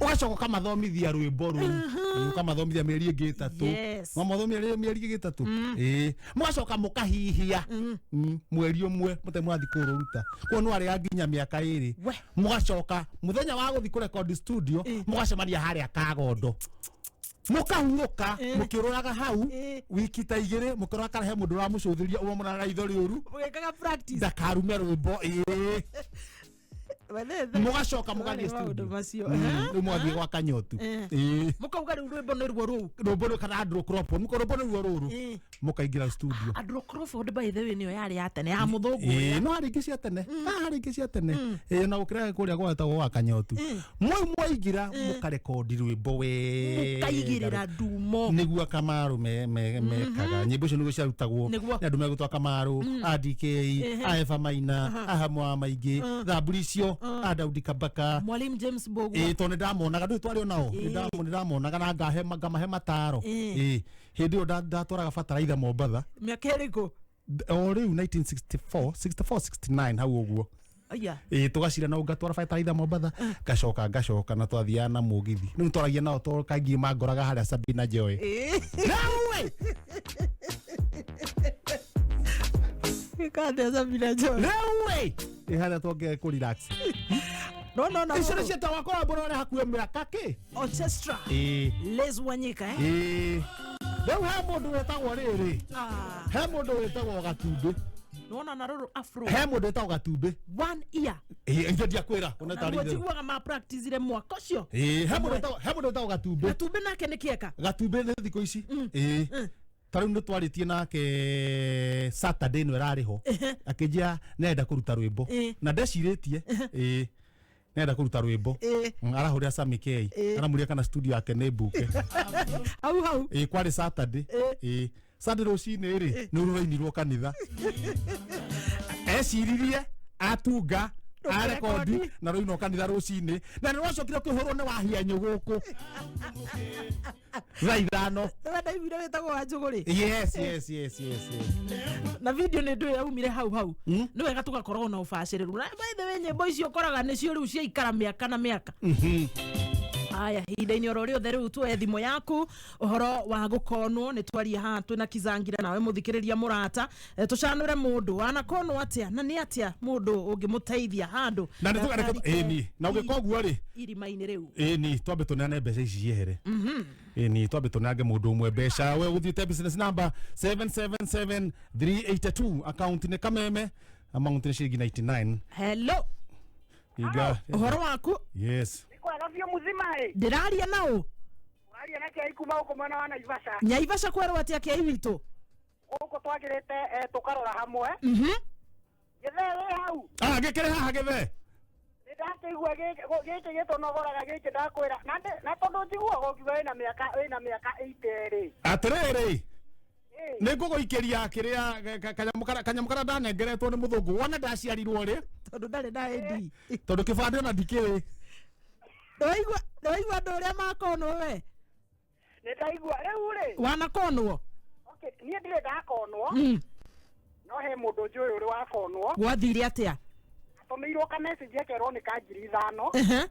ugacoka ukamathomithia rwĩmbo rũu ukamathomithia mĩeri ĩngĩ 3 mamathomithia mĩeri ĩngĩ 3 mugacoka mukahihia mweri ũmwe mũte mwathi kũrũruta kwa no arĩa nginya mĩaka 2 mugacoka muthenya wa gũthi kũrecord studio mugacemania harĩa Kagondo mukahurũka mukĩrũraga hau wiki ta 2 mukĩrora kana he mũndũ ũramũcũthĩria ũmwe mũna raitho rĩũru mũgekaga practice ndakarume rwĩmbo mugacoka mugathiĩ studio rĩu mwathiĩ gwa Kanyotu mukauga rĩu rwĩmbo nĩ ruo rũu rwĩmbo rũu kana androcrophone rwĩmbo nĩ ruo rũrũ mukaingĩra studio androcrophone by the way nĩyo yarĩ ya tene ya mũthũngũ no harĩ ingĩ cia tene harĩ ingĩ cia tene na gũkĩra kũrĩa gwetagwo wa Kanyotu mwaingĩra mũkarekondi rwĩmbo mukaigĩrĩra ndumo nĩguo Kamaru mekaga nyĩmbo icio nĩguo ciarutagwo nĩ andũ megũtwa Kamaru ADK Aeva Maina Ahamwa maingĩ thamburi icio Daudi Kabaka Mwalimu James Bogo tone ndamonaga ndũ twarĩ onao ndamonaga na ngamahe mataro hĩndĩ ĩyo ndatwaraga bataraitha Mombatha mĩaka ĩrĩkũ o rĩu 1964 69 hau ũguo tũgacira na ngatwara bataraitha Mombatha ngacoka na twathiaga na mũgithi rĩu twaragia nao kaingĩ mangoraga harĩa Sabina Joy nawe Kada Sabina Joy nawe harĩa twongea kũ relax no icio nĩ ciĩtagwo wakora mbũrore hakuhĩ mĩaka kĩ orchestra Les Wanyika rĩu he mũndũ wĩtagwo rĩrĩ he mũndũ wĩtagwo Gatumbĩ nona na rũrũ afro he mũndũ wĩtagwo Gatumbĩ 1 year ndio ndiakwĩra ona tarĩthe nĩguo ma practice ile mwaka ũcio he mũndũ wĩtagwo Gatumbĩ nake nĩ kĩeka Gatumbĩ nĩ thikũ ici tarĩu nĩ twarĩtie nake Saturday no ĩrarĩ ho akĩnjia nenda kũruta rwĩmbo na ndecirĩtie nenda kũruta rwĩmbo arahũrĩra Sami K aramũria kana studio yake nĩ mbuke hau kwarĩ Saturday Sunday rũcinĩ rĩ nĩ rũrainirwo kanitha eciririe atunga arekondi na rũino kanitha rũcinĩ na nĩ rwacokire kũhũrwo nĩ wahia nyũgũkũ thaithano ndaimire wĩtagwo wa njũgũrĩ yes na video nĩ ndũĩ yaumire hau nĩ wega tũgakorwo na ũbacĩrĩru na by the way nyĩmbo icio ũkoraga nĩcio rĩu ciaikara mĩaka na mĩaka aya ihinda-inĩ oro rĩothe rĩu tuoye thimũ yaku ũhoro wa gũkonwo nĩ twaria haha twĩna kizangira nawe mũthikĩrĩria mũrata tũcanũre mũndũ wanakonwo atĩa na nĩ atĩa mũndũ ũngĩmũteithia handũ na nĩ tũgareka na ũgĩka ũguo rĩ irima-inĩ rĩu ni twambe tũneane mbeca ici ciehere ni twambe tũneange mũndũ ũmwe mbeca we ũthiĩte business number 777382 account nĩ kameme amount nĩ ciringi 99 hello ũhoro waku yes kwega biũ mũthima ndĩraria naũ waria na Kĩai kuma gũkũ mwena wa Naivasha Naivasha kwerwo atĩa Kĩai witũ gũkũ twagĩrĩte tũkarora hamwe gĩthee wĩ hau gĩkĩrĩ haha gĩthee nĩndakĩigua gĩkĩ gĩtũnogoraga gĩkĩ ndakwĩra na tondũ njiguaga ũkiuga wĩna mĩaka 80 rĩ atĩrĩrĩ nĩ ngũgũikĩria kĩrĩa kanyamũ karĩa ndanengeretwo nĩ mũthũngũ wona ndaciarirwo rĩ tondũ ndarĩ na ID tondũ kĩbandĩ ona ndikĩrĩ ndwaigua andũ ũrĩa makonwo we nĩndaigua rĩu rĩ wanakonwo okay nie ndire ndakonwo no he mundu njui uri wakonwo gwathire atia atomeirwo ka message akerwo ni ka 5,000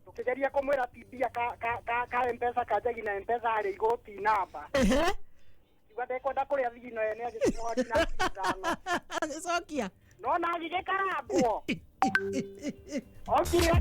tukigeria kumwira tibia ka mpesa kajagi na mpesa ari iguru ti namba kiuga ndekwenda kuria thigino ene agĩtũmwo na 5,000 agĩcokia no na agĩgĩkarambwo okire